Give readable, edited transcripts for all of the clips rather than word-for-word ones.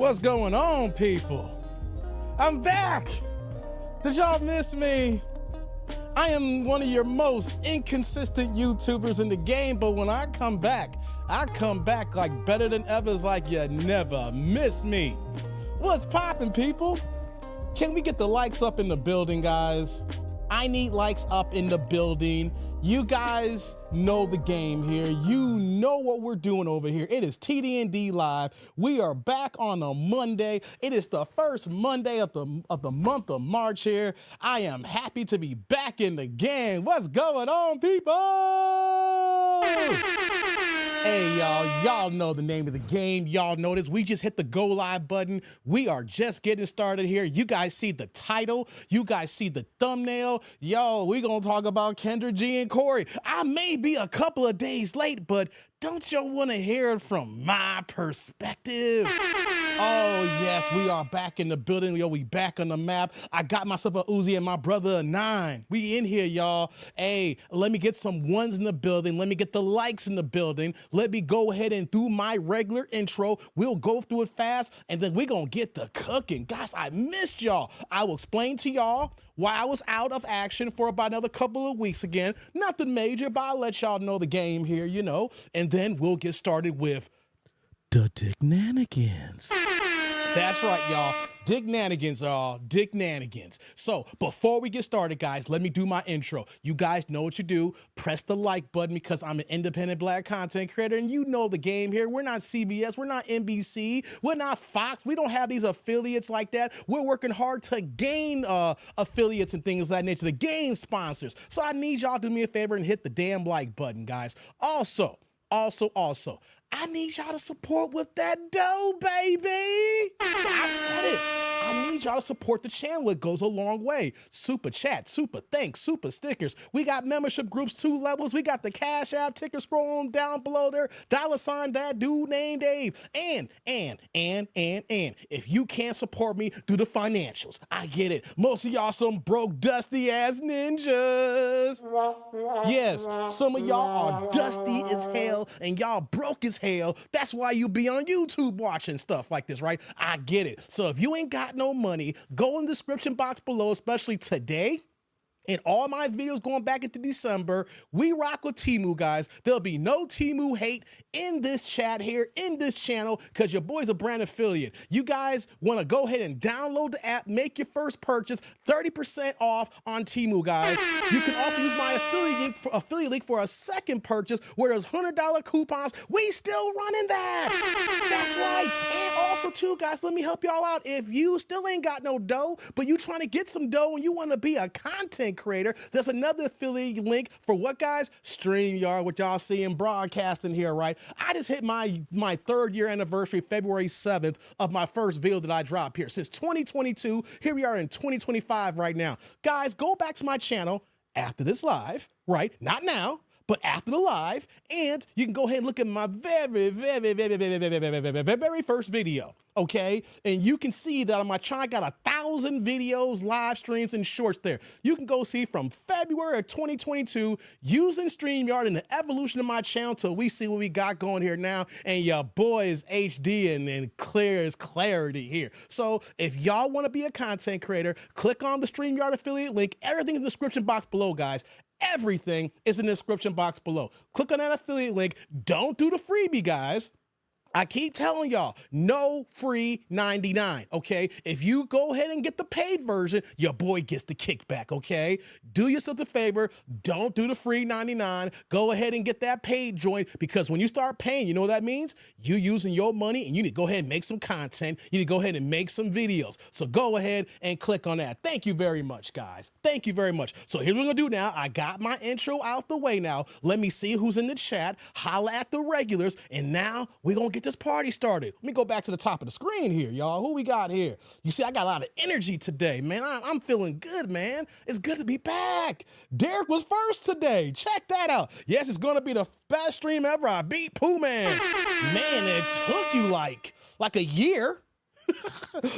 What's going on, people? I'm back. Did y'all miss me? I am one of your most inconsistent YouTubers in the game, but when I come back like better than ever. It's like you never miss me. What's poppin', people? Can we get the likes up in the building, guys? I need likes up in the building. You guys know the game here. You know what we're doing over here. It is TD&D Live. We are back on a Monday. It is the first Monday of the month of March here. I am happy to be back in the game. What's going on, people? Hey, y'all know the name of the game. Y'all know this. We just hit the go live button. We are just getting started here. You guys see the title. You guys see the thumbnail. Yo, we gonna talk about Kendra G and Corey. I may be a couple of days late, but don't y'all want to hear it from my perspective? Oh, yes, we are back in the building. Yo, we back on the map. I got myself a Uzi and my brother a 9. We in here, y'all. Hey, let me get some ones in the building. Let me get the likes in the building. Let me go ahead and do my regular intro. We'll go through it fast, and then we're going to get the cooking. Guys, I missed y'all. I will explain to y'all why I was out of action for about another couple of weeks again. Nothing major, but I'll let y'all know the game here, you know, and then we'll get started with the Dick-nanigans. That's right, y'all. Dick-nanigans, y'all. Dick-nanigans. So before we get started, guys, let me do my intro. You guys know what you do. Press the like button because I'm an independent black content creator, and you know the game here. We're not CBS. We're not NBC. We're not Fox. We don't have these affiliates like that. We're working hard to gain affiliates and things of that nature, to gain sponsors. So I need y'all to do me a favor and hit the damn like button, guys. Also, I need y'all to support with that dough, baby. I said it. I need y'all to support the channel. It goes a long way. Super chat, super thanks, super stickers. We got membership groups, 2 levels. We got the Cash App ticker scrolling down below there. $ that dude named Dave. And if you can't support me, do the financials. I get it. Most of y'all some broke, dusty ass ninjas. Yes, some of y'all are dusty as hell and y'all broke as hell. That's why you be on YouTube watching stuff like this, right? I get it. So if you ain't got no money, go in the description box below, especially today. In all my videos going back into December, we rock with Temu, guys. There'll be no Temu hate in this chat here, in this channel, because your boy's a brand affiliate. You guys want to go ahead and download the app, make your first purchase, 30% off on Temu, guys. You can also use my affiliate link for a second purchase where there's $100 coupons. We still running that. That's right. And also, too, guys, let me help y'all out. If you still ain't got no dough, but you trying to get some dough and you want to be a content creator, there's another affiliate link for what, guys? StreamYard, what y'all seeing broadcasting here, right? I just hit my 3rd year anniversary, February 7th, of my first video that I dropped here. Since 2022, here we are in 2025 right now. Guys, go back to my channel after this live, right? Not now, but after the live, and you can go ahead and look at my very first video, okay? And you can see that on my channel, I got 1,000 videos, live streams, and shorts there. You can go see from February of 2022 using StreamYard and the evolution of my channel till we see what we got going here now. And your boy is HD and clear as clarity here. So if y'all want to be a content creator, click on the StreamYard affiliate link. Everything's in the description box below, guys. Everything is in the description box below. Click on that affiliate link. Don't do the freebie, guys. I keep telling y'all, no free 99, okay? If you go ahead and get the paid version, your boy gets the kickback, okay? Do yourself a favor, don't do the free 99. Go ahead and get that paid joint, because when you start paying, you know what that means? You using your money, and you need to go ahead and make some content. You need to go ahead and make some videos. So go ahead and click on that. Thank you very much, guys. Thank you very much. So here's what we're gonna do now. I got my intro out the way now. Let me see who's in the chat, holla at the regulars, and now we're gonna get this party started. Let me go back to the top of the screen here, y'all. Who we got here? You see, I got a lot of energy today, man. I'm feeling good, man. It's good to be back. Derek was first today. Check that out. Yes, it's gonna be the best stream ever. I beat Pooh Man. Man, it took you like a year.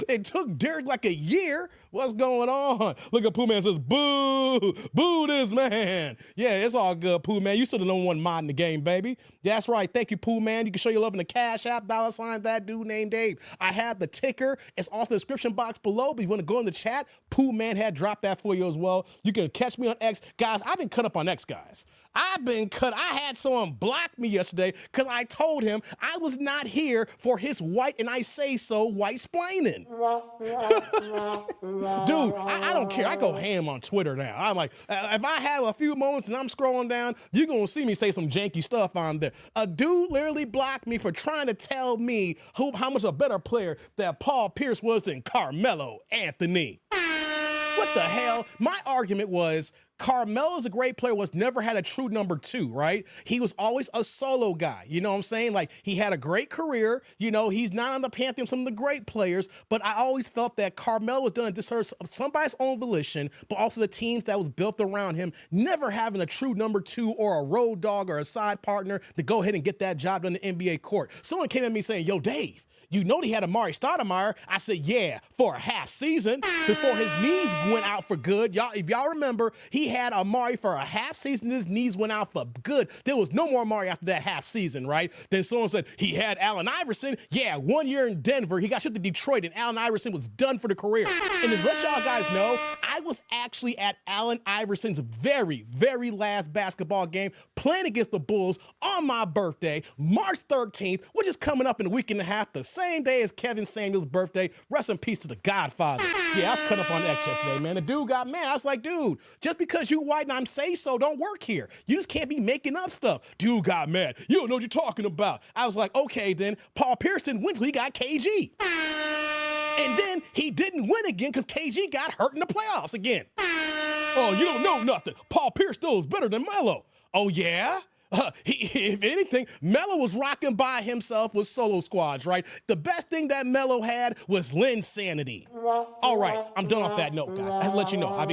It took Derek like a year. What's going on? Look at Pooh Man says, boo, boo this man. Yeah, it's all good, Pooh Man. You still the number one mod in the game, baby. That's right. Thank you, Pooh Man. You can show your love in the Cash App, $ that dude named Dave. I have the ticker. It's also in the description box below, but if you want to go in the chat, Pooh Man had dropped that for you as well. You can catch me on X. Guys, I've been cut up on X, guys. I've been cut. I had someone block me yesterday because I told him I was not here for his white, and I say so, white splaining. Dude, I don't care. I go ham on Twitter now. I'm like, if I have a few moments and I'm scrolling down, you're going to see me say some janky stuff on there. A dude literally blocked me for trying to tell me how much a better player that Paul Pierce was than Carmelo Anthony. What the hell? My argument was Carmelo's a great player, was never had a true number two, right? He was always a solo guy. You know what I'm saying? Like, he had a great career. You know, he's not on the pantheon of some of the great players, but I always felt that Carmelo was done a disservice of somebody's own volition, but also the teams that was built around him, never having a true number two or a road dog or a side partner to go ahead and get that job done in the NBA court. Someone came at me saying, yo, Dave, you know he had Amari Stoudemire. I said, yeah, for a half season before his knees went out for good. Y'all, if y'all remember, he had Amari for a half season. His knees went out for good. There was no more Amari after that half season, right? Then someone said he had Allen Iverson. Yeah, 1 year in Denver. He got shipped to Detroit, and Allen Iverson was done for the career. And to let y'all guys know, I was actually at Allen Iverson's very, very last basketball game playing against the Bulls on my birthday, March 13th, which is coming up in a week and a half, the same day as Kevin Samuel's birthday. Rest in peace to the Godfather. Yeah, I was cut up on X yesterday, man. The dude got mad. I was like, dude, just because you white and I'm say so don't work here. You just can't be making up stuff. Dude got mad. You don't know what you're talking about. I was like, okay, then Paul Pierce didn't win till he got KG. And then he didn't win again because KG got hurt in the playoffs again. Oh, you don't know nothing. Paul Pierce still is better than Melo. Oh, yeah? If anything, Melo was rocking by himself with solo squads, right? The best thing that Melo had was Linsanity. All right, I'm done off that note, guys. I have to let you know. I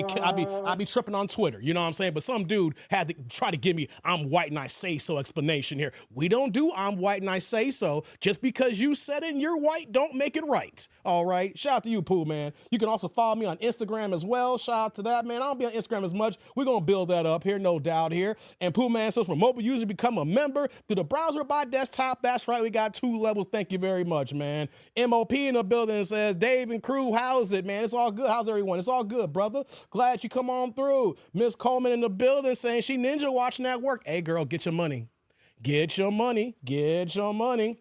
be tripping on Twitter, you know what I'm saying? But some dude had to try to give me I'm white and I say so explanation here. We don't do I'm white and I say so. Just because you said it and you're white, don't make it right. All right, shout out to you, Pooh, man. You can also follow me on Instagram as well. Shout out to that, man. I don't be on Instagram as much. We're going to build that up here, no doubt here. And Pooh, man, says for mobile users, become a member through the browser or by desktop. That's right, we got 2 levels. Thank you very much, man. MOP in the building says, Dave and crew, how's it, man? It's all good. How's everyone? It's all good, brother. Glad you come on through. Miss Coleman in the building saying she ninja watching at work. Hey, girl, get your money. Get your money. Get your money.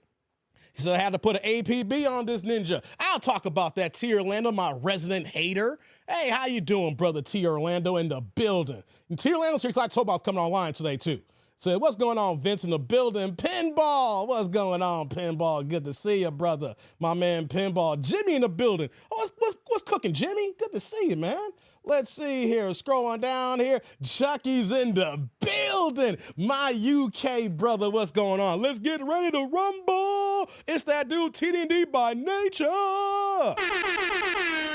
He said I had to put an APB on this ninja. I'll talk about that. T. Orlando, my resident hater. Hey, how you doing, brother? T. Orlando in the building. And T. Orlando's here because I told about coming online today, too. So what's going on, Vince in the building? Pinball, what's going on, Pinball? Good to see you, brother. My man, Pinball. Jimmy in the building. Oh, what's cooking, Jimmy? Good to see you, man. Let's see here, scrolling down here. Chucky's in the building. My UK brother, what's going on? Let's get ready to rumble. It's that dude, TDD by nature.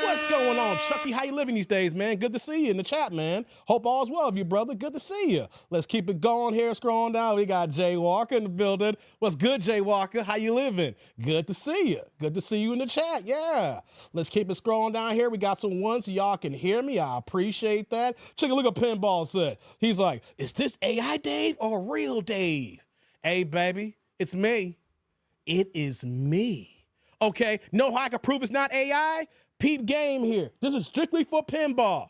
What's going on, Chucky? How you living these days, man? Good to see you in the chat, man. Hope all's well with you, brother. Good to see you. Let's keep it going here, scrolling down. We got Jay Walker in the building. What's good, Jay Walker? How you living? Good to see you. Good to see you in the chat, yeah. Let's keep it scrolling down here. We got some ones so y'all can hear me. I appreciate that. Check a look at Pinball said. He's like, is this AI Dave or real Dave? Hey, baby, it's me. It is me. Okay, know how I can prove it's not AI? Peep game here. This is strictly for Pinball.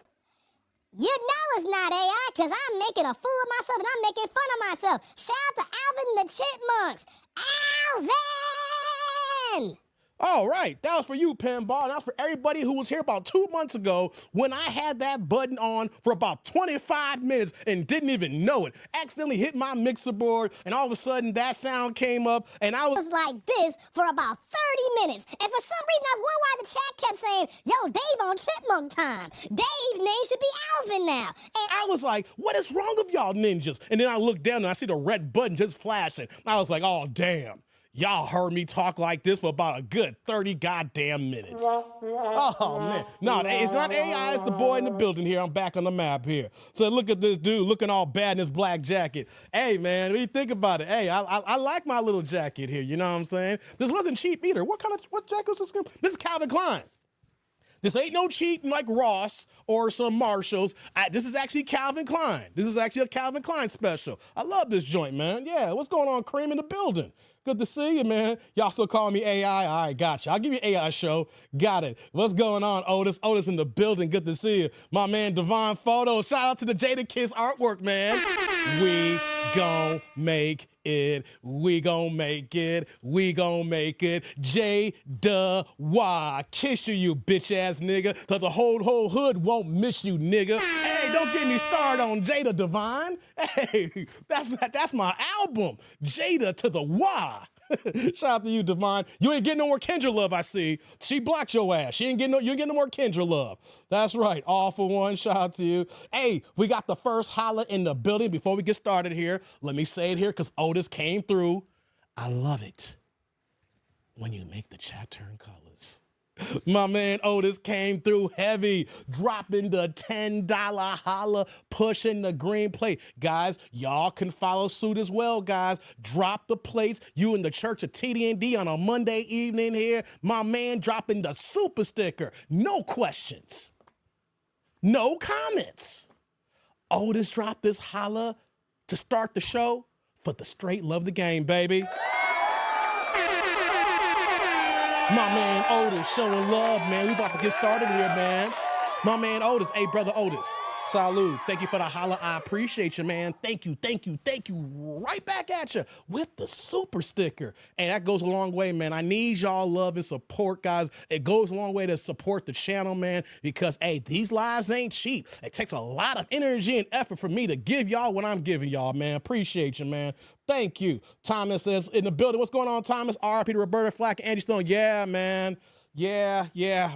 You know it's not AI because I'm making a fool of myself and I'm making fun of myself. Shout out to Alvin and the Chipmunks. Alvin! All right, that was for you, Pinball. And that was for everybody who was here about 2 months ago when I had that button on for about 25 minutes and didn't even know it. Accidentally hit my mixer board, and all of a sudden that sound came up, and I was like this for about 30 minutes. And for some reason, I was wondering why the chat kept saying, yo, Dave on Chipmunk time. Dave's name should be Alvin now. And I was like, what is wrong with y'all ninjas? And then I looked down and I see the red button just flashing. I was like, oh, damn. Y'all heard me talk like this for about a good 30 goddamn minutes. Oh, man. No, it's not AI. It's the boy in the building here. I'm back on the map here. So look at this dude looking all bad in his black jacket. Hey, man, what do you think about it? Hey, I like my little jacket here. You know what I'm saying? This wasn't cheap either. What jacket was this? This is Calvin Klein. This ain't no cheap like Ross or some Marshalls. This is actually Calvin Klein. This is actually a Calvin Klein special. I love this joint, man. Yeah, what's going on, Cream in the building? Good to see you, man. Y'all still calling me AI? All right, gotcha. I'll give you AI show. Got it. What's going on, Otis? Otis in the building. Good to see you. My man, Divine Photo. Shout out to the Jada Kiss artwork, man. We gon' make it. We gon' make it. We gon' make it. Jada, kiss you bitch ass nigga. Cause the whole hood won't miss you, nigga. Hey, don't get me started on Jada Divine. Hey, that's my album. Jada to the Y. Shout out to you, Divine. You ain't getting no more Kendra love, I see. She blocked your ass. You ain't getting no more Kendra love. That's right. All for one. Shout out to you. Hey, we got the first holla in the building. Before we get started here, let me say it here because Otis came through. I love it when you make the chat turn colors. My man Otis came through heavy, dropping the $10 holla, pushing the green plate. Guys, y'all can follow suit as well, guys. Drop the plates. You in the church of TD&D on a Monday evening here. My man dropping the super sticker. No questions. No comments. Otis dropped this holla to start the show for the straight love the game, baby. My man Otis showing love, man. We about to get started here, man. My man Otis. Hey, brother Otis. Salute. Thank you for the holla. I appreciate you, man. Thank you. Right back at you with the super sticker. And that goes a long way, man. I need y'all love and support, guys. It goes a long way to support the channel, man, because, hey, these lives ain't cheap. It takes a lot of energy and effort for me to give y'all what I'm giving y'all, man. Appreciate you, man. Thank you. Thomas says, in the building, what's going on, Thomas? RIP to Roberta Flack and Angie Stone. Yeah, man. Yeah,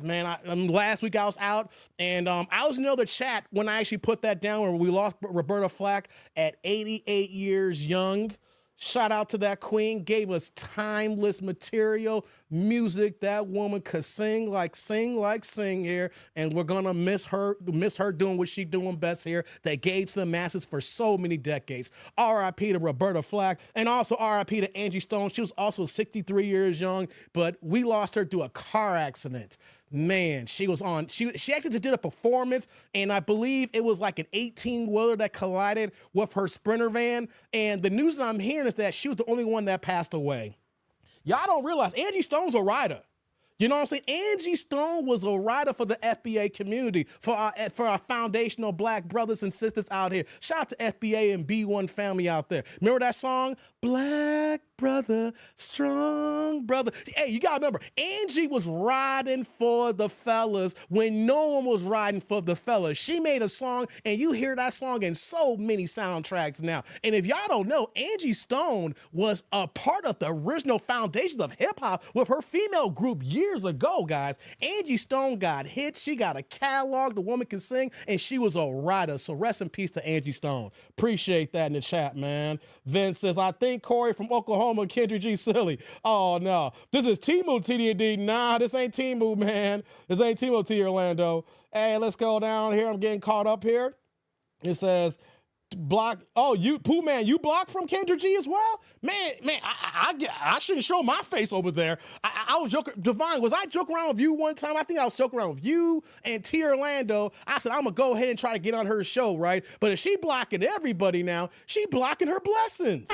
man. Last week I was out, and I was in another chat when I actually put that down where we lost Roberta Flack at 88 years young. Shout out to that queen, gave us timeless material, music. That woman could sing here, and we're gonna miss her doing what she doing best here, that gave to the masses for so many decades. RIP to Roberta Flack, and also RIP to Angie Stone. She was also 63 years young, but we lost her to a car accident. Man, she actually just did a performance, and I believe it was like an 18-wheeler that collided with her Sprinter van. And the news that I'm hearing is that she was the only one that passed away. Y'all don't realize Angie Stone's a rider. You know what I'm saying? Angie Stone was a rider for the FBA community, for our foundational black brothers and sisters out here. Shout out to FBA and B1 family out there. Remember that song? Black brother, strong brother. Hey, you gotta remember, Angie was riding for the fellas when no one was riding for the fellas. She made a song, and you hear that song in so many soundtracks now. And if y'all don't know, Angie Stone was a part of the original foundations of hip hop with her female group years ago, guys. Angie Stone got hits. She got a catalog. The woman can sing, and she was a rider. So rest in peace to Angie Stone. Appreciate that in the chat, man. Vince says, I think Corey from Oklahoma, Kendra G silly. Oh, no. This is Timu TD&D. Nah, this ain't Timu, man. This ain't Timu T Orlando. Hey, let's go down here. I'm getting caught up here. It says, block. Oh, you, Pooh Man, you blocked from Kendra G as well? Man, I shouldn't show my face over there. I was joking. Divine, was I joking around with you one time? I think I was joking around with you and T Orlando. I said, I'm going to go ahead and try to get on her show, right? But if she blocking everybody now, she blocking her blessings.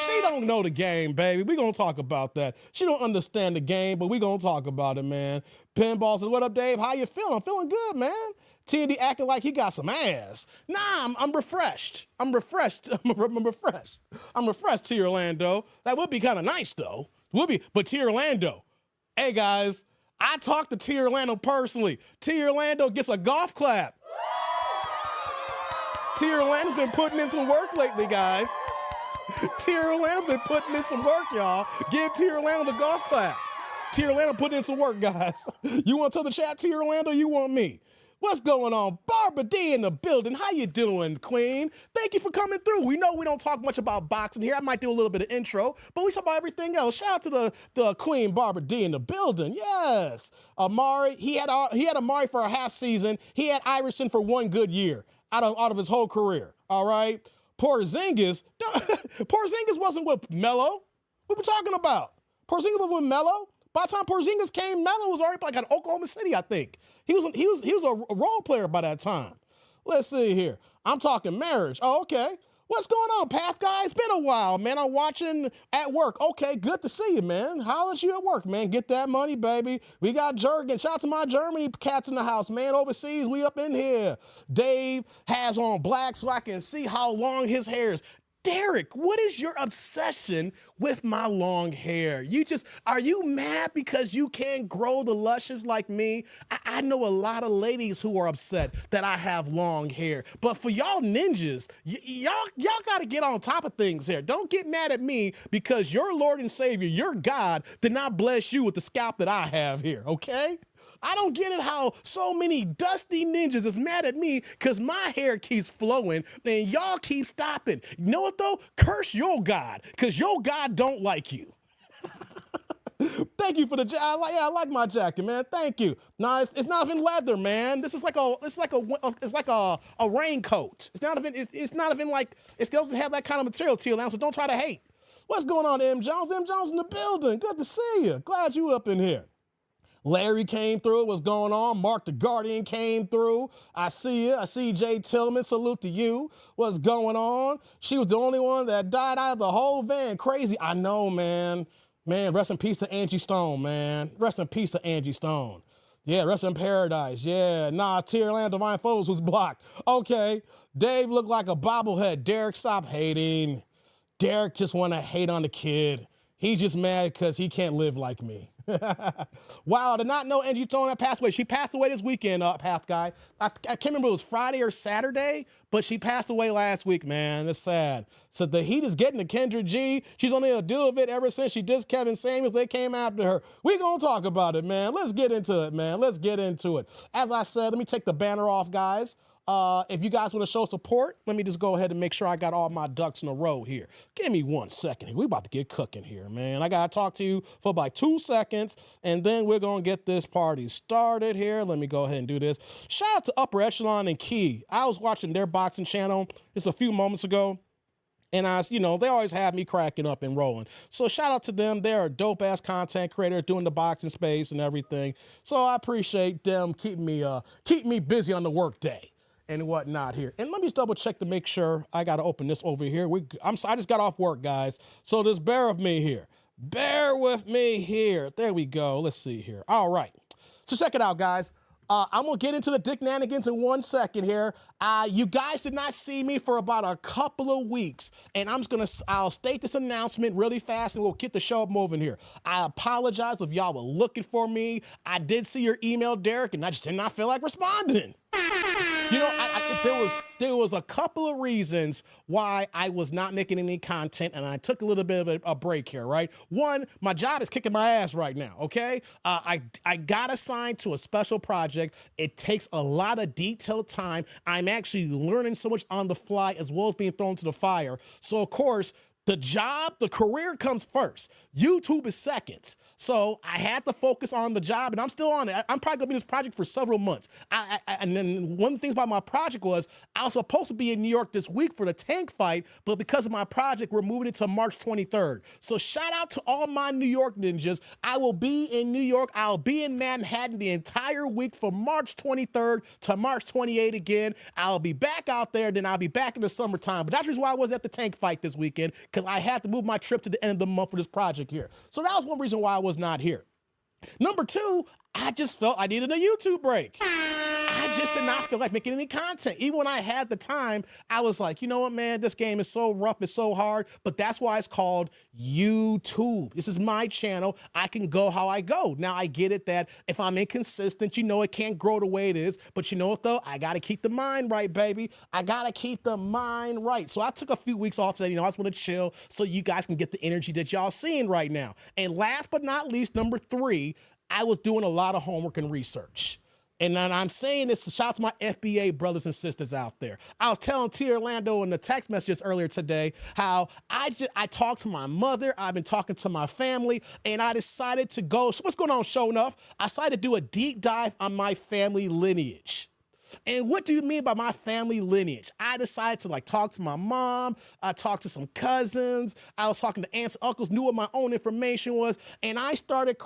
She don't know the game, baby. We gonna talk about that. She don't understand the game, but we gonna talk about it, man. Pinball says, what up, Dave? How you feeling? I'm feeling good, man. TND acting like he got some ass. Nah, I'm refreshed. I'm refreshed. I'm refreshed, T Orlando. That would be kind of nice, though. Would be, but T Orlando. Hey, guys, I talked to T Orlando personally. T Orlando gets a golf clap. T Orlando's been putting in some work lately, guys. T Orlando's been putting in some work, y'all. Give T Orlando the golf clap. T Orlando putting in some work, guys. You want to tell the chat, T Orlando? You want me? What's going on? Barbara D in the building. How you doing, Queen? Thank you for coming through. We know we don't talk much about boxing here. I might do a little bit of intro, but we talk about everything else. Shout out to the Queen Barbara D in the building. Yes. Amari, he had Amari for a half season. He had Iverson for 1 good year out of his whole career. All right. Porzingis wasn't with Melo. What we talking about? Porzingis was with Melo. By the time Porzingis came, Melo was already like at Oklahoma City, I think. He was a role player by that time. Let's see here. I'm talking marriage. Oh, okay. What's going on, Path Guy? It's been a while, man. I'm watching at work. Okay, good to see you, man. Holla at you at work, man. Get that money, baby. We got Jurgen. Shout out to my Germany cats in the house, man. Overseas, we up in here. Dave has on black so I can see how long his hair is. Derek, what is your obsession with my long hair? Are you mad because you can't grow the luscious like me? I know a lot of ladies who are upset that I have long hair, but for y'all ninjas, y'all got to get on top of things here. Don't get mad at me because your Lord and Savior, your God, did not bless you with the scalp that I have here, okay? I don't get it how so many dusty ninjas is mad at me because my hair keeps flowing and y'all keep stopping. You know what though? Curse your God because your God don't like you. Thank you for the jacket. I like my jacket, man. Thank you. No, it's not even leather, man. This is like a raincoat. It's not even like it doesn't have that kind of material to it now. So don't try to hate. What's going on, M. Jones? M. Jones in the building. Good to see you. Glad you up in here. Larry came through. What's going on? Mark the Guardian came through. I see you. I see Jay Tillman. Salute to you. What's going on? She was the only one that died out of the whole van. Crazy. I know, man. Man, rest in peace to Angie Stone, man. Rest in peace to Angie Stone. Yeah, rest in paradise. Yeah, nah, Tierland Divine Foes was blocked. Okay, Dave looked like a bobblehead. Derek, stop hating. Derek just want to hate on the kid. He's just mad because he can't live like me. Wow, I did not know Angie Stone had passed away. She passed away this weekend, Path Guy. I can't remember if it was Friday or Saturday, but she passed away last week, man. It's sad. So the heat is getting to Kendra G. She's only a deal of it ever since she dissed Kevin Samuels. They came after her. We gonna talk about it, man. Let's get into it, man. Let's get into it. As I said, let me take the banner off, guys. If you guys want to show support, let me just go ahead and make sure I got all my ducks in a row here. Give me 1 second. We about to get cooking here, man. I got to talk to you for about 2 seconds, and then we're going to get this party started here. Let me go ahead and do this. Shout out to Upper Echelon and Key. I was watching their boxing channel just a few moments ago. And they always have me cracking up and rolling. So shout out to them. They're a dope-ass content creator doing the boxing space and everything. So I appreciate them keeping me busy on the work day and whatnot here. And let me just double check to make sure. I got to open this over here. I just got off work, guys. So just bear with me here. Bear with me here. There we go. Let's see here. All right. So check it out, guys. I'm going to get into the Dick Nanigans in 1 second here. You guys did not see me for about a couple of weeks, and I'll state this announcement really fast, and we'll get the show moving here. I apologize if y'all were looking for me. I did see your email, Derek, and I just did not feel like responding. There was a couple of reasons why I was not making any content, and I took a little bit of a break here, right? One, my job is kicking my ass right now, okay? I got assigned to a special project. It takes a lot of detailed time. I'm actually learning so much on the fly as well as being thrown to the fire. So, of course, the career comes first. YouTube is second. So I had to focus on the job, and I'm still on it. I'm probably gonna be in this project for several months. And then one of the things about my project was I was supposed to be in New York this week for the tank fight, but because of my project, we're moving it to March 23rd. So shout out to all my New York ninjas. I will be in New York. I'll be in Manhattan the entire week from March 23rd to March 28th again. I'll be back out there, then I'll be back in the summertime. But that's the reason why I wasn't at the tank fight this weekend, because I had to move my trip to the end of the month for this project here. So that was one reason why I was not here. Number two, I just felt I needed a YouTube break. I just did not feel like making any content. Even when I had the time, I was like, you know what, man, this game is so rough, it's so hard, but that's why it's called YouTube. This is my channel. I can go how I go. Now, I get it that if I'm inconsistent, it can't grow the way it is, but you know what, though? I got to keep the mind right, baby. I got to keep the mind right. So I took a few weeks off, said, I just want to chill so you guys can get the energy that y'all seeing right now. And last but not least, number three, I was doing a lot of homework and research. And then I'm saying this to shout out to my FBA brothers and sisters out there. I was telling Tia Orlando in the text messages earlier today how I talked to my mother, I've been talking to my family, and I decided to go, so what's going on, Show Enough? I decided to do a deep dive on my family lineage. And what do you mean by my family lineage? I decided to talk to my mom. I talked to some cousins. I was talking to aunts and uncles, knew what my own information was. And I started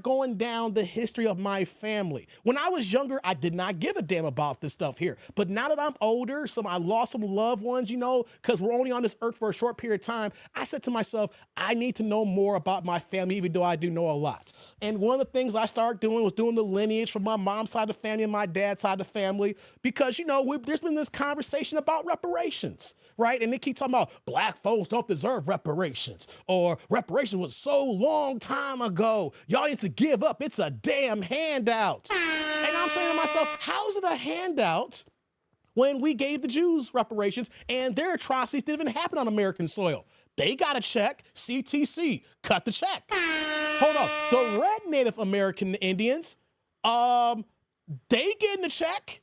going down the history of my family. When I was younger, I did not give a damn about this stuff here. But now that I'm older, I lost some loved ones, because we're only on this earth for a short period of time. I said to myself, I need to know more about my family, even though I do know a lot. And one of the things I started doing was doing the lineage from my mom's side of the family and my dad's side of the family. Because, there's been this conversation about reparations, right? And they keep talking about black folks don't deserve reparations, or reparations was so long time ago. Y'all need to give up. It's a damn handout. And I'm saying to myself, how's it a handout when we gave the Jews reparations and their atrocities didn't even happen on American soil? They got a check, CTC, cut the check. Hold on, the red Native American Indians, they getting a check.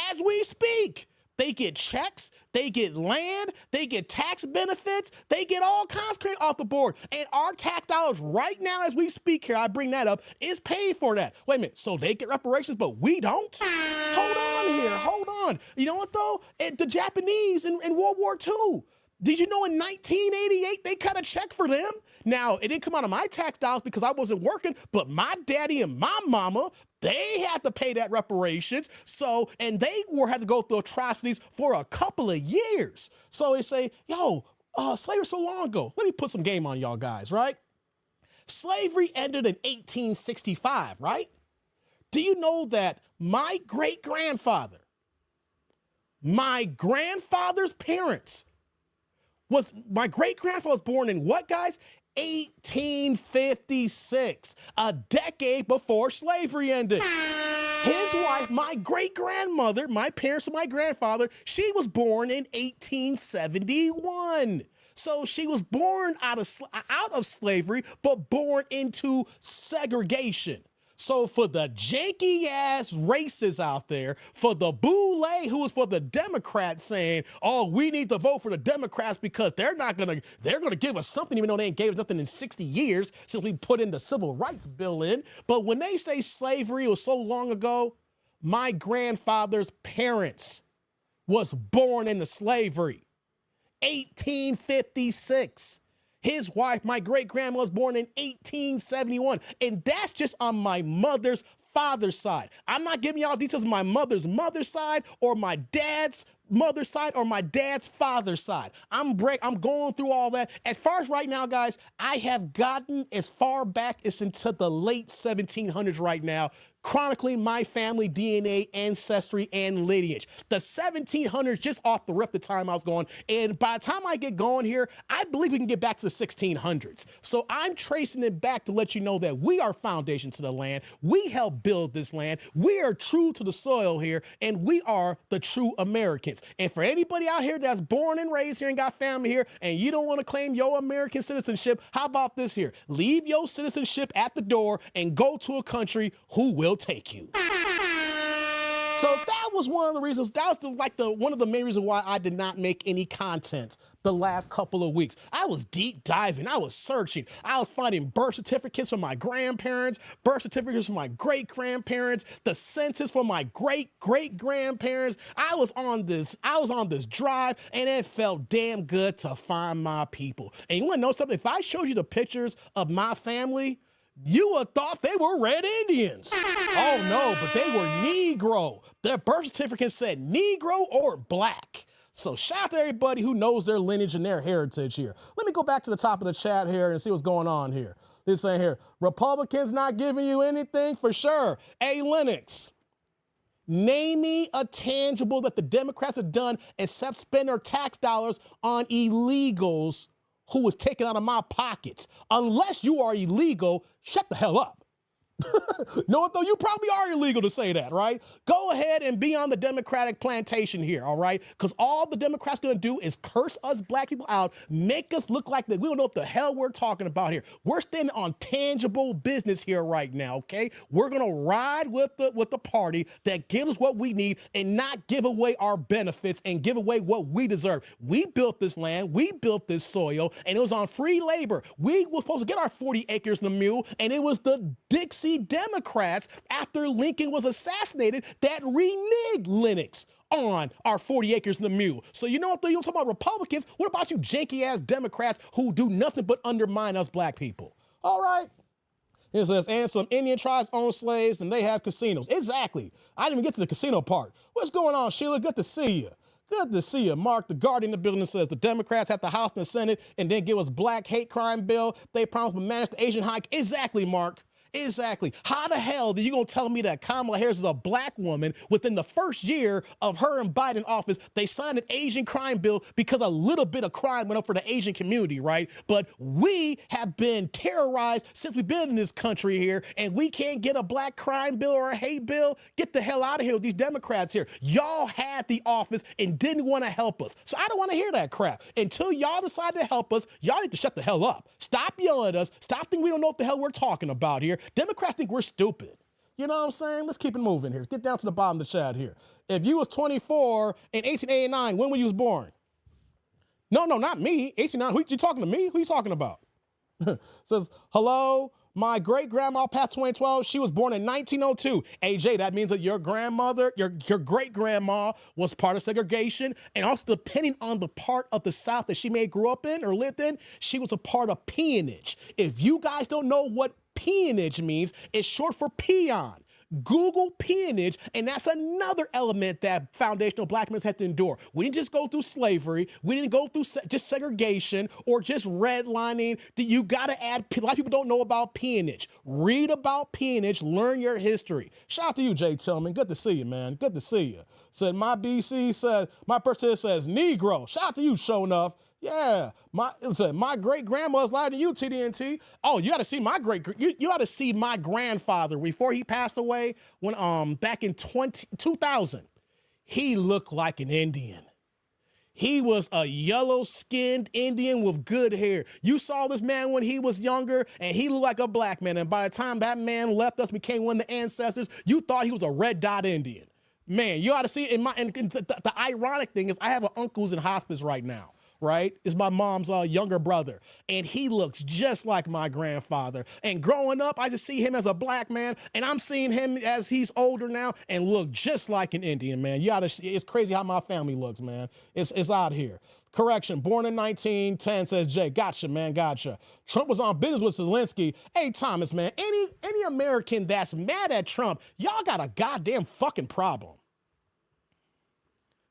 As we speak, they get checks, they get land, they get tax benefits, they get all kinds of off the board. And our tax dollars right now as we speak here, I bring that up, is paid for that. Wait a minute, so they get reparations, but we don't? Hold on here, hold on. You know what though? The Japanese in World War II, did you know in 1988, they cut a check for them? Now, it didn't come out of my tax dollars because I wasn't working, but my daddy and my mama, they had to pay that reparations. So, and they had to go through atrocities for a couple of years. So they say, yo, slavery so long ago. Let me put some game on y'all guys, right? Slavery ended in 1865, right? Do you know that my great-grandfather's parents, my great-grandfather was born in what, guys? 1856, a decade before slavery ended. His wife, my great-grandmother, my parents and my grandfather, she was born in 1871. So she was born out of slavery, but born into segregation. So for the janky-ass racists out there, for the boule who is for the Democrats saying, oh, we need to vote for the Democrats because they're gonna give us something even though they ain't gave us nothing in 60 years since we put in the Civil Rights Bill in. But when they say slavery was so long ago, my grandfather's parents was born into slavery. 1856. His wife, my great-grandma, was born in 1871. And that's just on my mother's father's side. I'm not giving y'all details of my mother's side or my dad's mother's side or my dad's father's side. I'm going through all that. As far as right now, guys, I have gotten as far back as into the late 1700s right now, chronicling my family DNA, ancestry, and lineage. The 1700s, just off the rip, the time I was going. And by the time I get going here, I believe we can get back to the 1600s. So I'm tracing it back to let you know that we are foundation to the land. We helped build this land. We are true to the soil here, and we are the true Americans. And for anybody out here that's born and raised here and got family here, and you don't want to claim your American citizenship, how about this here? Leave your citizenship at the door and go to a country who will take you. So that was one of the reasons, that was one of the main reasons why I did not make any content the last couple of weeks. I was deep diving, I was searching, I was finding birth certificates from my grandparents, birth certificates from my great-grandparents, the census for my great-great-grandparents. I was on this drive, and it felt damn good to find my people. And you wanna know something? If I showed you the pictures of my family, you would have thought they were Red Indians. Oh no, but they were Negro. Their birth certificate said Negro or black. So shout out to everybody who knows their lineage and their heritage here. Let me go back to the top of the chat here and see what's going on here. They're saying here, Republicans not giving you anything for sure. Hey, Lennox, name me a tangible that the Democrats have done except spend their tax dollars on illegals who was taken out of my pockets. Unless you are illegal, shut the hell up. No, though, you probably are illegal to say that, right? Go ahead and be on the Democratic plantation here, all right? Because all the Democrats gonna do is curse us black people out, make us look like that we don't know what the hell we're talking about here. We're standing on tangible business here right now, okay? We're gonna ride with the party that gives us what we need and not give away our benefits and give away what we deserve. We built this land, we built this soil, and it was on free labor. We were supposed to get our 40 acres and a mule, and it was the Dixie Democrats, after Lincoln was assassinated, that reneged Linux on our 40 acres and a mule. So you know what, though? You don't talk about Republicans. What about you janky-ass Democrats who do nothing but undermine us black people? All right. It says, and some Indian tribes own slaves and they have casinos. Exactly. I didn't even get to the casino part. What's going on, Sheila? Good to see you. Good to see you. Mark, the Guardian in the building, says the Democrats have the House and the Senate and then give us black hate crime bill. They promised to manage the Asian hike. Exactly, Mark. Exactly. How the hell are you going to tell me that Kamala Harris is a black woman within the first year of her and Biden office? They signed an Asian crime bill because a little bit of crime went up for the Asian community, right? But we have been terrorized since we've been in this country here, and we can't get a black crime bill or a hate bill. Get the hell out of here with these Democrats here. Y'all had the office and didn't want to help us. So I don't want to hear that crap. Until y'all decide to help us, y'all need to shut the hell up. Stop yelling at us. Stop thinking we don't know what the hell we're talking about here. Democrats think we're stupid. You know what I'm saying? Let's keep it moving here. Get down to the bottom of the chat here. If you was 24 in 1889, when were you was born? No, not me. 89, who you talking to me? Who you talking about? Says, hello, my great-grandma passed 2012. She was born in 1902. AJ, that means that your grandmother, your great-grandma was part of segregation. And also, depending on the part of the South that she may have grew up in or lived in, she was a part of peonage. If you guys don't know what peonage means, it's short for peon. Google peonage, and that's another element that foundational black men had to endure. We didn't just go through slavery. We didn't go through just segregation or just redlining. You got to add, a lot of people don't know about peonage. Read about peonage, learn your history. Shout out to you, Jay Tillman. Good to see you, man. Good to see you. Said my BC said, my person says Negro. Shout out to you, show enough. Yeah, my great grandma's lied to you, TDNT. Oh, you got to see you got to see my grandfather before he passed away. When back in 2000, he looked like an Indian. He was a yellow-skinned Indian with good hair. You saw this man when he was younger, and he looked like a black man. And by the time that man left us, became one of the ancestors, you thought he was a red dot Indian. Man, you ought to see it. The ironic thing is, I have an uncle who's in hospice right now. Right? Is my mom's younger brother. And he looks just like my grandfather. And growing up, I just see him as a black man, and I'm seeing him as he's older now and look just like an Indian, man. It's crazy how my family looks, man. It's out here. Correction, born in 1910, says Jay. Gotcha, man, gotcha. Trump was on business with Zelensky. Hey, Thomas, man, any American that's mad at Trump, y'all got a goddamn fucking problem.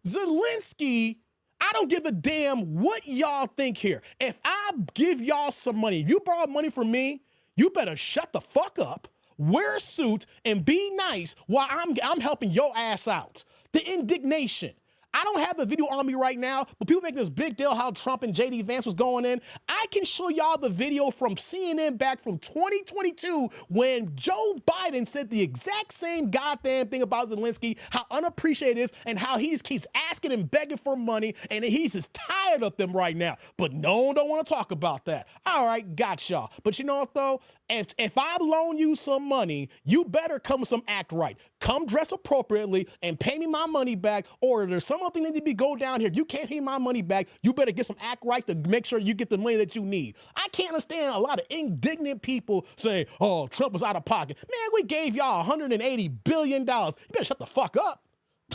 Zelensky, I don't give a damn what y'all think here. If I give y'all some money, if you borrow money from me, you better shut the fuck up, wear a suit, and be nice while I'm helping your ass out. The indignation. I don't have the video on me right now, but people making this big deal how Trump and JD Vance was going in. I can show y'all the video from CNN back from 2022 when Joe Biden said the exact same goddamn thing about Zelensky, how unappreciated it is, and how he just keeps asking and begging for money, and he's just tired of them right now. But no one don't want to talk about that. All right, got y'all. But you know what, though? If I loan you some money, you better come with some act right. Come dress appropriately and pay me my money back, or there's something that need to be go down here. If you can't pay my money back, you better get some act right to make sure you get the money that you need. I can't understand a lot of indignant people saying, oh, Trump was out of pocket. Man, we gave y'all $180 billion. You better shut the fuck up.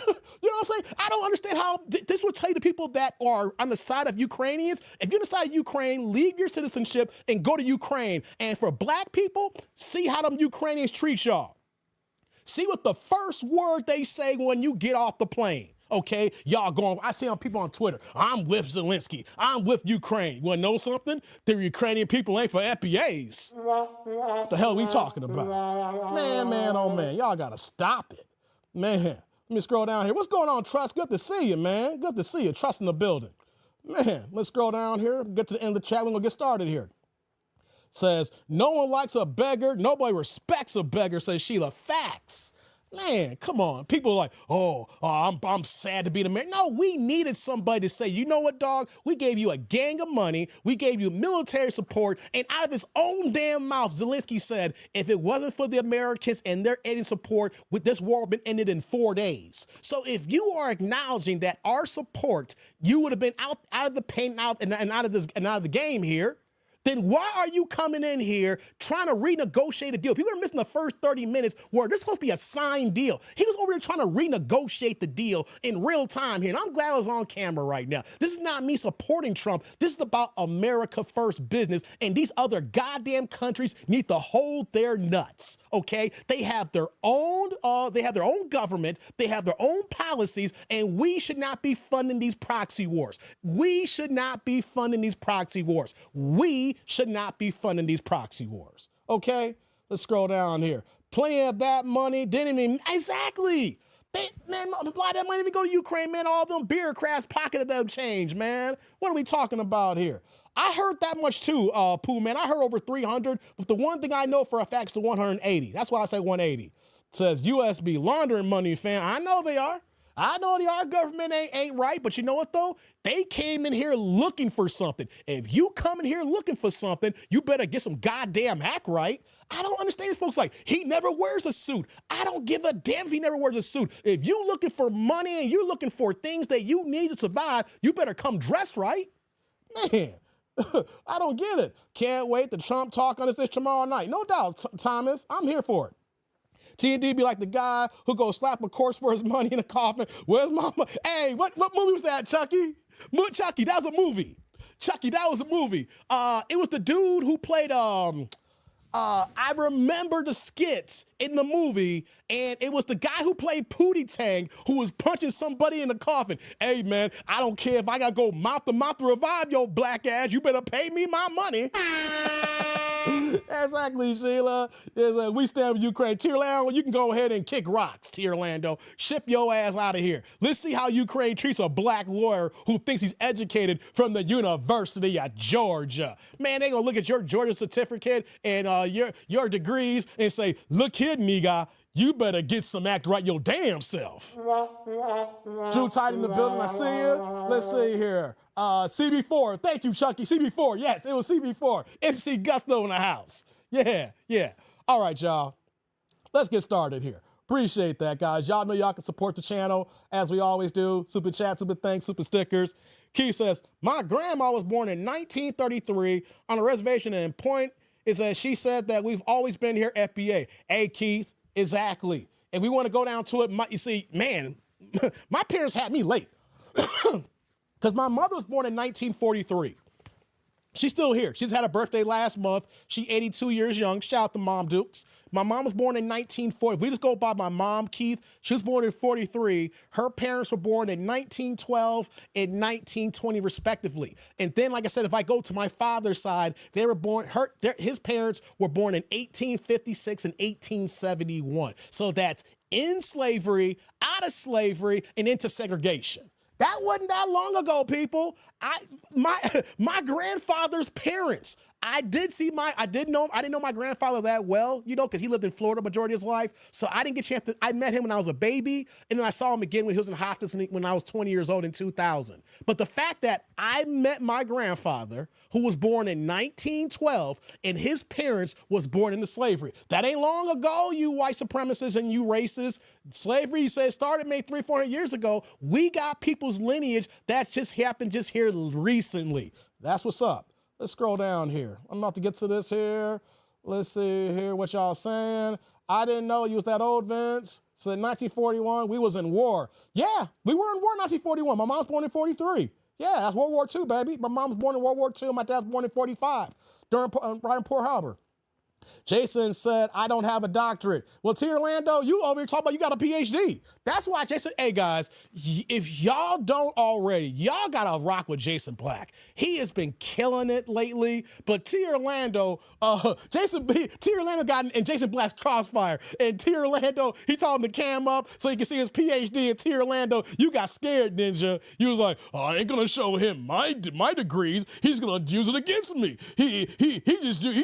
You know what I'm saying? I don't understand how this would tell you to people that are on the side of Ukrainians. If you're on the side of Ukraine, leave your citizenship and go to Ukraine. And for black people, see how them Ukrainians treat y'all. See what the first word they say when you get off the plane. Okay, y'all going, I see on people on Twitter, I'm with Zelensky, I'm with Ukraine. You wanna know something? The Ukrainian people ain't for FBAs. What the hell are we talking about? Man, oh man, y'all gotta stop it. Man, let me scroll down here. What's going on, Trust? Good to see you, man. Good to see you. Trust in the building. Man, let's scroll down here, get to the end of the chat. We're gonna get started here. says, no one likes a beggar. Nobody respects a beggar, says Sheila. Facts. Man, come on. People are like, I'm sad to be the mayor. No, we needed somebody to say, you know what, dog? We gave you a gang of money. We gave you military support. And out of his own damn mouth, Zelensky said, if it wasn't for the Americans and their aid and support, with this war would have been ended in 4 days. So if you are acknowledging that our support, you would have been out of the paint and out of the game here, then why are you coming in here trying to renegotiate a deal? People are missing the first 30 minutes where there's supposed to be a signed deal. He was over there trying to renegotiate the deal in real time here. And I'm glad I was on camera right now. This is not me supporting Trump. This is about America first business. And these other goddamn countries need to hold their nuts, okay? They have their own government. They have their own policies. And we should not be funding these proxy wars. We should not be funding these proxy wars. We should not be funding these proxy wars. Okay, let's scroll down here. Plenty of that money didn't even, exactly. Man, why that money even go to Ukraine, man? All them bureaucrats pocketed them change, man. What are we talking about here? I heard that much too, Pooh, man. I heard over 300, but the one thing I know for a fact is the 180. That's why I say 180. It says USB laundering money, fam. I know they are. I know our government ain't right, but you know what, though? They came in here looking for something. If you come in here looking for something, you better get some goddamn act right. I don't understand these folks like, he never wears a suit. I don't give a damn if he never wears a suit. If you looking for money and you're looking for things that you need to survive, you better come dressed right. Man, I don't get it. Can't wait to Trump talk on this tomorrow night. No doubt, Thomas, I'm here for it. T&D be like the guy who goes slap a corpse for his money in a coffin. Where's my money? Hey, what movie was that, Chucky? Chucky, that was a movie. Chucky, that was a movie. It was the dude who played, I remember the skits in the movie, and it was the guy who played Pootie Tang who was punching somebody in the coffin. Hey, man, I don't care if I got to go mouth to mouth to revive your black ass. You better pay me my money. Exactly, Sheila. We stand with Ukraine. Tierlando, you can go ahead and kick rocks, Tierlando. Ship your ass out of here. Let's see how Ukraine treats a black lawyer who thinks he's educated from the University of Georgia. Man, they gonna look at your Georgia certificate and your degrees and say, look here, nigga, you better get some act right your damn self. Drew Tight in the building, I see you. Let's see here. CB4, thank you, Chucky. CB4, yes, it was CB4. MC Gusto in the house. Yeah. All right, y'all. Let's get started here. Appreciate that, guys. Y'all know y'all can support the channel as we always do. Super chat, super thanks, super stickers. Keith says, my grandma was born in 1933 on a reservation in Point. It says she said that we've always been here, FBA. Hey, Keith, exactly. If we want to go down to it, you see, man, my parents had me late. Because my mother was born in 1943. She's still here. She's had a birthday last month. She's 82 years young. Shout out to Mom Dukes. My mom was born in 1940. If we just go by my mom, Keith, she was born in 43. Her parents were born in 1912 and 1920, respectively. And then, like I said, if I go to my father's side, they were born, his parents were born in 1856 and 1871. So that's in slavery, out of slavery, and into segregation. That wasn't that long ago, people. My grandfather's parents. I didn't know my grandfather that well, because he lived in Florida majority of his life. So I didn't get a chance I met him when I was a baby, and then I saw him again when he was in hospice when I was 20 years old in 2000. But the fact that I met my grandfather, who was born in 1912, and his parents was born into slavery. That ain't long ago, you white supremacists and you racists. Slavery, you say, started maybe 300-400 years ago. We got people's lineage that just happened just here recently. That's what's up. Let's scroll down here. I'm about to get to this here. Let's see here what y'all saying. I didn't know you was that old, Vince. So in 1941, we was in war. Yeah, we were in war in 1941. My mom was born in 43. Yeah, that's World War II, baby. My mom was born in World War II. My dad was born in 45, right in Port Harbor. Jason said, I don't have a doctorate. Well, T. Orlando, you over here talking about you got a PhD. That's why Jason, hey guys, if y'all don't already, y'all gotta rock with Jason Black. He has been killing it lately, but T. Orlando, T. Orlando got in Jason Black's crossfire, and T. Orlando, he told him to cam up so he could see his PhD, and T. Orlando, you got scared, Ninja. You was like, oh, I ain't gonna show him my degrees. He's gonna use it against me. He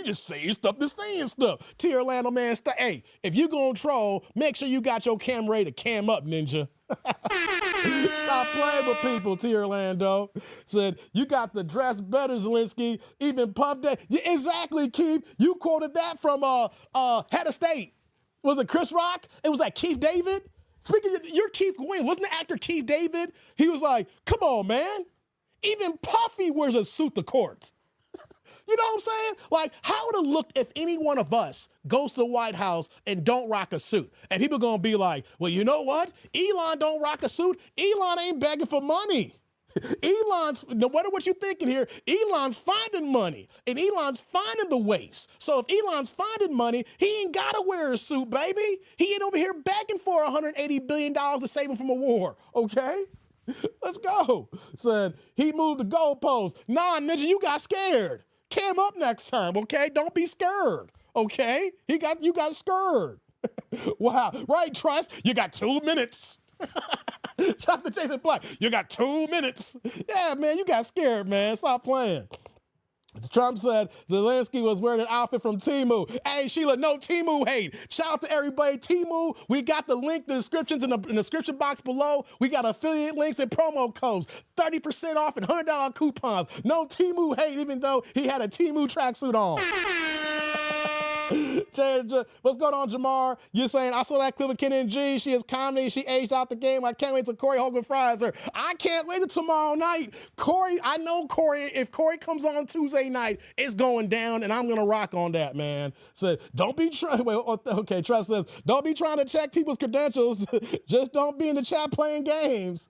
just saying stuff to saying stuff. T. Orlando, man, hey, if you gonna troll, make sure you got your cam ready to cam up, Ninja. Stop playing with people, T. Orlando. Said, you got the dress better, Zelensky. Even Puff Daddy. Yeah, exactly, Keith. You quoted that from Head of State. Was it Chris Rock? It was like Keith David. Speaking of, you're Keith Wayne. Wasn't the actor Keith David? He was like, come on, man. Even Puffy wears a suit to court. You know what I'm saying? Like, how would it look if any one of us goes to the White House and don't rock a suit? And people gonna be like, well, you know what? Elon don't rock a suit. Elon ain't begging for money. Elon's, no matter what you're thinking here, Elon's finding money and Elon's finding the waste. So if Elon's finding money, he ain't gotta wear a suit, baby. He ain't over here begging for $180 billion to save him from a war, okay? Let's go. Said, he moved the goalpost. Nah, Ninja, you got scared. Cam up next time, okay? Don't be scared, okay? You got scared. Wow, right, Trust? You got 2 minutes. Shout out to Jason Black. You got 2 minutes. Yeah, man, you got scared, man. Stop playing. Trump said Zelensky was wearing an outfit from Temu. Hey, Sheila, no Temu hate. Shout out to everybody. Temu, we got the link, the descriptions in the description box below. We got affiliate links and promo codes, 30% off and $100 coupons. No Temu hate, even though he had a Temu tracksuit on. What's going on, Jamar? You're saying, I saw that clip of Kendra G. She is comedy. She aged out the game. I can't wait till Corey Holcomb fries her. I can't wait till tomorrow night. Corey, I know Corey. If Corey comes on Tuesday night, it's going down, and I'm going to rock on that, man. So don't be trying. Okay, Trust says, don't be trying to check people's credentials. Just don't be in the chat playing games.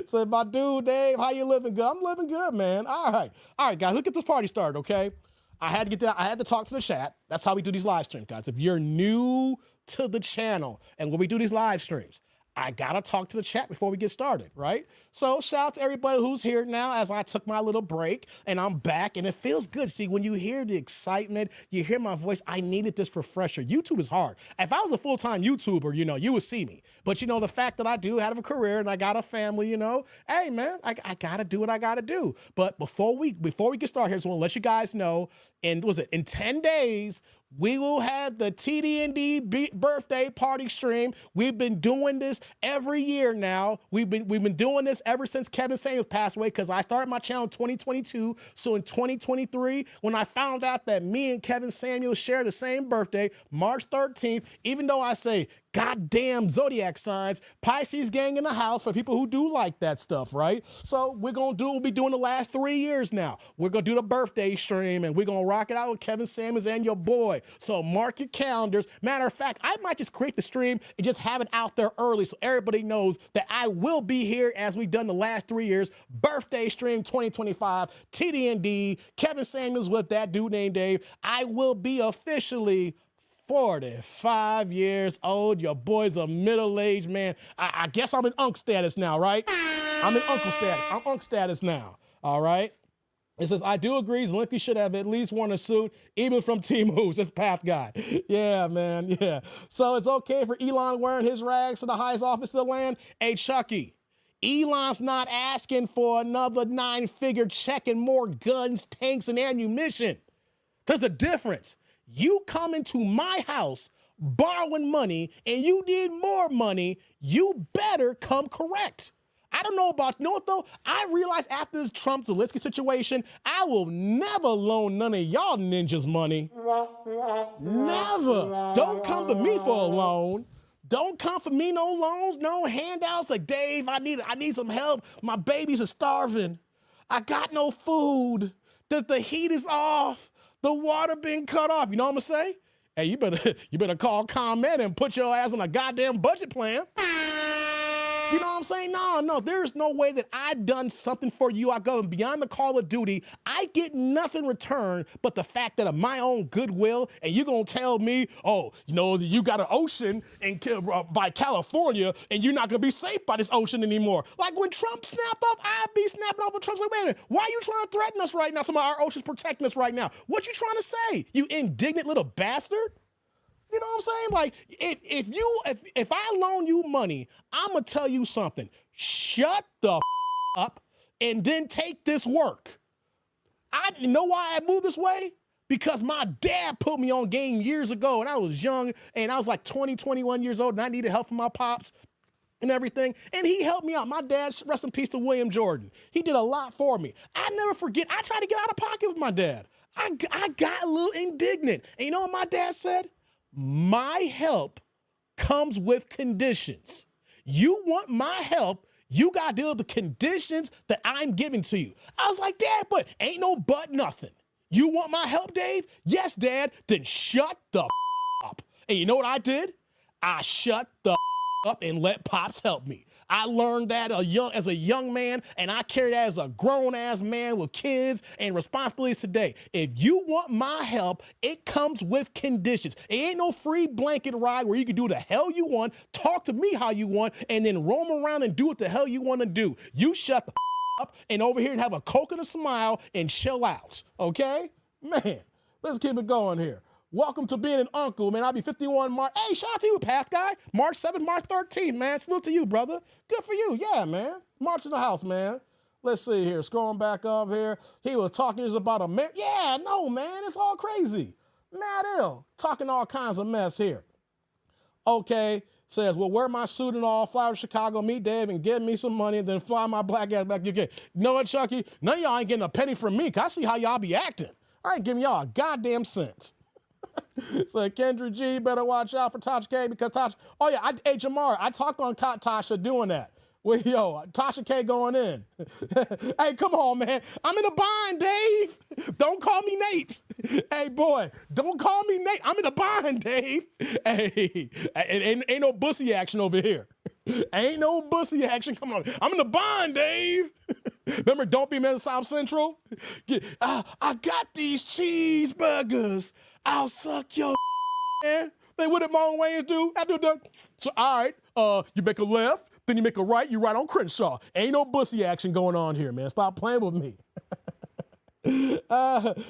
So my dude, Dave, how you living good? I'm living good, man. All right, guys, let's get this party started, okay? I had to get that. I had to talk to the chat. That's how we do these live streams, guys. If you're new to the channel and when we do these live streams, I gotta talk to the chat before we get started, right? So shout out to everybody who's here now as I took my little break and I'm back and it feels good. See, when you hear the excitement, you hear my voice, I needed this refresher. YouTube is hard. If I was a full-time YouTuber, you would see me. But the fact that I do have a career and I got a family, hey man, I gotta do what I gotta do. But before we get started here, so I want to let you guys know, in 10 days, we will have the TD&D birthday party stream. We've been doing this every year now. We've been doing this ever since Kevin Samuels passed away because I started my channel in 2022. So in 2023, when I found out that me and Kevin Samuels share the same birthday, March 13th, even though I say goddamn zodiac signs, Pisces gang in the house for people who do like that stuff, right? So we'll be doing the last 3 years now. We're gonna do the birthday stream and we're gonna rock it out with Kevin Samuels and your boy. So mark your calendars. Matter of fact, I might just create the stream and just have it out there early so everybody knows that I will be here as we've done the last 3 years. Birthday stream 2025, TD&D, Kevin Samuels with that dude named Dave. I will be officially 45 years old. Your boy's a middle-aged man. I guess I'm in unk status now, right? I'm in uncle status. I'm unk status now, all right? It says, I do agree, Zelensky should have at least worn a suit, even from Team Who's, it's Path Guy. Yeah, man, yeah. So it's okay for Elon wearing his rags to the highest office of the land? Hey, Chucky, Elon's not asking for another 9-figure check and more guns, tanks, and ammunition. There's a difference. You come into my house borrowing money and you need more money, you better come correct. I don't know about, what though? I realized after this Trump-Zelensky situation, I will never loan none of y'all ninjas money. Never. Don't come to me for a loan. Don't come for me no loans, no handouts like, Dave, I need some help. My babies are starving. I got no food. The heat is off. The water been cut off. You know what I'm gonna say? Hey, you better call ComEd and put your ass on a goddamn budget plan. You know what I'm saying? No, there's no way that I've done something for you. I go beyond the call of duty. I get nothing in return but the fact that of my own goodwill, and you're going to tell me, oh, you got an ocean by California, and you're not going to be safe by this ocean anymore. Like when Trump snapped off, I'd be snapping off with Trump's like, wait a minute, why are you trying to threaten us right now? Some of our oceans protecting us right now. What you trying to say, you indignant little bastard? You know what I'm saying? Like, if I loan you money, I'm gonna tell you something. Shut the up and then take this work. You know why I moved this way? Because my dad put me on game years ago, and I was young, and I was like 20, 21 years old, and I needed help from my pops and everything, and he helped me out. My dad, rest in peace to William Jordan. He did a lot for me. I never forget, I tried to get out of pocket with my dad. I got a little indignant. And you know what my dad said? My help comes with conditions. You want my help, you got to deal with the conditions that I'm giving to you. I was like, Dad, but ain't no but nothing. You want my help, Dave? Yes, Dad. Then shut the up. And you know what I did? I shut the up and let Pops help me. I learned that as a young man, and I carry that as a grown-ass man with kids and responsibilities today. If you want my help, it comes with conditions. It ain't no free blanket ride where you can do the hell you want, talk to me how you want, and then roam around and do what the hell you want to do. You shut the up and over here and have a Coke and a smile and chill out, okay? Man, let's keep it going here. Welcome to being an uncle, man. I'll be 51 March. Hey, shout out to you, Path Guy. March 7th, March 13th, man. Salute to you, brother. Good for you. Yeah, man. March in the house, man. Let's see here. Scrolling back up here. He was talking just about a yeah, no, man. It's all crazy. Mad ill. Talking all kinds of mess here. Okay. Says, well, wear my suit and all, fly to Chicago, meet Dave, and give me some money, and then fly my black ass back to UK. You know what, Chucky? None of y'all ain't getting a penny from me, because I see how y'all be acting. I ain't giving y'all a goddamn cent. So Kendra G, better watch out for Tasha K because Tasha, oh yeah, hey Jamar, I talked on Tasha doing that. Well, yo, Tasha K going in. Hey, come on, man. I'm in a bind, Dave. Don't call me Nate. Hey, boy, don't call me Nate. I'm in a bind, Dave. Hey, ain't no bussy action over here. Ain't no bussy action. Come on. I'm in a bind, Dave. Remember Don't Be Men South Central? I got these cheeseburgers. I'll suck your man. They what did Marlon Wayans do? I do that. So, all right, you make a left, then you make a right, you right on Crenshaw. Ain't no bussy action going on here, man. Stop playing with me.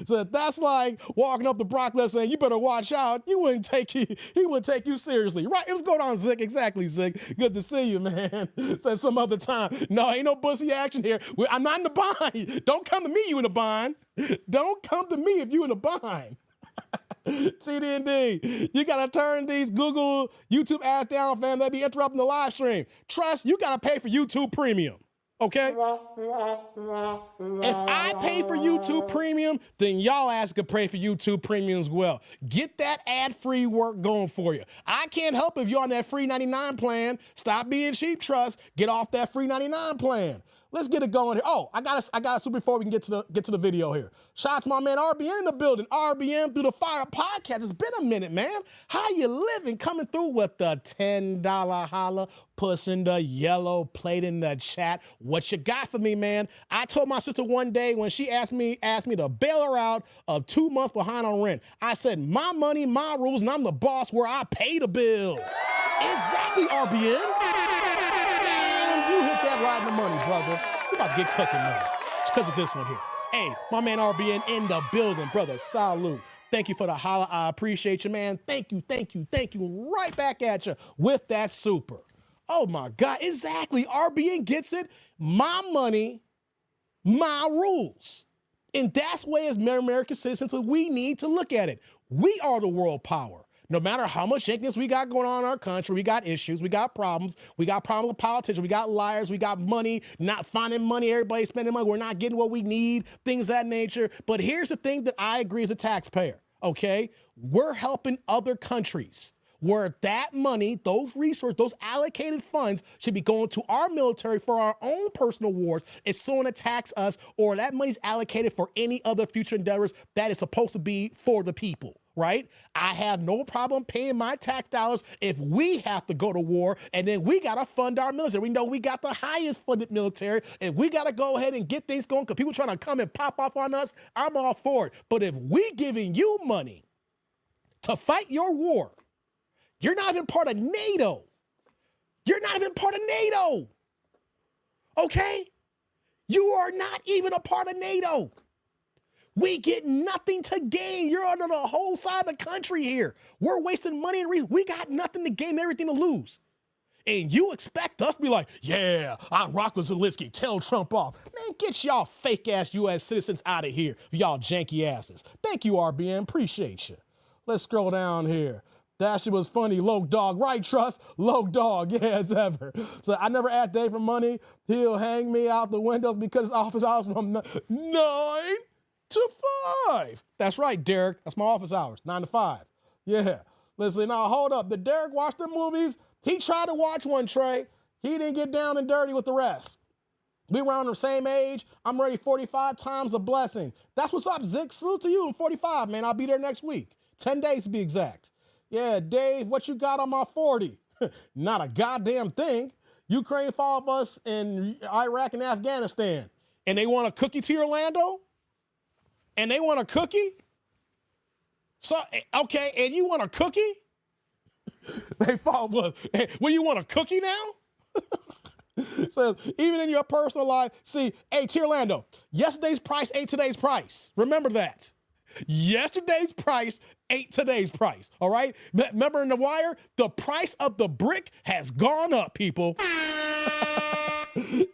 So that's like walking up to Brock Lesnar saying, you better watch out. He wouldn't take you seriously. Right, it was going on, Zick. Exactly, Zick. Good to see you, man. Said some other time. No, ain't no bussy action here. I'm not in the bind. Don't come to me, you in a bind. Don't come to me if you in a bind. TD&D, you gotta turn these Google, YouTube ads down, fam. They be interrupting the live stream. Trust, you gotta pay for YouTube Premium. Okay? If I pay for YouTube Premium, then y'all ass could pay for YouTube Premium as well. Get that ad-free work going for you. I can't help if you're on that free 99 plan. Stop being cheap, Trust. Get off that free 99 plan. Let's get it going here. Oh, I got a super before we can get to the video here. Shout out to my man RBN in the building. RBN through the fire podcast. It's been a minute, man. How you living? Coming through with the $10 holla, pushing the yellow plate in the chat. What you got for me, man? I told my sister one day when she asked me to bail her out of 2 months behind on rent. I said, my money, my rules, and I'm the boss where I pay the bills. Exactly, RBN. You hit that right in the money, brother. You about to get cooking now. It's because of this one here. Hey, my man RBN in the building, brother. Salute. Thank you for the holla. I appreciate you, man. Thank you. Right back at you with that super. Oh, my God. Exactly. RBN gets it. My money, my rules. And that's the way as American citizens, we need to look at it. We are the world power. No matter how much shakiness we got going on in our country, we got issues, we got problems with politicians, we got liars, we got money, not finding money, everybody spending money, we're not getting what we need, things of that nature. But here's the thing that I agree as a taxpayer, okay? We're helping other countries where that money, those resources, those allocated funds should be going to our military for our own personal wars if someone attacks us, or that money's allocated for any other future endeavors that is supposed to be for the people. right? I have no problem paying my tax dollars if we have to go to war, and then we got to fund our military. We know we got the highest funded military, and we got to go ahead and get things going because people trying to come and pop off on us. I'm all for it. But if we giving you money to fight your war, you're not even part of NATO. You're not even part of NATO. Okay? You are not even a part of NATO. We get nothing to gain. You're under the whole side of the country here. We're wasting money and we got nothing to gain, everything to lose. And you expect us to be like, yeah, I rock with Zelensky, tell Trump off. Man, get y'all fake ass U.S. citizens out of here, y'all janky asses. Thank you, RBN, appreciate you. Let's scroll down here. That shit was funny, low dog, right, Trust? Low dog, yeah, as ever. So I never asked Dave for money. He'll hang me out the windows because his office hours from 9 to 5. That's right, Derek. That's my office hours, 9 to 5. Yeah. Listen, now hold up. Did Derek watch the movies? He tried to watch one, Trey. He didn't get down and dirty with the rest. We were around the same age. I'm ready 45 times a blessing. That's what's up, Zick. Salute to you. I'm 45, man. I'll be there next week. 10 days to be exact. Yeah, Dave, what you got on my 40? Not a goddamn thing. Ukraine fought us in Iraq and Afghanistan. And they want a cookie to Orlando? And they want a cookie? So, okay, and you want a cookie? They fought what? Well, you want a cookie now? So even in your personal life, see, hey, Orlando, yesterday's price ain't today's price. Remember that. Yesterday's price ain't today's price, all right? Remember in The Wire, the price of the brick has gone up, people.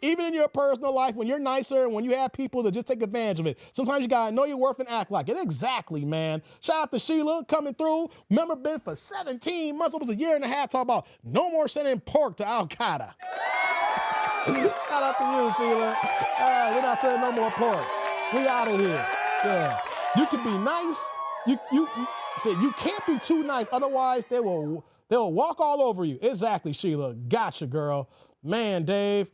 Even in your personal life, when you're nicer and when you have people that just take advantage of it, sometimes you gotta know your worth and act like it. Exactly, man. Shout out to Sheila coming through. Remember, been for 17 months, almost a year and a half, talking about no more sending pork to Al-Qaeda. Shout out to you, Sheila. We're not sending no more pork. We out of here. Yeah. You can be nice. You can't be too nice, otherwise they'll walk all over you. Exactly, Sheila. Gotcha, girl. Man, Dave,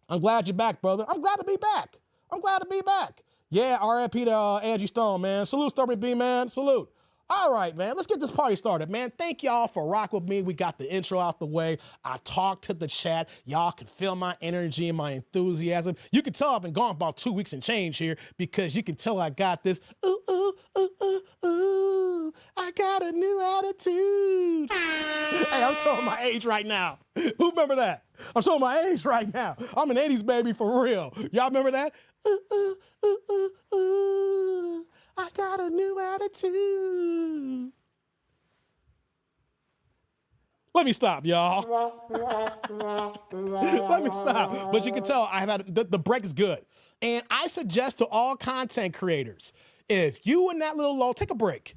I'm glad you're back, brother. I'm glad to be back. Yeah, RIP to Angie Stone, man. Salute, Stubborn B, man. Salute. All right, man, let's get this party started, man. Thank y'all for rocking with me. We got the intro out the way. I talked to the chat. Y'all can feel my energy and my enthusiasm. You can tell I've been gone about 2 weeks and change here because you can tell I got this. Ooh, ooh, ooh, ooh, ooh. I got a new attitude. Hey, I'm showing my age right now. Who remember that? I'm showing my age right now. I'm an 80s baby for real. Y'all remember that? Ooh, ooh, ooh, ooh, ooh. I got a new attitude. Let me stop, y'all. Let me stop. But you can tell I have had the break is good. And I suggest to all content creators, if you in that little lull, take a break.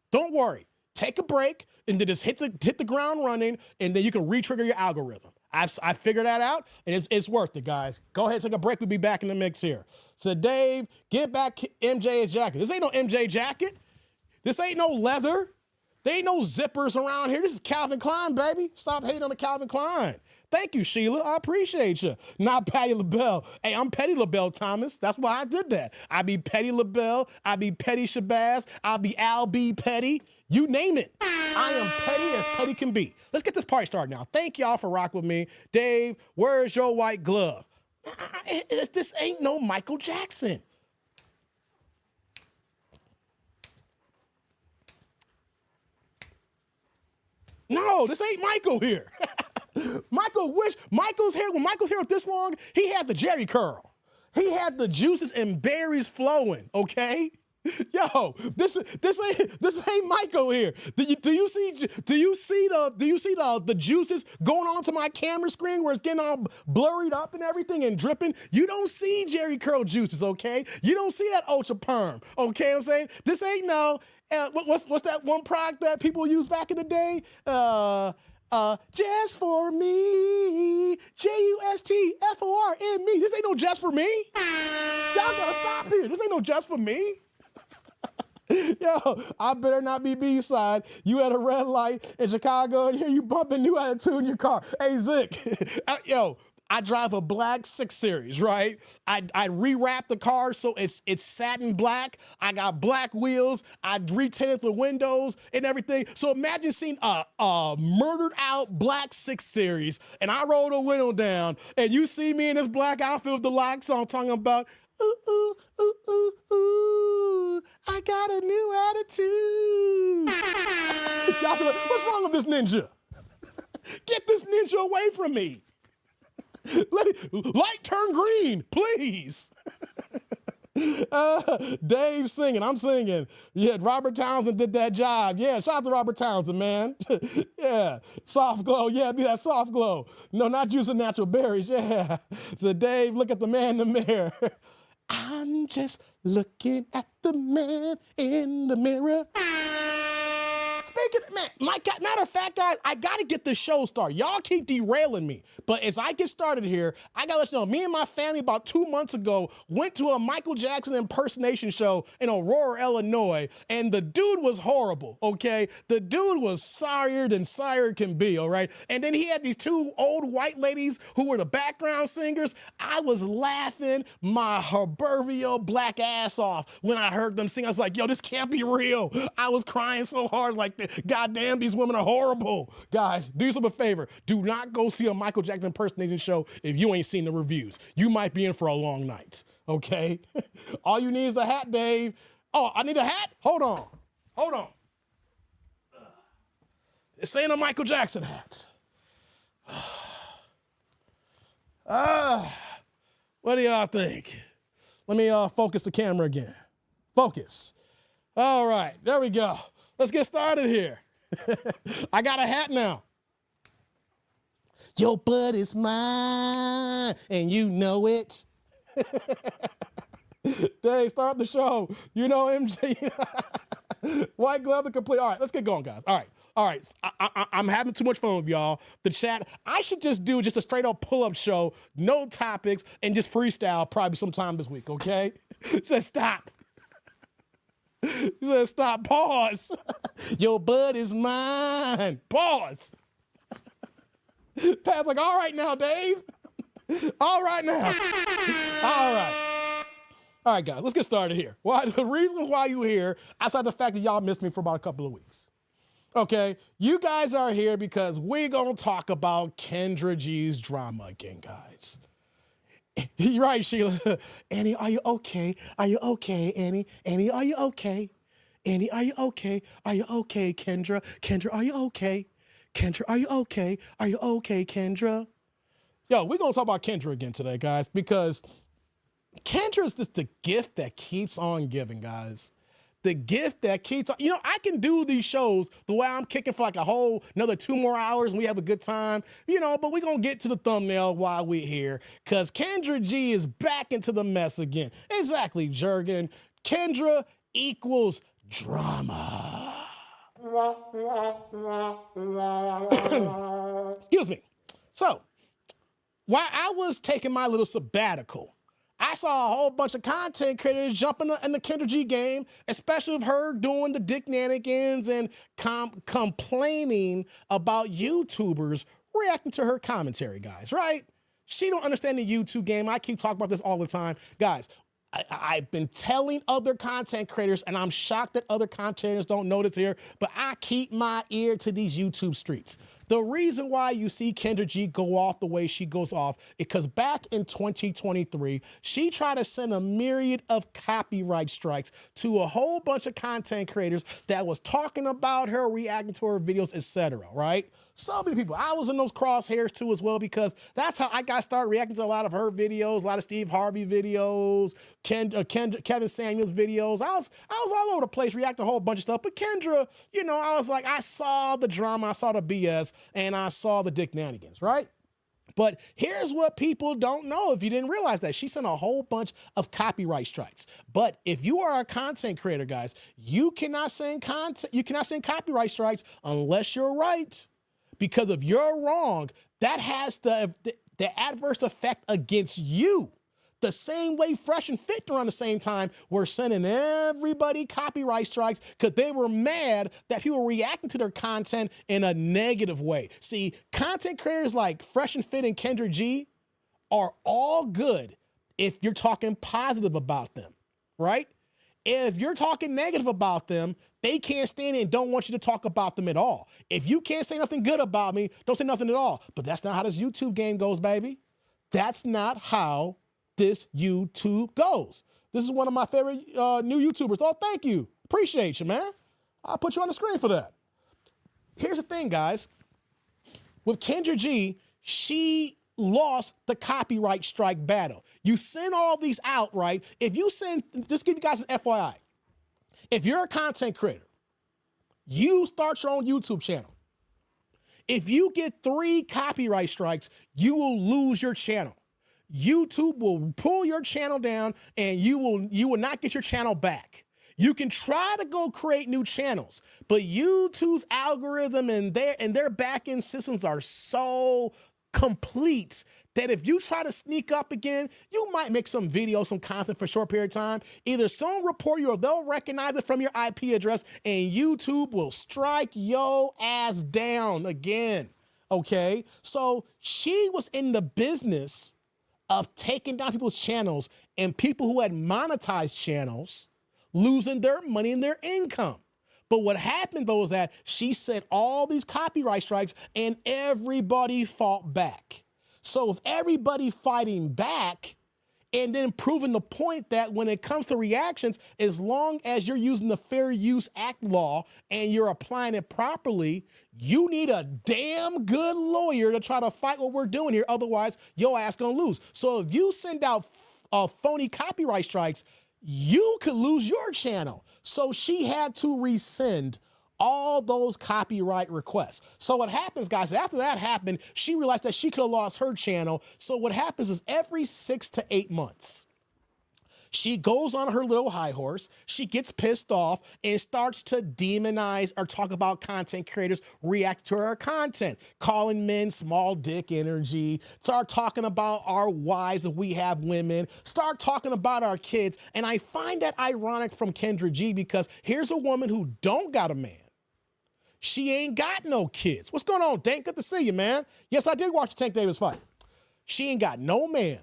Don't worry. Take a break and then just hit the ground running, and then you can re-trigger your algorithm. I figured that out, and it's worth it, guys. Go ahead, take a break. We'll be back in the mix here. So, Dave, get back MJ's jacket. This ain't no MJ jacket. This ain't no leather. There ain't no zippers around here. This is Calvin Klein, baby. Stop hating on the Calvin Klein. Thank you, Sheila. I appreciate you. Not Patty LaBelle. Hey, I'm Petty LaBelle Thomas. That's why I did that. I be Petty LaBelle. I be Petty Shabazz. I be Al B. Petty. You name it. I am petty as petty can be. Let's get this party started now. Thank y'all for rocking with me. Dave, where's your white glove? This ain't no Michael Jackson. No, this ain't Michael here. Michael's hair, when Michael's hair was this long, he had the Jerry curl. He had the juices and berries flowing, okay? Yo, this ain't Michael here. Do you see the juices going onto my camera screen where it's getting all blurred up and everything and dripping? You don't see Jerry curl juices, okay? You don't see that ultra perm, okay? I'm saying this ain't no what's that one product that people used back in the day? Just for me, JUSTFORME. This ain't no just for me. Y'all gotta stop here. This ain't no just for me. Yo, I better not be B-side. You at a red light in Chicago and here you bumping New Attitude in your car. Hey, Zick. Yo, I drive a black 6 Series, right? I rewrap the car so it's satin black. I got black wheels. I retinted the windows and everything. So imagine seeing a murdered out black 6 Series, and I roll the window down, and you see me in this black outfit with the lock song talking about, ooh, ooh, ooh, ooh, ooh, I got a new attitude. Y'all be like, what's wrong with this ninja? Get this ninja away from me. Light turn green, please. Dave singing, I'm singing. Yeah, Robert Townsend did that job. Yeah, shout out to Robert Townsend, man. Yeah, soft glow. Yeah, be that soft glow. No, not using natural berries. Yeah. So Dave, look at the man in the mirror. I'm just looking at the man in the mirror. Speaking of, man, matter of fact, guys, I gotta get this show started. Y'all keep derailing me. But as I get started here, I gotta let you know, me and my family about 2 months ago went to a Michael Jackson impersonation show in Aurora, Illinois, and the dude was horrible, okay? The dude was sorrier than sire can be, all right? And then he had these 2 old white ladies who were the background singers. I was laughing my herbervial black ass off when I heard them sing. I was like, yo, this can't be real. I was crying so hard, like, goddamn, these women are horrible. Guys, do yourself a favor. Do not go see a Michael Jackson impersonation show if you ain't seen the reviews. You might be in for a long night, okay? All you need is a hat, Dave. Oh, I need a hat? Hold on. Hold on. This ain't a Michael Jackson hat. What do y'all think? Let me focus the camera again. Focus. All right, there we go. Let's get started here. I got a hat now. Your butt is mine, and you know it. Dave, start the show. You know MJ. White glove to complete. All right, let's get going, guys. All right. I'm having too much fun with y'all. The chat, I should just do just a straight up pull-up show, no topics, and just freestyle probably sometime this week, okay? It says stop. He said, stop, pause. Your butt is mine. Pause. Pat's like, all right now, Dave. All right now. All right. All right, guys, let's get started here. Why? The reason why you're here, outside the fact that y'all missed me for about a couple of weeks. Okay, you guys are here because we're going to talk about Kendra G's drama again, guys. You're right, Sheila. Annie, are you okay? Are you okay, Annie? Annie, are you okay? Annie, are you okay? Are you okay, Kendra? Kendra, are you okay? Kendra, are you okay? Are you okay, Kendra? Yo, we're going to talk about Kendra again today, guys, because Kendra is just the gift that keeps on giving, guys. The gift that keeps on, I can do these shows the way I'm kicking for like a whole another 2 more hours and we have a good time, but we're going to get to the thumbnail while we're here because Kendra G is back into the mess again. Exactly, Jurgen. Kendra equals drama. Excuse me. So, while I was taking my little sabbatical, I saw a whole bunch of content creators jumping in the Kendra G game, especially with her doing the dick nanigans and complaining about YouTubers reacting to her commentary, guys, right? She don't understand the YouTube game. I keep talking about this all the time. Guys, I've been telling other content creators, and I'm shocked that other content creators don't notice here, but I keep my ear to these YouTube streets. The reason why you see Kendra G go off the way she goes off is because back in 2023, she tried to send a myriad of copyright strikes to a whole bunch of content creators that was talking about her, reacting to her videos, etc., right? So many people. I was in those crosshairs too as well because that's how I got started reacting to a lot of her videos, a lot of Steve Harvey videos, Kevin Samuels videos. I was all over the place reacting to a whole bunch of stuff. But Kendra, I was like, I saw the drama, I saw the BS, and I saw the dick nanigans, right? But here's what people don't know if you didn't realize that. She sent a whole bunch of copyright strikes. But if you are a content creator, guys, you cannot send copyright strikes unless you're right. Because if you're wrong, that has the adverse effect against you. The same way Fresh and Fit around the same time were sending everybody copyright strikes because they were mad that people were reacting to their content in a negative way. See, content creators like Fresh and Fit and Kendra G, are all good if you're talking positive about them, right? If you're talking negative about them, they can't stand it and don't want you to talk about them at all. If you can't say nothing good about me, don't say nothing at all. But that's not how this YouTube game goes, baby. That's not how this YouTube goes. This is one of my favorite new YouTubers. Oh, thank you. Appreciate you, man. I'll put you on the screen for that. Here's the thing, guys. With Kendra G, she lost the copyright strike battle. You send all these out, right? If you send, just give you guys an FYI. If you're a content creator, you start your own YouTube channel. If you get 3 copyright strikes, you will lose your channel. YouTube will pull your channel down and you will not get your channel back. You can try to go create new channels, but YouTube's algorithm and their back-end systems are so complete that if you try to sneak up again, you might make some video, some content for a short period of time. Either someone report you or they'll recognize it from your IP address and YouTube will strike your ass down again, okay? So she was in the business of taking down people's channels and people who had monetized channels losing their money and their income. But what happened, though, is that she set all these copyright strikes and everybody fought back. So if everybody fighting back and then proving the point that when it comes to reactions, as long as you're using the Fair Use Act law and you're applying it properly, you need a damn good lawyer to try to fight what we're doing here. Otherwise, your ass gonna lose. So if you send out phony copyright strikes, you could lose your channel. So she had to rescind all those copyright requests. So what happens, guys, after that happened, she realized that she could have lost her channel. So what happens is every 6 to 8 months, she goes on her little high horse, she gets pissed off and starts to demonize or talk about content creators, react to her content, calling men small dick energy, start talking about our wives if we have women, start talking about our kids. And I find that ironic from Kendra G because here's a woman who don't got a man. She ain't got no kids. What's going on, Dank? Good to see you, man. Yes, I did watch the Tank Davis fight. She ain't got no man.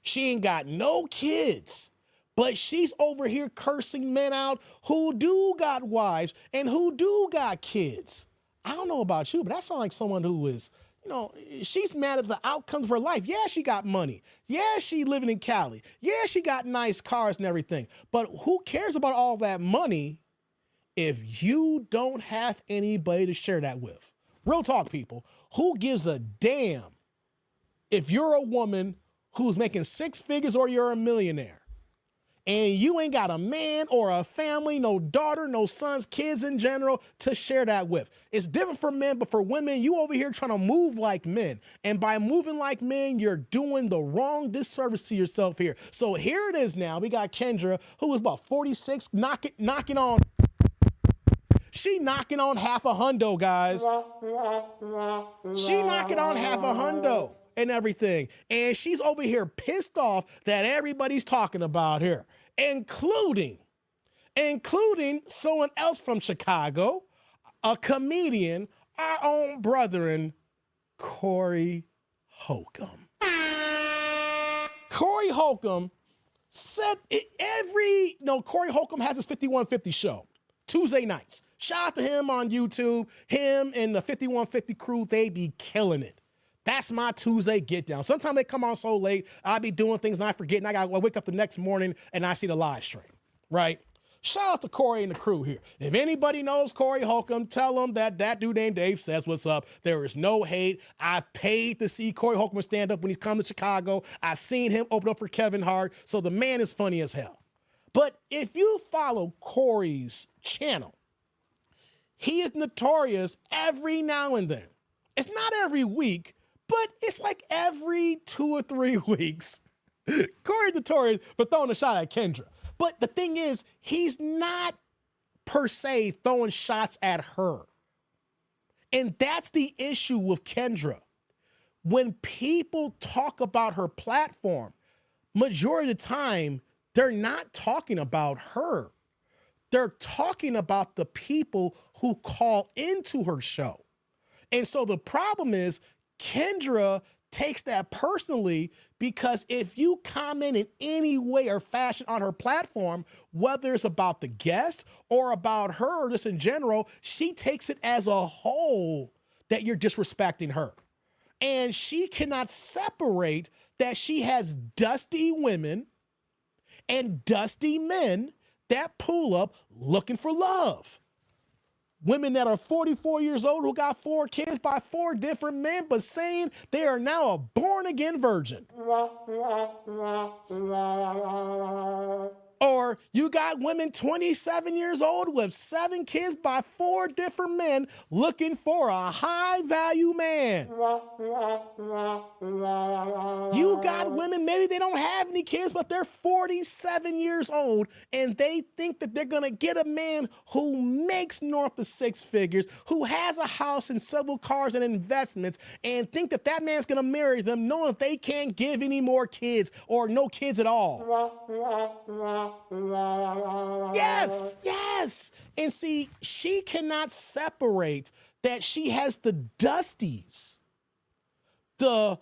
She ain't got no kids, but she's over here cursing men out who do got wives and who do got kids. I don't know about you, but that sounds like someone who is, she's mad at the outcomes of her life. Yeah, she got money. Yeah, she living in Cali. Yeah, she got nice cars and everything. But who cares about all that money if you don't have anybody to share that with? Real talk, people. Who gives a damn if you're a woman who's making 6 figures or you're a millionaire and you ain't got a man or a family, no daughter, no sons, kids in general to share that with? It's different for men, but for women, you over here trying to move like men. And by moving like men, you're doing the wrong disservice to yourself here. So here it is now. We got Kendra, who was about 46, knocking on. She knocking on half a hundo, guys. She knocking on half a hundo and everything. And she's over here pissed off that everybody's talking about her, including someone else from Chicago, a comedian, our own brethren, Corey Holcomb. Corey Holcomb said Corey Holcomb has his 5150 show, Tuesday nights. Shout out to him on YouTube. Him and the 5150 crew, they be killing it. That's my Tuesday get down. Sometimes they come on so late, I be doing things and I forget, and I wake up the next morning and I see the live stream, right? Shout out to Corey and the crew here. If anybody knows Corey Holcomb, tell them that dude named Dave says what's up. There is no hate. I've paid to see Corey Holcomb stand up when he's come to Chicago. I've seen him open up for Kevin Hart, so the man is funny as hell. But if you follow Corey's channel, he is notorious every now and then. It's not every week, but it's like every 2 or 3 weeks. Corey's notorious for throwing a shot at Kendra. But the thing is, he's not per se throwing shots at her. And that's the issue with Kendra. When people talk about her platform, majority of the time, they're not talking about her. They're talking about the people who call into her show. And so the problem is Kendra takes that personally because if you comment in any way or fashion on her platform, whether it's about the guest or about her or just in general, she takes it as a whole that you're disrespecting her. And she cannot separate that she has dusty women and dusty men that pull up looking for love. Women that are 44 years old who got 4 kids by 4 different men, but saying they are now a born-again virgin. Or you got women 27 years old with 7 kids by 4 different men looking for a high-value man. You got women, maybe they don't have any kids, but they're 47 years old, and they think that they're going to get a man who makes north of 6 figures, who has a house and several cars and investments, and think that that man's going to marry them knowing that they can't give any more kids or no kids at all. Yes, yes. And see, she cannot separate that she has the Dusties, the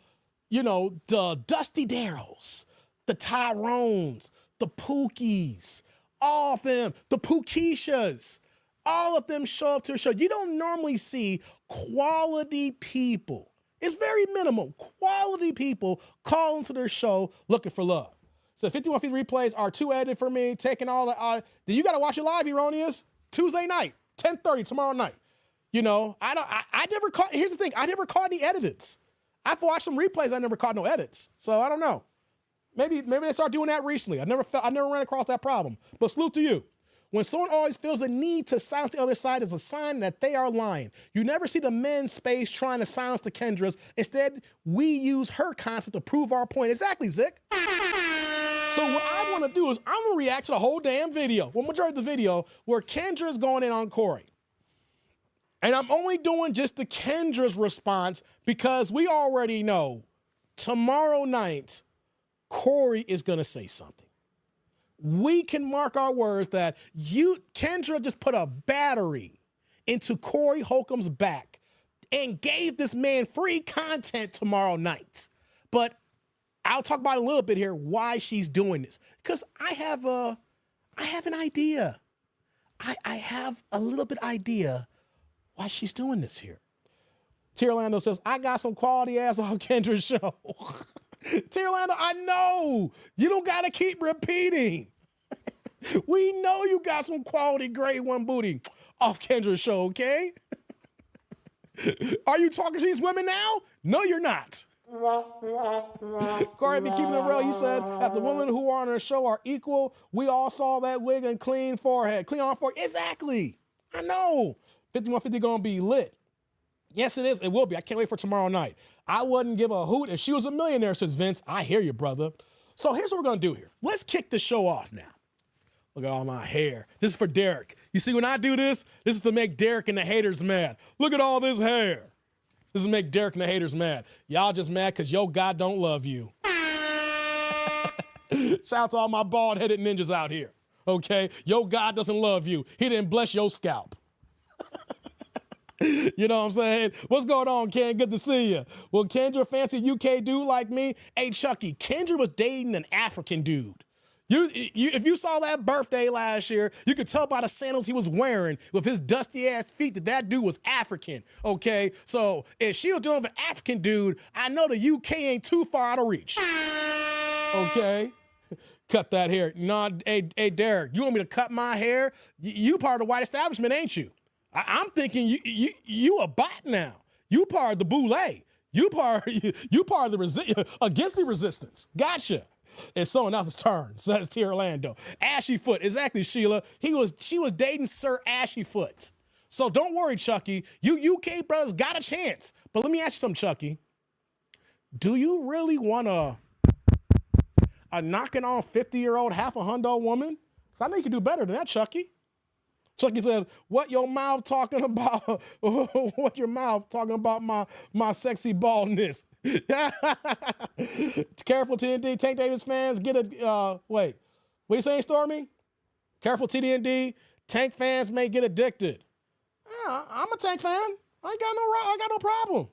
Dusty Darrells, the Tyrones, the Pookies, all of them, the Pookishas, all of them show up to her show. You don't normally see quality people. It's very minimal. Quality people call into their show looking for love. So 5150 replays are too edited for me, taking all the, then you got to watch it live, Erroneous, Tuesday night, 10:30 tomorrow night. You know, I never caught, here's the thing, I never caught any edits. I've watched some replays, I never caught no edits. So I don't know. Maybe they start doing that recently. I never ran across that problem, but salute to you. When someone always feels the need to silence the other side is a sign that they are lying. You never see the men's space trying to silence the Kendras. Instead, we use her concept to prove our point. Exactly, Zick. So what I want to do is I'm going to react to the whole damn video, well, majority of the video, where Kendra is going in on Corey. And I'm only doing just the Kendra's response because we already know tomorrow night, Corey is going to say something. We can mark our words that Kendra just put a battery into Corey Holcomb's back and gave this man free content tomorrow night. But I'll talk about a little bit here why she's doing this, because I have an idea. I have a little bit idea why she's doing this here. Tierlando says, I got some quality ass on Kendra's show. Tierlando, I know. You don't got to keep repeating. We know you got some quality grade 1 booty off Kendra's show, okay? Are you talking to these women now? No, you're not. Corey be keeping it real. He said, if the women who are on her show are equal, we all saw that wig and clean forehead. Clean on forehead. Exactly. I know. 5150 gonna be lit. Yes, it is. It will be. I can't wait for tomorrow night. I wouldn't give a hoot if she was a millionaire, says Vince. I hear you, brother. So here's what we're gonna do here. Let's kick the show off now. Look at all my hair. This is for Derek. You see, when I do this is to make Derek and the haters mad. Look at all this hair. This is to make Derek and the haters mad. Y'all just mad because yo God don't love you. Shout out to all my bald-headed ninjas out here, okay? Yo God doesn't love you. He didn't bless your scalp. You know what I'm saying? What's going on, Ken? Good to see you. Well, Kendra, fancy UK dude like me? Hey, Chucky, Kendra was dating an African dude. If you saw that birthday last year, you could tell by the sandals he was wearing with his dusty ass feet that dude was African, okay? So if she was dealing with an African dude, I know the UK ain't too far out of reach, okay? Cut that hair. Nah, hey, Derek, you want me to cut my hair? You part of the white establishment, ain't you? I'm thinking you a bot now. You part of the boule. You part of the against the resistance. Gotcha. It's someone else's turn, says T. Orlando. Ashy Foot, exactly, Sheila. She was dating Sir Ashy Foot. So don't worry, Chucky. You UK brothers got a chance. But let me ask you something, Chucky. Do you really want a knocking on 50-year-old half a hundo woman? Because I know you can do better than that, Chucky. Chucky says, what your mouth talking about? What your mouth talking about my sexy baldness? Careful, TND. Tank Davis fans, get a, wait. What you saying, Stormy? Careful, TND. Tank fans may get addicted. I'm a Tank fan. I got no problem.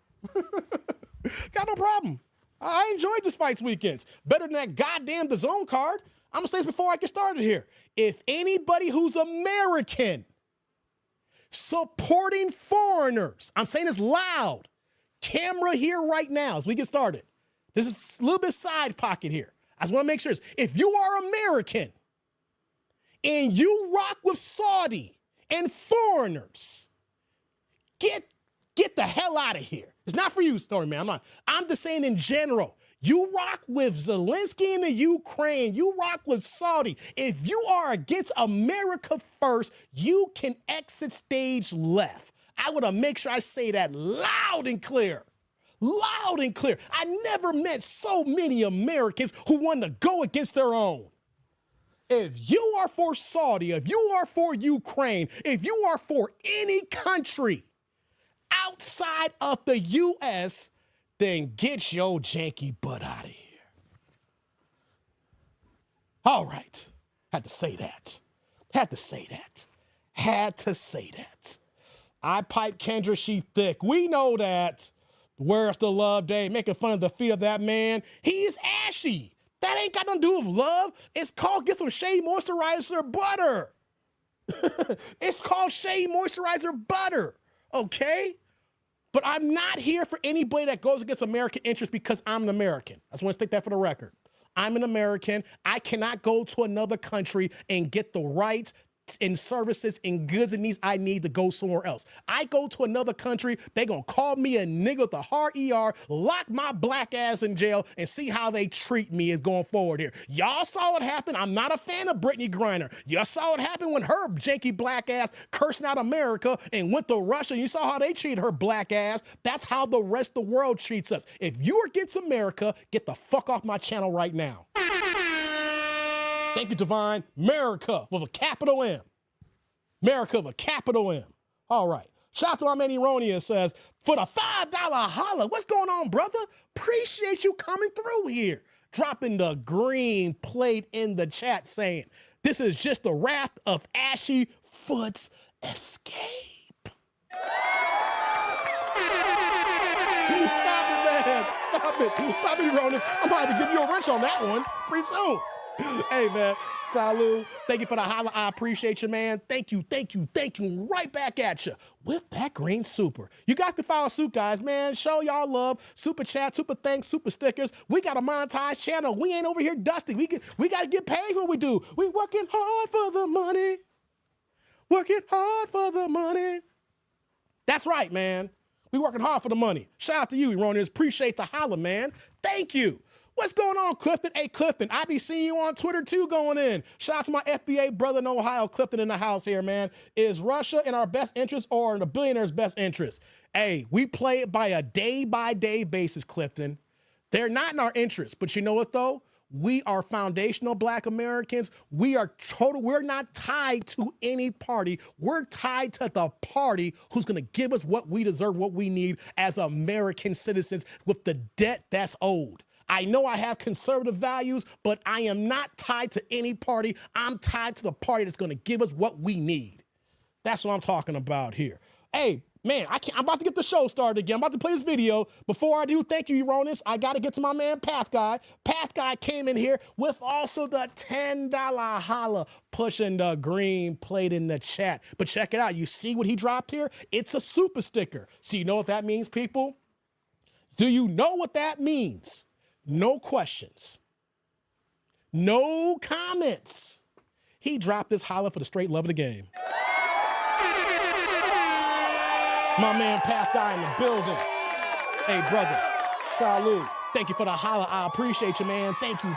Got no problem. I enjoyed this fights weekends. Better than that goddamn DAZN card. I'm gonna say this before I get started here. If anybody who's American supporting foreigners, I'm saying this loud, camera here right now as we get started. This is a little bit side pocket here. I just want to make sure if you are American and you rock with Saudi and foreigners, get the hell out of here. It's not for you, Story Man. I'm just saying in general. You rock with Zelensky in the Ukraine. You rock with Saudi. If you are against America first, you can exit stage left. I want to make sure I say that loud and clear. Loud and clear. I never met so many Americans who wanted to go against their own. If you are for Saudi, if you are for Ukraine, if you are for any country outside of the U.S., then get your janky butt out of here. All right. Had to say that. I pipe Kendra, she thick. We know that. Where's the love day? Making fun of the feet of that man. He is ashy. That ain't got nothing to do with love. It's called get some Shea Moisturizer butter. It's called Shea Moisturizer butter. Okay? But I'm not here for anybody that goes against American interests because I'm an American. I just want to stick that for the record. I'm an American. I cannot go to another country and get the rights and services and goods and needs I need to go somewhere else. I go to another country, they gonna call me a nigga with a hard ER, lock my black ass in jail, and see how they treat me as going forward here. Y'all saw what happened. I'm not a fan of Brittany Griner. Y'all saw what happened when her janky black ass cursing out America and went to Russia. You saw how they treated her black ass. That's how the rest of the world treats us. If you are against America, get the fuck off my channel right now. Thank you, Divine. America with a capital M. America with a capital M. All right. Shout out to my man Eronia says, for the $5 holla, what's going on, brother? Appreciate you coming through here. Dropping the green plate in the chat saying, this is just the wrath of Ashy Foot's escape. Stop it, man. Stop it. Stop it, Eronia. I'm about to give you a wrench on that one pretty soon. Hey, man. Salud. Thank you for the holla. I appreciate you, man. Thank you. Right back at you with that green super. You got to follow suit, guys, man. Show y'all love. Super chat, super thanks, super stickers. We got a monetized channel. We ain't over here dusty. We got to get paid for what we do. We working hard for the money. Working hard for the money. That's right, man. We working hard for the money. Shout out to you, Erroneous. Appreciate the holla, man. Thank you. What's going on, Clifton? Hey, Clifton, I be seeing you on Twitter, too, going in. Shout out to my FBA brother in Ohio, Clifton in the house here, man. Is Russia in our best interest or in the billionaire's best interest? Hey, we play it by a day-by-day basis, Clifton. They're not in our interest, but you know what, though? We are foundational Black Americans. We're not tied to any party. We're tied to the party who's going to give us what we deserve, what we need as American citizens with the debt that's owed. I know I have conservative values, but I am not tied to any party. I'm tied to the party that's going to give us what we need. That's what I'm talking about here. Hey, man, I'm about to get the show started again. I'm about to play this video. Before I do, thank you, Euronymous. I got to get to my man, Path Guy. Path Guy came in here with also the $10 holla, pushing the green plate in the chat. But check it out. You see what he dropped here? It's a super sticker. So you know what that means, people? Do you know what that means? No questions. No comments. He dropped this holla for the straight love of the game. My man Path Guy in the building. Hey, brother. Salud. Thank you for the holla. I appreciate you, man. Thank you.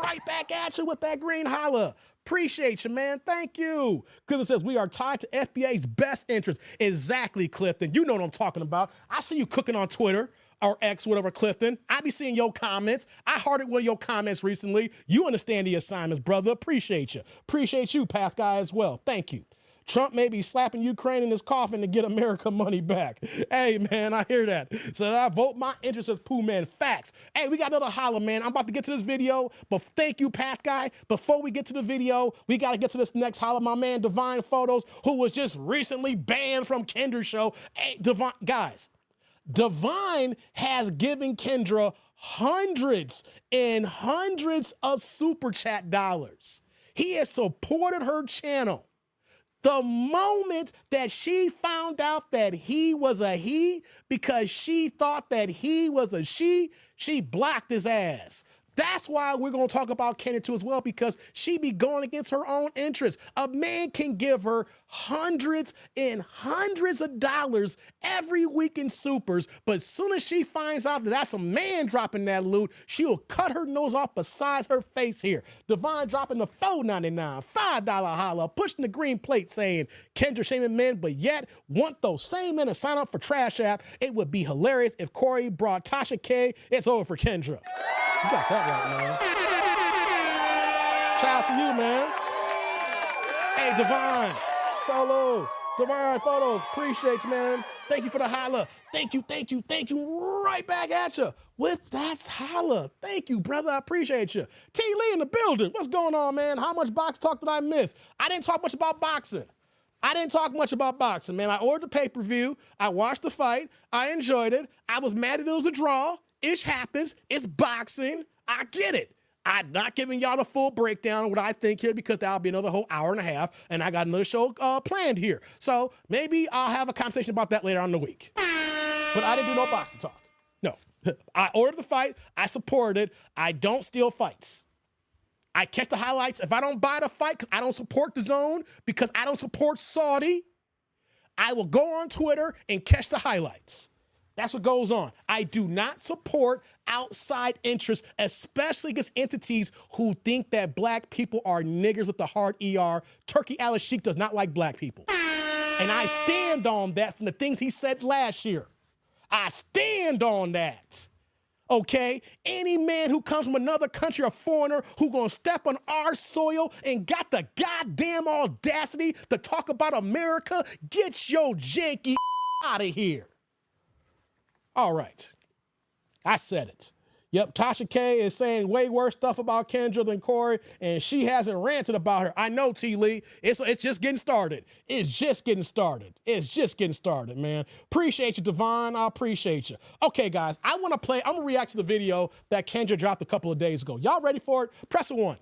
Right back at you with that green holla. Appreciate you, man. Thank you. Clifton says, we are tied to FBA's best interest. Exactly, Clifton. You know what I'm talking about. I see you cooking on Twitter. Or X, whatever, Clifton. I be seeing your comments. I hearted one of your comments recently. You understand the assignments, brother. Appreciate you. Appreciate you, Path Guy, as well. Thank you. Trump may be slapping Ukraine in his coffin to get America money back. Hey, man, I hear that. So I vote my interest as Pooh Man. Facts. Hey, we got another holla, man. I'm about to get to this video, but thank you, Path Guy. Before we get to the video, we got to get to this next holla. My man, Divine Photos, who was just recently banned from Kendra Show. Hey, Divine, guys. Divine has given Kendra hundreds and hundreds of super chat dollars. He has supported her channel. The moment that she found out that he was a he because she thought that he was a she blocked his ass. That's why we're going to talk about Kendra too as well, because she be going against her own interests. A man can give her hundreds and hundreds of dollars every week in supers, but as soon as she finds out that that's a man dropping that loot, she'll cut her nose off beside her face here. Divine dropping the $4.99, $5 holla, pushing the green plate saying, Kendra shaming men, but yet want those same men to sign up for Trash App. It would be hilarious if Corey brought Tasha K. It's over for Kendra. You got that right, man. Shout out to you, man. Hey, Divine, Solo, Divine Photos, appreciate you, man. Thank you for the holla. Thank you, thank you, thank you. Right back at you with that's holla. Thank you, brother. I appreciate you. T. Lee in the building. What's going on, man? How much box talk did I miss? I didn't talk much about boxing. Man. I ordered the pay-per-view. I watched the fight. I enjoyed it. I was mad that it was a draw. Ish happens. It's boxing. I get it. I'm not giving y'all the full breakdown of what I think here because that'll be another whole hour and a half, and I got another show planned here. So maybe I'll have a conversation about that later on in the week. But I didn't do no boxing talk. No. I ordered the fight. I supported it. I don't steal fights. I catch the highlights. If I don't buy the fight because I don't support the zone, because I don't support Saudi, I will go on Twitter and catch the highlights. That's what goes on. I do not support outside interests, especially against entities who think that black people are niggers with the hard ER. Turkey Al-Sheikh does not like black people. And I stand on that from the things he said last year. I stand on that. Okay? Any man who comes from another country, a foreigner, who gonna step on our soil and got the goddamn audacity to talk about America, get your janky out of here. All right, I said it. Yep, Tasha K is saying way worse stuff about Kendra than Corey, and she hasn't ranted about her. I know, T. Lee. It's just getting started. It's just getting started, man. Appreciate you, Devon. I appreciate you. Okay, guys, I'm gonna react to the video that Kendra dropped a couple of days ago. Y'all ready for it? Press a 1.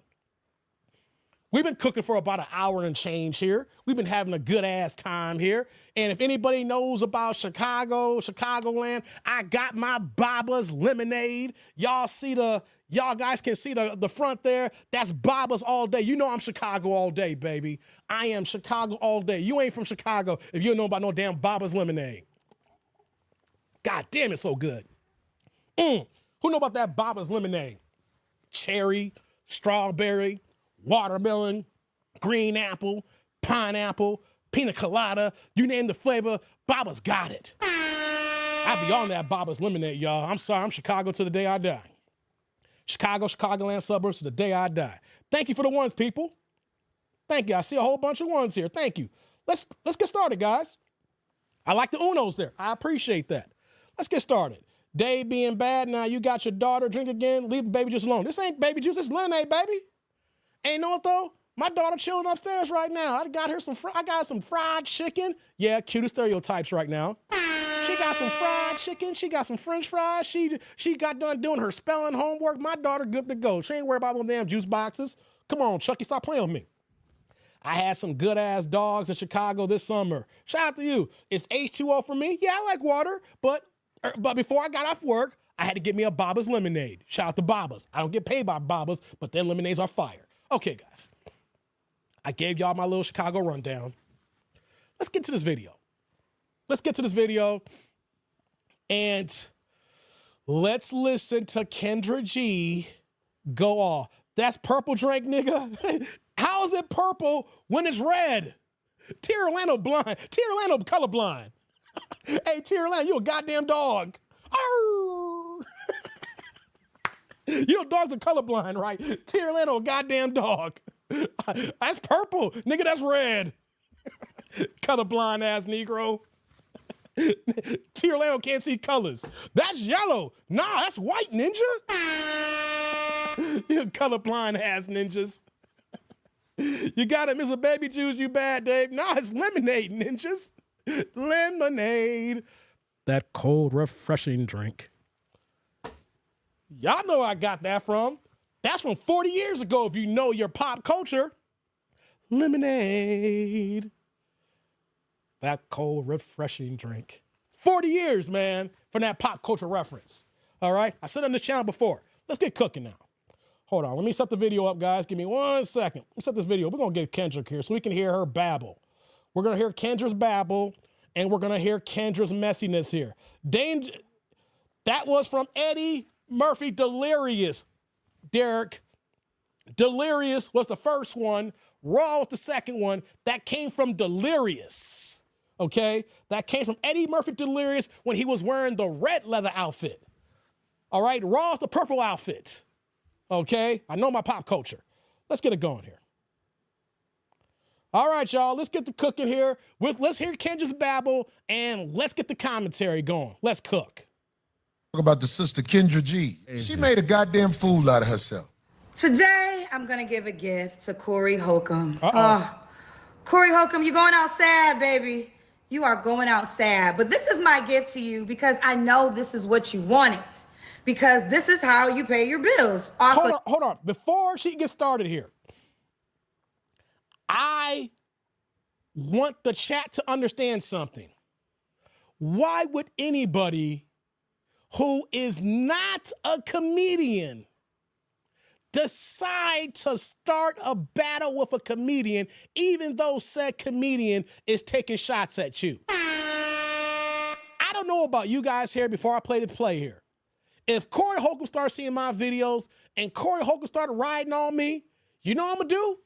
We've been cooking for about an hour and change here. We've been having a good ass time here. And if anybody knows about Chicagoland, I got my Baba's lemonade. Y'all guys can see the front there. That's Baba's all day. You know I'm Chicago all day, baby. I am Chicago all day. You ain't from Chicago if you don't know about no damn Baba's lemonade. God damn, it's so good. Who know about that Baba's lemonade? Cherry, strawberry, watermelon, green apple, pineapple, pina colada, you name the flavor, Baba's got it. I be on that Baba's lemonade, y'all. I'm sorry, I'm Chicago to the day I die. Chicagoland suburbs to the day I die. Thank you for the ones, people. Thank you. I see a whole bunch of ones here. Thank you. Let's get started, guys. I like the Unos there. I appreciate that. Let's get started. Dave being bad, now you got your daughter drink again. Leave the baby juice alone. This ain't baby juice, this is lemonade, baby. Ain't know it though? My daughter chilling upstairs right now. I got her some fried chicken. Yeah, cutest stereotypes right now. She got some fried chicken. She got some French fries. She got done doing her spelling homework. My daughter good to go. She ain't worried about them damn juice boxes. Come on, Chucky, stop playing with me. I had some good ass dogs in Chicago this summer. Shout out to you. It's H2O for me. Yeah, I like water, but before I got off work, I had to get me a Baba's lemonade. Shout out to Baba's. I don't get paid by Baba's, but their lemonades are fire. Okay, guys. I gave y'all my little Chicago rundown. Let's get to this video. And let's listen to Kendra G go off. That's purple drink, nigga. How is it purple when it's red? Tirolano blind. Tirolano colorblind. Hey, Tirolano, you a goddamn dog. You know dogs are colorblind, right? Tirolano, goddamn dog. That's purple. Nigga, that's red. Colorblind ass Negro. Tirolano can't see colors. That's yellow. Nah, that's white, ninja. You colorblind ass ninjas. You got it, Mr. Baby Juice, you bad, Dave. Nah, it's lemonade, ninjas. Lemonade. That cold, refreshing drink. Y'all know where I got that from. That's from 40 years ago if you know your pop culture. Lemonade. That cold, refreshing drink. 40 years, man, from that pop culture reference. All right? I said on this channel before. Let's get cooking now. Hold on. Let me set the video up, guys. Give me 1 second. Let me set this video. We're going to get Kendra here so we can hear her babble. We're going to hear Kendra's babble, and we're going to hear Kendra's messiness here. That was from Eddie Murphy, Delirious. Derek, Delirious was the first one. Raw was the second one. That came from Delirious, okay? That came from Eddie Murphy, Delirious, when he was wearing the red leather outfit. All right, Raw is the purple outfit, okay? I know my pop culture. Let's get it going here. All right, y'all, let's get the cooking here. Let's hear Kendra's babble, and let's get the commentary going. Let's cook. Talk about the sister Kendra G. She made a goddamn fool out of herself. Today, I'm going to give a gift to Corey Holcomb. Corey Holcomb, you're going out sad, baby. You are going out sad. But this is my gift to you because I know this is what you wanted. Because this is how you pay your bills. Hold on. Before she gets started here, I want the chat to understand something. Why would anybody who is not a comedian decide to start a battle with a comedian, even though said comedian is taking shots at you? I don't know about you guys here before I play the play here. If Corey Holcomb starts seeing my videos and Corey Holcomb started riding on me, you know what I'm gonna do?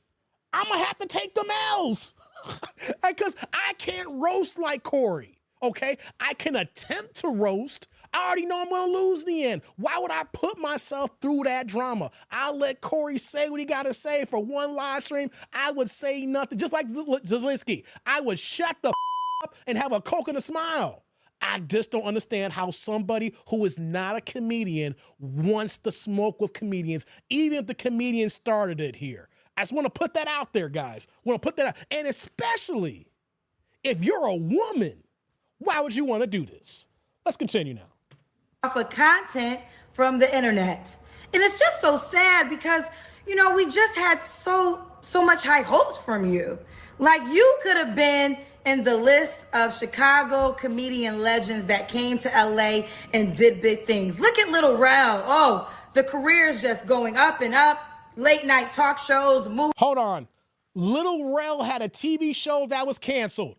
I'm gonna have to take the L's. Because I can't roast like Corey, okay? I can attempt to roast. I already know I'm gonna lose in the end. Why would I put myself through that drama? I'll let Corey say what he gotta say for one live stream. I would say nothing, just like Zelensky. I would shut the up and have a Coke and a smile. I just don't understand how somebody who is not a comedian wants to smoke with comedians, even if the comedian started it here. I just want to put that out there, guys. Want to put that out. And especially if you're a woman, why would you want to do this? Let's continue now. For content from the internet. And it's just so sad because, you know, we just had so much high hopes from you. Like, you could have been in the list of Chicago comedian legends that came to LA and did big things. Look at Lil Rel. Oh, the career is just going up and up. Late night talk shows, movies. Hold on. Lil Rel had a TV show that was canceled.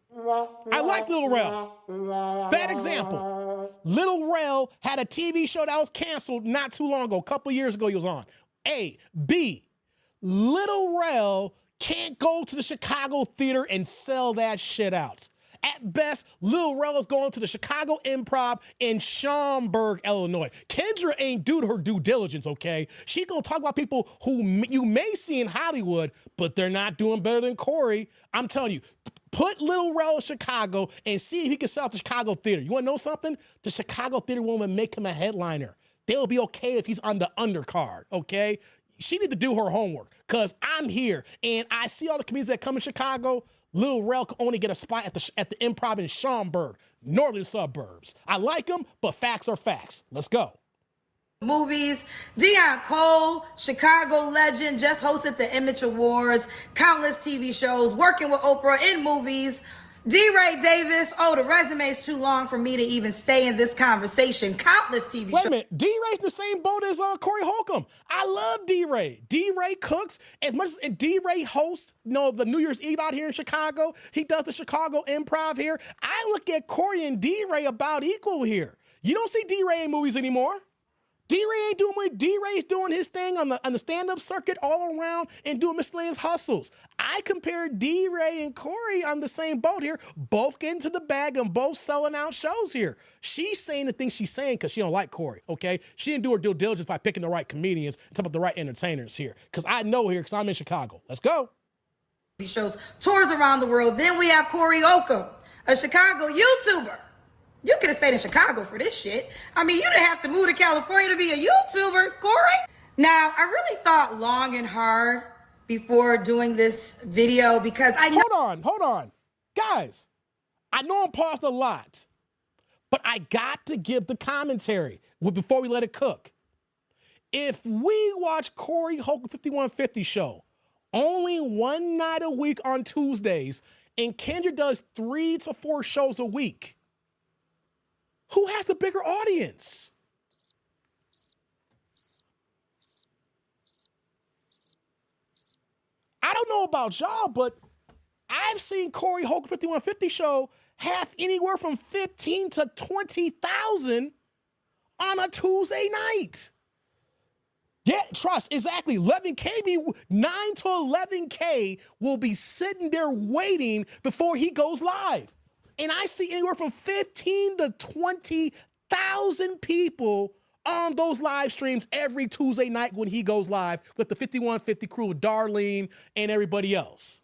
I like Lil Rel. Bad example. Lil Rel had a TV show that was canceled not too long ago. A couple years ago he was on. A. B. Lil Rel can't go to the Chicago theater and sell that shit out. At best, Lil Rel is going to the Chicago Improv in Schaumburg, Illinois. Kendra ain't do her due diligence, okay? She gonna talk about people who you may see in Hollywood, but they're not doing better than Corey. I'm telling you, put Lil Rel in Chicago and see if he can sell out the Chicago theater. You wanna know something? The Chicago theater won't even make him a headliner. They'll be okay if he's on the undercard, okay? She need to do her homework because I'm here and I see all the comedians that come in Chicago. Lil Rel can only get a spot at the Improv in Schaumburg, northern suburbs. I like them, but facts are facts. Let's go. Movies. Deion Cole, Chicago legend, just hosted the Image Awards, countless TV shows, working with Oprah in movies. D-Ray Davis, oh, the resume is too long for me to even stay in this conversation. Countless TV shows. Wait a minute, D-Ray's in the same boat as Corey Holcomb. I love D-Ray. D-Ray cooks as much as D-Ray hosts, you know, the New Year's Eve out here in Chicago. He does the Chicago Improv here. I look at Corey and D-Ray about equal here. You don't see D-Ray in movies anymore. D-Ray ain't doing what D-Ray's doing his thing on the stand-up circuit all around and doing miscellaneous hustles. I compare D-Ray and Corey on the same boat here, both getting to the bag and both selling out shows here. She's saying the things she's saying because she don't like Corey, okay? She didn't do her due diligence by picking the right comedians and talking about the right entertainers here because I know here because I'm in Chicago. Let's go. Shows, tours around the world. Then we have Corey Holcomb, a Chicago YouTuber. You could have stayed in Chicago for this shit. I mean, you didn't have to move to California to be a YouTuber, Corey. Now, I really thought long and hard before doing this video because I know— Hold on. Guys, I know I'm paused a lot, But I got to give the commentary before we let it cook. If we watch Corey Holcomb 5150 show only one night a week on Tuesdays, and Kendra does 3 to 4 shows a week, who has the bigger audience? I don't know about y'all, but I've seen Corey Holcomb 5150 show have anywhere from 15 to 20,000 on a Tuesday night. Yeah, trust, exactly. 11K, 9 to 11K will be sitting there waiting before he goes live. And I see anywhere from 15 to 20,000 people on those live streams every Tuesday night when he goes live with the 5150 crew with Darlene and everybody else.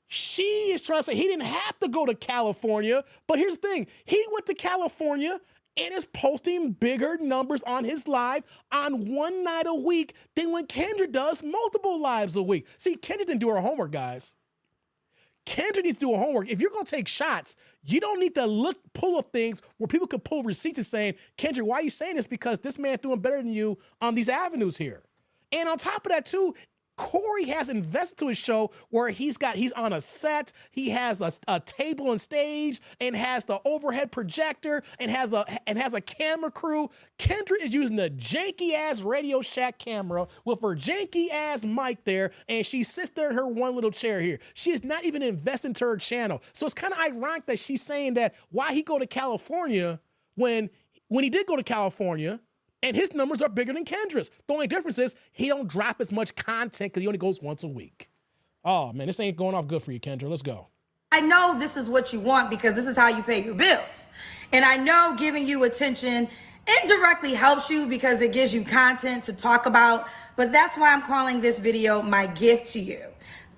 She is trying to say he didn't have to go to California, but here's the thing. He went to California and is posting bigger numbers on his live on one night a week than when Kendra does multiple lives a week. See, Kendra didn't do her homework, guys. Kendra needs to do her homework. If you're going to take shots, you don't need to pull up things where people could pull receipts and saying, Kendra, why are you saying this? Because this man's doing better than you on these avenues here. And on top of that, too, Corey has invested to his show where he's on a set, he has a table and stage, and has the overhead projector, and has a camera crew. Kendra is using the janky ass Radio Shack camera with her janky ass mic there, and she sits there in her one little chair here. She is not even investing into her channel. So it's kind of ironic that she's saying that why he go to California when he did go to California, and his numbers are bigger than Kendra's. The only difference is he don't drop as much content because he only goes once a week. Oh, man, this ain't going off good for you, Kendra. Let's go. I know this is what you want because this is how you pay your bills. And I know giving you attention indirectly helps you because it gives you content to talk about. But that's why I'm calling this video my gift to you.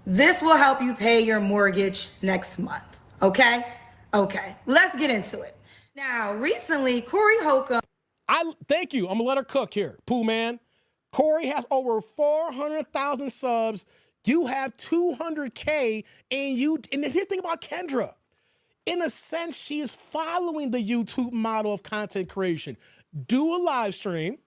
This will help you pay your mortgage next month. Okay? Okay, let's get into it. Now, recently, Corey Holcomb. Thank you. I'm gonna let her cook here. Pooh Man. Corey has over 400,000 subs. You have 200K, and here's the thing about Kendra. In a sense, she is following the YouTube model of content creation. Do a live stream,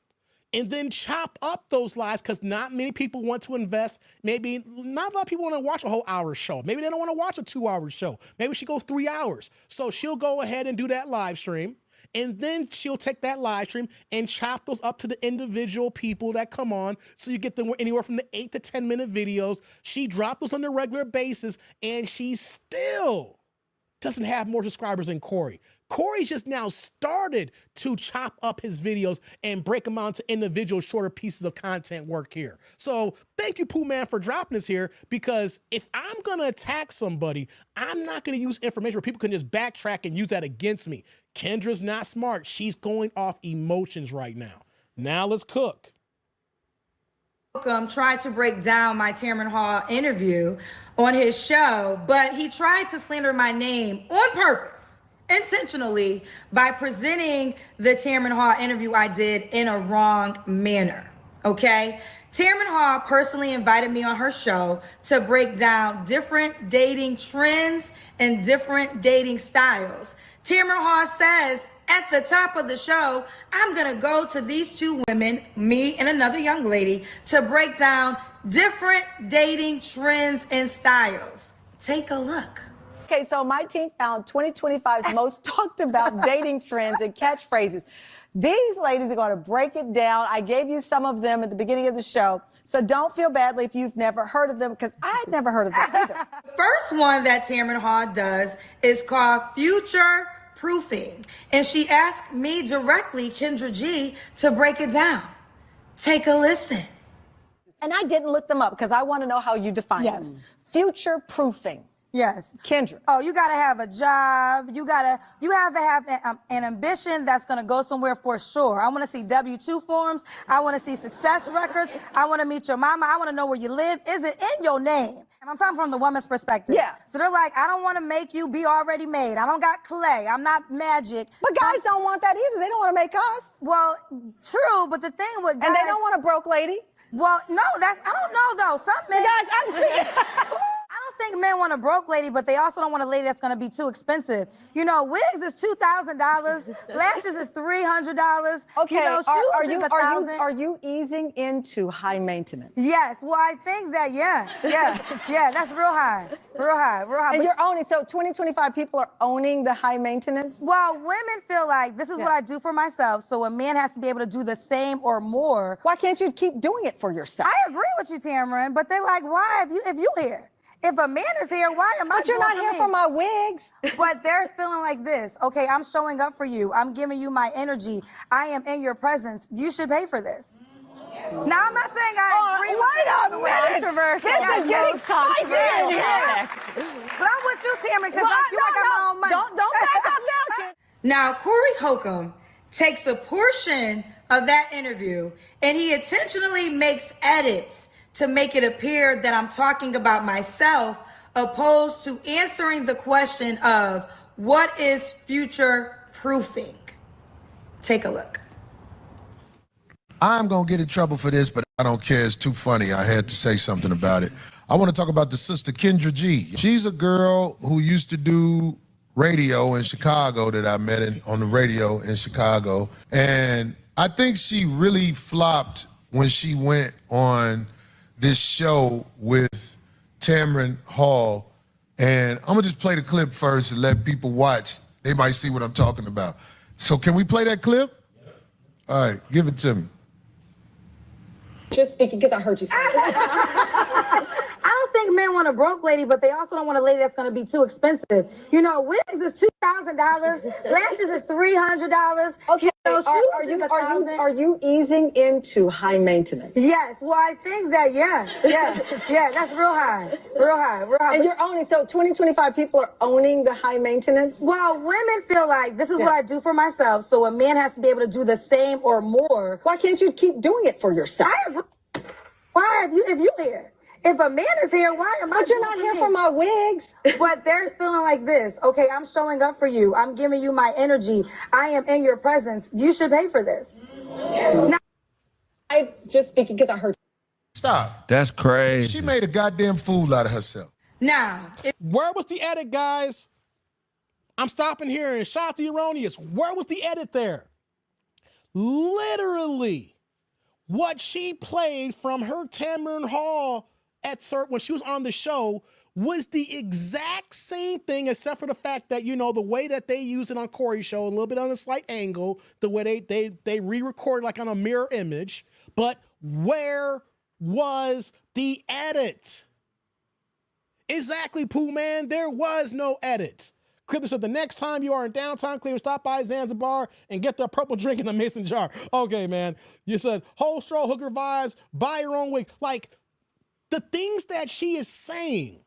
and then chop up those lives because not many people want to invest. Maybe not a lot of people want to watch a whole hour show. Maybe they don't want to watch a 2-hour show. Maybe she goes 3 hours. So she'll go ahead and do that live stream. And then she'll take that live stream and chop those up to the individual people that come on. So you get them anywhere from the 8 to 10 minute videos. She dropped those on a regular basis, and she still doesn't have more subscribers than Corey. Corey's just now started to chop up his videos and break them out into individual shorter pieces of content work here. So thank you, Pooh Man, for dropping this here, because if I'm going to attack somebody, I'm not going to use information where people can just backtrack and use that against me. Kendra's not smart. She's going off emotions right now. Now let's cook. Holcomb tried to break down my Tamron Hall interview on his show, but he tried to slander my name on purpose, intentionally, by presenting the Tamron Hall interview I did in a wrong manner, okay? Tamron Hall personally invited me on her show to break down different dating trends and different dating styles. Tamron Hall says at the top of the show, I'm gonna go to these two women, me and another young lady, to break down different dating trends and styles. Take a look. Okay, so my team found 2025's most talked about dating trends and catchphrases. These ladies are going to break it down. I gave you some of them at the beginning of the show, so don't feel badly if you've never heard of them, because I had never heard of them either. The first one that Tamron Hall does is called future proofing, and she asked me directly, Kendra G, to break it down. Take a listen. And I didn't look them up because I want to know how you define them. Future proofing. Yes. Kendra. Oh, you gotta have a job. You have to have an ambition that's gonna go somewhere for sure. I wanna see W-2 forms. I wanna see success records. I wanna meet your mama. I wanna know where you live. Is it in your name? And I'm talking from the woman's perspective. Yeah. So they're like, I don't wanna make you be already made. I don't got clay. I'm not magic. But guys don't want that either. They don't want to make us. Well, true, but the thing with guys. And they don't want a broke lady. Well, no, I don't know though. Some men. Guys, I'm speaking. I don't think men want a broke lady, but they also don't want a lady that's going to be too expensive. You know, wigs is $2,000, lashes is $300. Okay, you know, shoes is $1,000. are you easing into high maintenance? Yes, well, I think that, yeah, that's real high. And But- you're owning, so 2025 people are owning the high maintenance? Well, women feel like this is what I do for myself, so a man has to be able to do the same or more. Why can't you keep doing it for yourself? I agree with you, Tamron, but they're like, why if you here? If a man is here, why am I? But you're not here for my wigs. But they're feeling like this. Okay, I'm showing up for you. I'm giving you my energy. I am in your presence. You should pay for this. Now, I'm not saying I agree with wait a minute. Controversial. This is getting spicy in here. But I'm with you, Tamron, because I got my own money. Don't back up now, kid. Now, Corey Holcomb takes a portion of that interview and he intentionally makes edits to make it appear that I'm talking about myself, opposed to answering the question of what is future proofing. Take a look. I'm going to get in trouble for this, but I don't care. It's too funny. I had to say something about it. I want to talk about the sister Kendra G. She's a girl who used to do radio in Chicago that I met on the radio in Chicago. And I think she really flopped when she went on this show with Tamron Hall. And I'm going to just play the clip first and let people watch. They might see what I'm talking about. So can we play that clip? All right, give it to me. Just speaking because I heard you say I don't think men want a broke lady, but they also don't want a lady that's going to be too expensive. You know, wigs is $2,000, lashes is $300. Okay, you know, are shoes is $1,000. you easing into high maintenance? Yes, well, I think that, yeah, that's real high. And you're owning, so 2025 people are owning the high maintenance? Well, women feel like this is what I do for myself, so a man has to be able to do the same or more. Why can't you keep doing it for yourself? I agree. Why if you here? If a man is here, why am I? But you're not here for my wigs. But they're feeling like this. Okay, I'm showing up for you. I'm giving you my energy. I am in your presence. You should pay for this. Now, I just speaking because I heard. Stop. That's crazy. She made a goddamn fool out of herself. Now, Where was the edit, guys? I'm stopping here and shout to Erroneous. Where was the edit there? Literally, what she played from her Tamron Hall excerpt when she was on the show was the exact same thing, except for the fact that, you know, the way that they used it on Corey's show, a little bit on a slight angle, the way they re-recorded like on a mirror image. But where was the edit? Exactly, Pooh Man. There was no edit. Clipper said, the next time you are in downtown Cleveland, stop by Zanzibar and get the purple drink in the mason jar. Okay, man. You said, whole straw hooker vibes, buy your own wig. Like, the things that she is saying.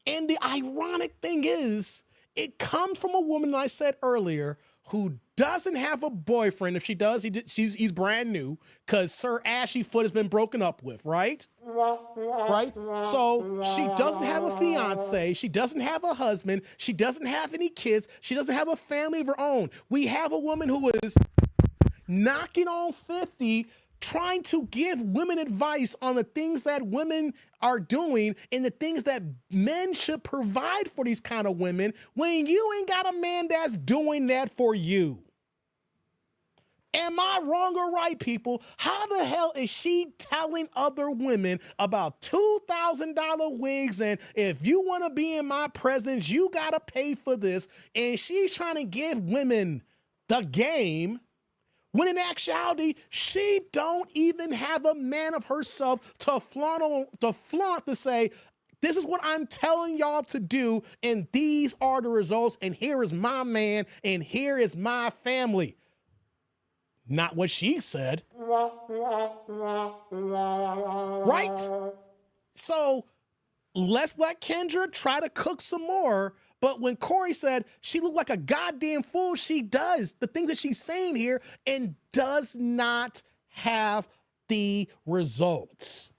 And the ironic thing is, it comes from a woman, I said earlier, who doesn't have a boyfriend. If she does, he's brand new, because Sir Ashy Foot has been broken up with, right? Right? So she doesn't have a fiance. She doesn't have a husband. She doesn't have any kids. She doesn't have a family of her own. We have a woman who is knocking on 50, trying to give women advice on the things that women are doing and the things that men should provide for these kind of women when you ain't got a man that's doing that for you. Am I wrong or right, people? How the hell is she telling other women about $2,000 wigs and if you want to be in my presence, you got to pay for this? And she's trying to give women the game when in actuality, she don't even have a man of herself to flaunt to say, this is what I'm telling y'all to do, and these are the results, and here is my man, and here is my family. Not what she said. Right? So let's let Kendra try to cook some more. But when Corey said she looked like a goddamn fool, she does the things that she's saying here and does not have the results.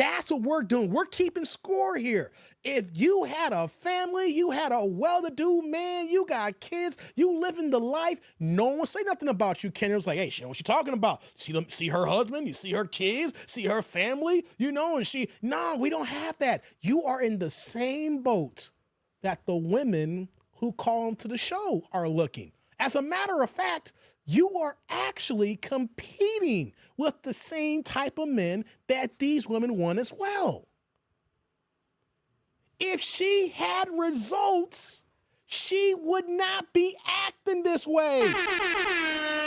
That's what we're doing. We're keeping score here. If you had a family, you had a well-to-do man, you got kids, you living the life, no one will say nothing about you. Kendra was like, hey, she know what she's talking about. See her husband, you see her kids, see her family, you know, and no, we don't have that. You are in the same boat that the women who call them to the show are looking. As a matter of fact, you are actually competing with the same type of men that these women want as well. If she had results, she would not be acting this way.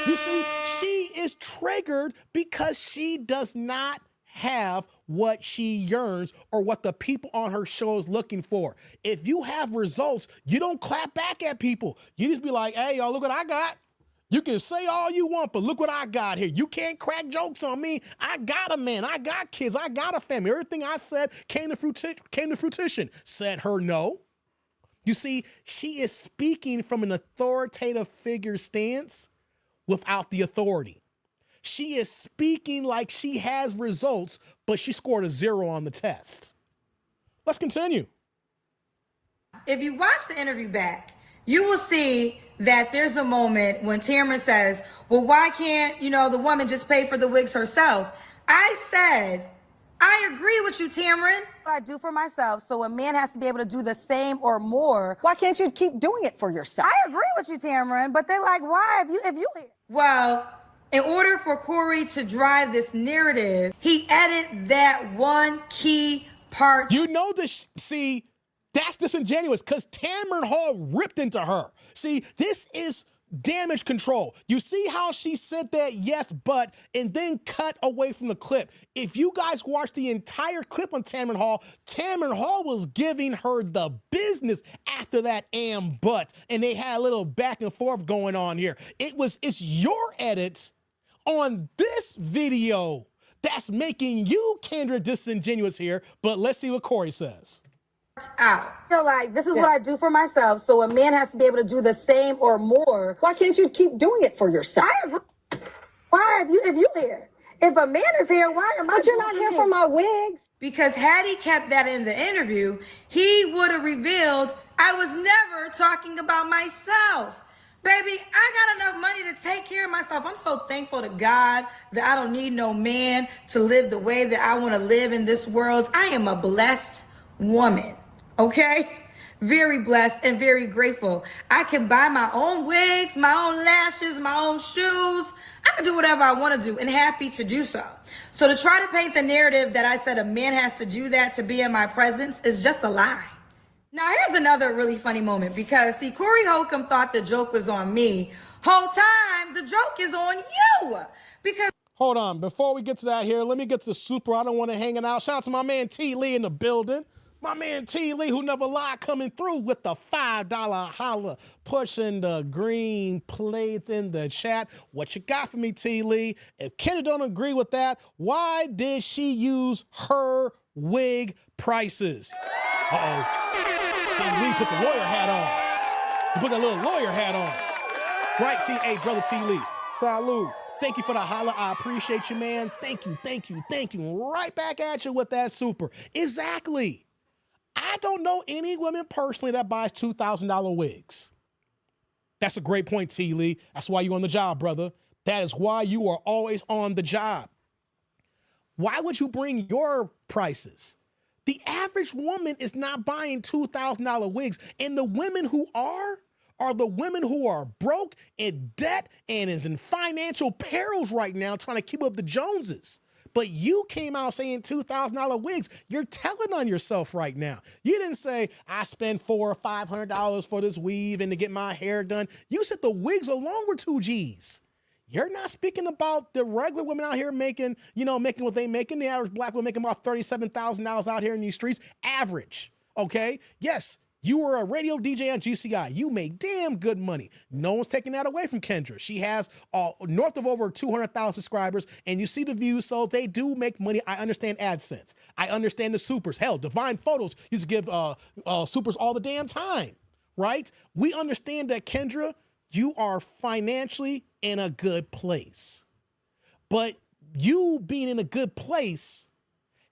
You see, she is triggered because she does not have what she yearns or what the people on her show is looking for. If you have results, you don't clap back at people. You just be like, hey, y'all, look what I got. You can say all you want, but look what I got here. You can't crack jokes on me. I got a man. I got kids. I got a family. Everything I said came to fruition. Said her no. You see, she is speaking from an authoritative figure stance without the authority. She is speaking like she has results, but she scored a 0 on the test. Let's continue. If you watch the interview back, you will see that there's a moment when Tamron says, well, why can't, the woman just pay for the wigs herself? I said, I agree with you, Tamron. What I do for myself, so a man has to be able to do the same or more. Why can't you keep doing it for yourself? I agree with you, Tamron, but they're like, why? If you Well, in order for Corey to drive this narrative, he added that one key part. You know this, see, that's disingenuous because Tamron Hall ripped into her. See, this is damage control. You see how she said that, yes, but, and then cut away from the clip. If you guys watch the entire clip on Tamron Hall was giving her the business after that but, and they had a little back and forth going on here. It's your edit on this video that's making you, Kendra, disingenuous here, but let's see what Corey says. Out. I feel like this is what I do for myself, so a man has to be able to do the same or more. Why can't you keep doing it for yourself? I agree. Why if you here? If a man is here, why am I? But you're not here for my wigs. Because had he kept that in the interview, he would have revealed I was never talking about myself. Baby, I got enough money to take care of myself. I'm so thankful to God that I don't need no man to live the way that I want to live in this world. I am a blessed woman, okay? Very blessed and very grateful. I can buy my own wigs, my own lashes, my own shoes. I can do whatever I want to do and happy to do so. So to try to paint the narrative that I said a man has to do that to be in my presence is just a lie. Now, here's another really funny moment because, see, Corey Holcomb thought the joke was on me. Whole time, the joke is on you. Because... Hold on. Before we get to that here, let me get to the super. I don't want to hang it out. Shout out to my man T. Lee in the building. My man T. Lee, who never lied, coming through with the $5 holla, pushing the green plate in the chat. What you got for me, T. Lee? If Kendra don't agree with that, why did she use her wig prices? Uh-oh. T. Lee put the lawyer hat on. He put that little lawyer hat on. Right, T. Brother T. Lee. Salute. Thank you for the holla. I appreciate you, man. Thank you, thank you, thank you. Right back at you with that super. Exactly. I don't know any women personally that buys $2,000 wigs. That's a great point, T. Lee. That's why you're on the job, brother. That is why you are always on the job. Why would you bring your prices? The average woman is not buying $2,000 wigs. And the women who are the women who are broke, in debt, and is in financial perils right now trying to keep up the Joneses. But you came out saying $2,000 wigs. You're telling on yourself right now. You didn't say, I spend $400 or $500 for this weave and to get my hair done. You said the wigs alone were 2 G's. You're not speaking about the regular women out here making what they making. The average black woman making about $37,000 out here in these streets. Average, okay? Yes, you were a radio DJ on GCI. You make damn good money. No one's taking that away from Kendra. She has north of over 200,000 subscribers, and you see the views, so they do make money. I understand AdSense. I understand the supers. Hell, Divine Photos used to give supers all the damn time, right? We understand that, Kendra, you are financially in a good place. But you being in a good place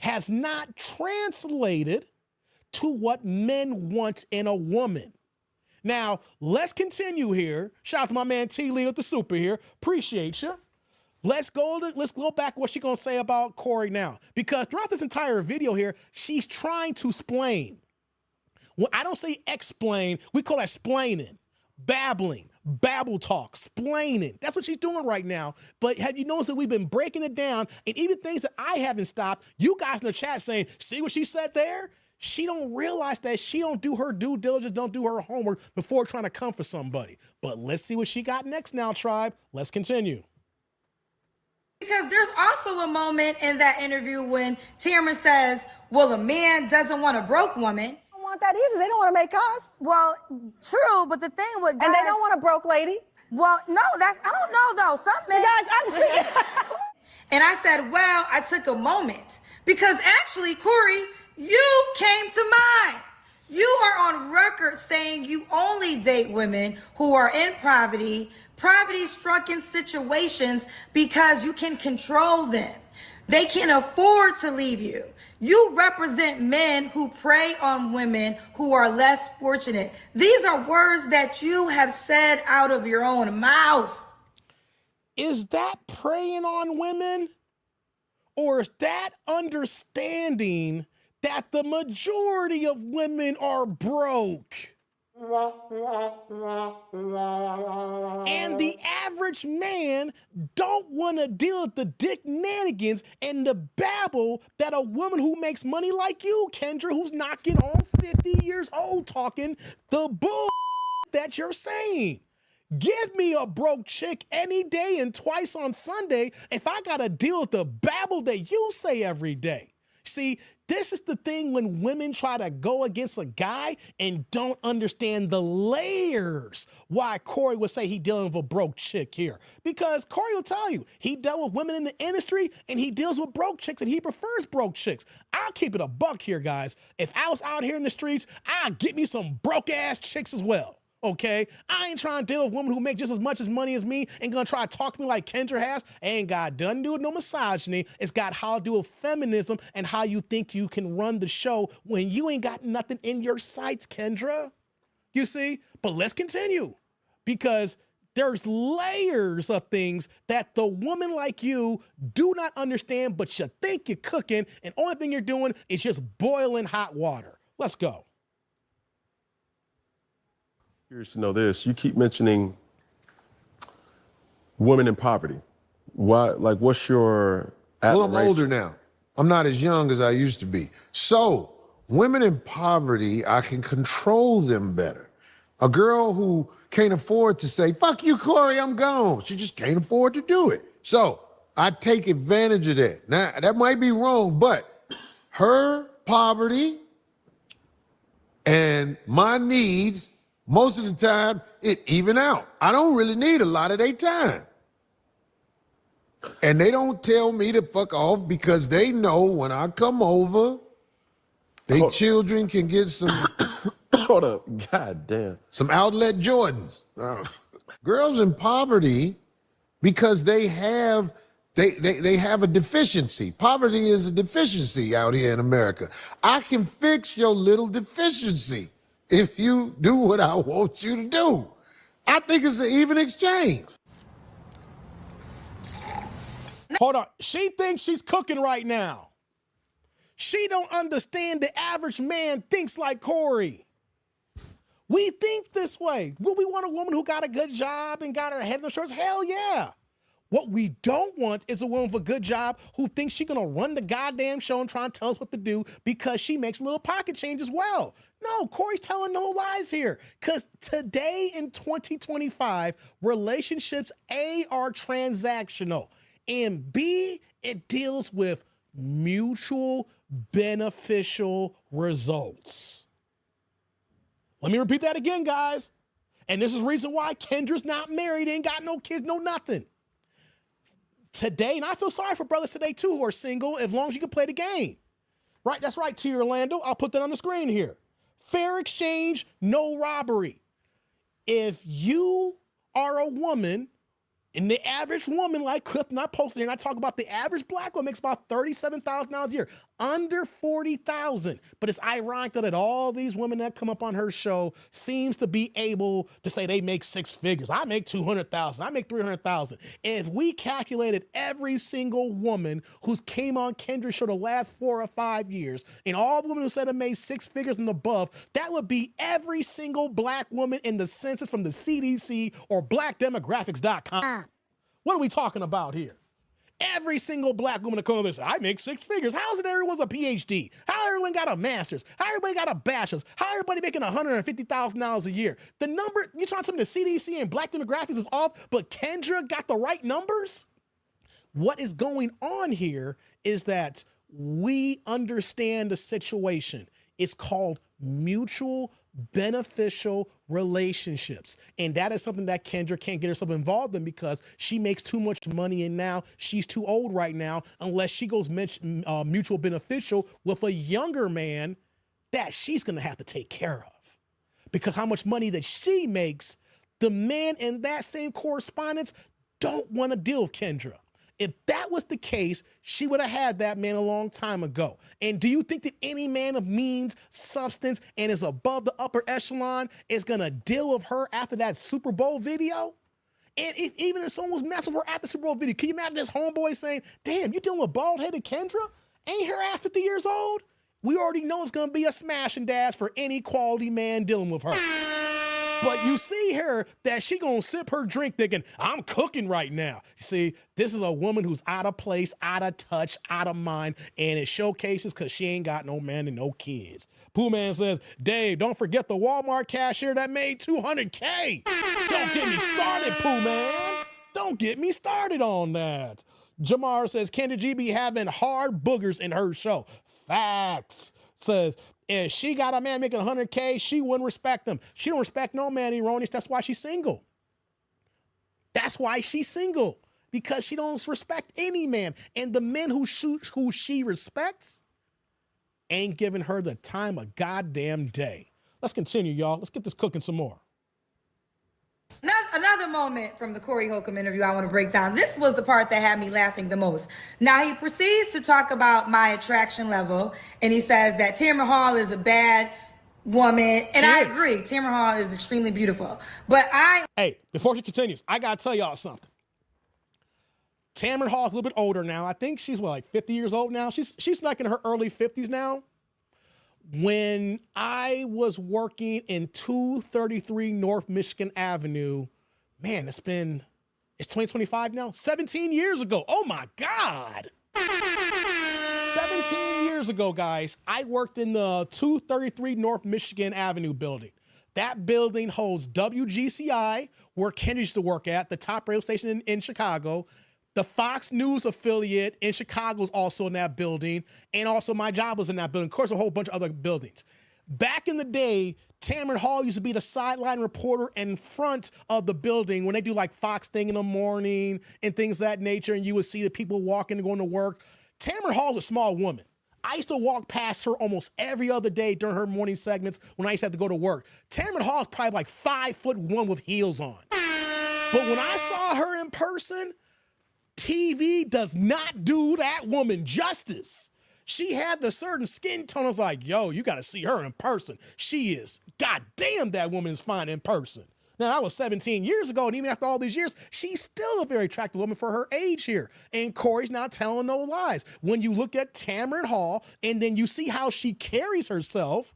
has not translated to what men want in a woman. Now, let's continue here. Shout out to my man T. Lee with the super here. Appreciate you. Let's go back what she's gonna say about Corey now. Because throughout this entire video here, she's trying to splain. Well, I don't say explain, we call that splaining, babbling, babble talk, splaining. That's what she's doing right now. But have you noticed that we've been breaking it down, and even things that I haven't stopped, you guys in the chat saying, see what she said there? She don't realize that she don't do her due diligence, don't do her homework before trying to come for somebody. But let's see what she got next now, tribe. Let's continue. Because there's also a moment in that interview when Tierman says, well, a man doesn't want a broke woman. They don't want that either. They don't want to make us. Well, true, but the thing with guys, And they don't want a broke lady. well, no, I don't know though. Some men, Guys, I'm speaking. And I said, well, I took a moment because actually, Corey, you came to mind. You are on record saying you only date women who are in poverty-stricken situations because you can control them. They can afford to leave you. You represent men who prey on women who are less fortunate. These are words that you have said out of your own mouth. Is that preying on women? Or is that understanding that the majority of women are broke? And the average man don't want to deal with the dick nanigans and the babble that a woman who makes money like you, Kendra, who's knocking on 50 years old, talking the bull that you're saying. Give me a broke chick any day and twice on Sunday if I got to deal with the babble that you say every day. See, this is the thing when women try to go against a guy and don't understand the layers why Corey would say he dealing with a broke chick here. Because Corey will tell you, he dealt with women in the industry and he deals with broke chicks and he prefers broke chicks. I'll keep it a buck here, guys. If I was out here in the streets, I'd get me some broke ass chicks as well. Okay, I ain't trying to deal with women who make just as much as money as me and gonna try to talk to me like Kendra has. Ain't got nothing to do with no misogyny. It's got how to do with feminism and how you think you can run the show when you ain't got nothing in your sights, Kendra. You see? But let's continue because there's layers of things that the woman like you do not understand, but you think you're cooking, and only thing you're doing is just boiling hot water. Let's go. Curious to know this. You keep mentioning women in poverty. Why? Like, what's your Well, I'm admiration? older now. I'm not as young as I used to be. So, women in poverty, I can control them better. A girl who can't afford to say, fuck you, Corey, I'm gone. She just can't afford to do it. So, I take advantage of that. Now, that might be wrong, but her poverty and my needs, most of the time, it even out. I don't really need a lot of their time. And they don't tell me to fuck off because they know when I come over, they children can get some Hold up. God damn. some outlet Jordans. Girls in poverty, because they have a deficiency. Poverty is a deficiency out here in America. I can fix your little deficiency if you do what I want you to do. I think it's an even exchange. Hold on. She thinks she's cooking right now. She don't understand the average man thinks like Corey. We think this way. Will we want a woman who got a good job and got her head in the shorts? Hell yeah. What we don't want is a woman with a good job who thinks she's gonna run the goddamn show and try and tell us what to do because she makes a little pocket change as well. No, Corey's telling no lies here. Because today in 2025, relationships A, are transactional, and B, it deals with mutual beneficial results. Let me repeat that again, guys. And this is the reason why Kendra's not married, ain't got no kids, no nothing. Today, and I feel sorry for brothers today too who are single, as long as you can play the game. Right, that's right, T. Orlando. I'll put that on the screen here. Fair exchange, no robbery. If you are a woman, and the average woman like Clifton, I posted here, and I talk about the average black woman makes about $37,000 a year. under 40,000. But it's ironic that all these women that come up on her show seems to be able to say they make six figures. I make 200,000. I make 300,000. If we calculated every single woman who's came on Kendra's show the last 4 or 5 years, and all the women who said they made six figures and above, that would be every single black woman in the census from the CDC or blackdemographics.com. What are we talking about here? Every single black woman to come over and say, I make six figures. How is it everyone's a PhD? How everyone got a master's? How everybody got a bachelor's? How everybody making $150,000 a year? The number, you're trying to tell me the CDC and black demographics is off, but Kendra got the right numbers? What is going on here is that we understand the situation. It's called mutual beneficial relationships. And that is something that Kendra can't get herself involved in because she makes too much money, and now she's too old right now unless she goes mutual beneficial with a younger man that she's going to have to take care of. Because how much money that she makes, the man in that same correspondence don't want to deal with Kendra. If that was the case, she would have had that man a long time ago. And do you think that any man of means, substance, and is above the upper echelon is going to deal with her after that Super Bowl video? And even if someone was messing with her after the Super Bowl video, can you imagine this homeboy saying, damn, you dealing with bald-headed Kendra? Ain't her ass 50 years old? We already know it's going to be a smash and dash for any quality man dealing with her. But you see her that she gonna sip her drink thinking, I'm cooking right now. You see, this is a woman who's out of place, out of touch, out of mind, and it showcases because she ain't got no man and no kids. Pooh Man says, Dave, don't forget the Walmart cashier that made $200K. Don't get me started, Pooh Man. Don't get me started on that. Jamar says, Kendra G be having hard boogers in her show. Facts. Says, if she got a man making $100K, she wouldn't respect him. She don't respect no man, erroneous. That's why she's single. That's why she's single. Because she don't respect any man. And the men who she respects ain't giving her the time of goddamn day. Let's continue, y'all. Let's get this cooking some more. Another moment from the Corey Holcomb interview I want to break down. This was the part that had me laughing the most. Now he proceeds to talk about my attraction level, and he says that Tamron Hall is a bad woman, and I agree. Tamron Hall is extremely beautiful, but Hey, before she continues, I gotta tell y'all something. Tamron Hall is a little bit older now. I think she's like 50 years old now. She's like in her early 50s now. When I was working in 233 North Michigan Avenue, man, it's 2025 now, 17 years ago. Oh my God. 17 years ago, guys, I worked in the 233 North Michigan Avenue building. That building holds WGCI, where Kendra used to work at, the top radio station in Chicago. The Fox News affiliate in Chicago is also in that building, and also my job was in that building. Of course, a whole bunch of other buildings. Back in the day, Tamron Hall used to be the sideline reporter in front of the building when they do like Fox thing in the morning and things of that nature, and you would see the people walking and going to work. Tamron Hall is a small woman. I used to walk past her almost every other day during her morning segments when I used to have to go to work. Tamron Hall is probably like 5'1" with heels on. But when I saw her in person, TV does not do that woman justice. She had the certain skin tone. I was like, yo, you got to see her in person. She is, goddamn, that woman is fine in person. Now, that was 17 years ago, and even after all these years, she's still a very attractive woman for her age here. And Corey's not telling no lies. When you look at Tamron Hall, and then you see how she carries herself,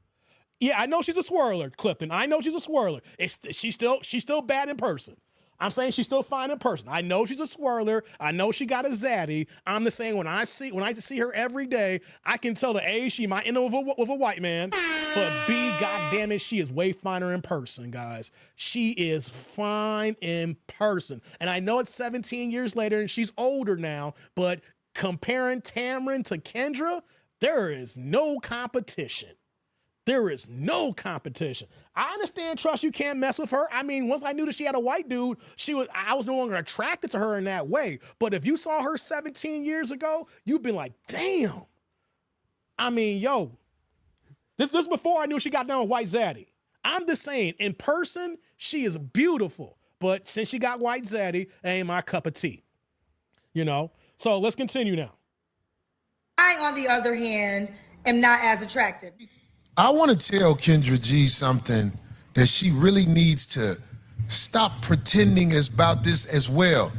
yeah, I know she's a swirler, Clifton. I know she's a swirler. She's still bad in person. I'm saying she's still fine in person. I know she's a swirler. I know she got a zaddy. I'm just saying when I see her every day, I can tell the A, she might end up with a white man, but B, goddamn it, she is way finer in person, guys. She is fine in person. And I know it's 17 years later and she's older now, but comparing Tamron to Kendra, there is no competition. There is no competition. I understand, Trust, you can't mess with her. I mean, once I knew that she had a white dude, I was no longer attracted to her in that way. But if you saw her 17 years ago, you'd be like, damn. I mean, yo, this is before I knew she got down with white zaddy. I'm just saying, in person, she is beautiful. But since she got white zaddy, it ain't my cup of tea. You know? So let's continue now. I, on the other hand, am not as attractive. I want to tell Kendra G something that she really needs to stop pretending is about this as well.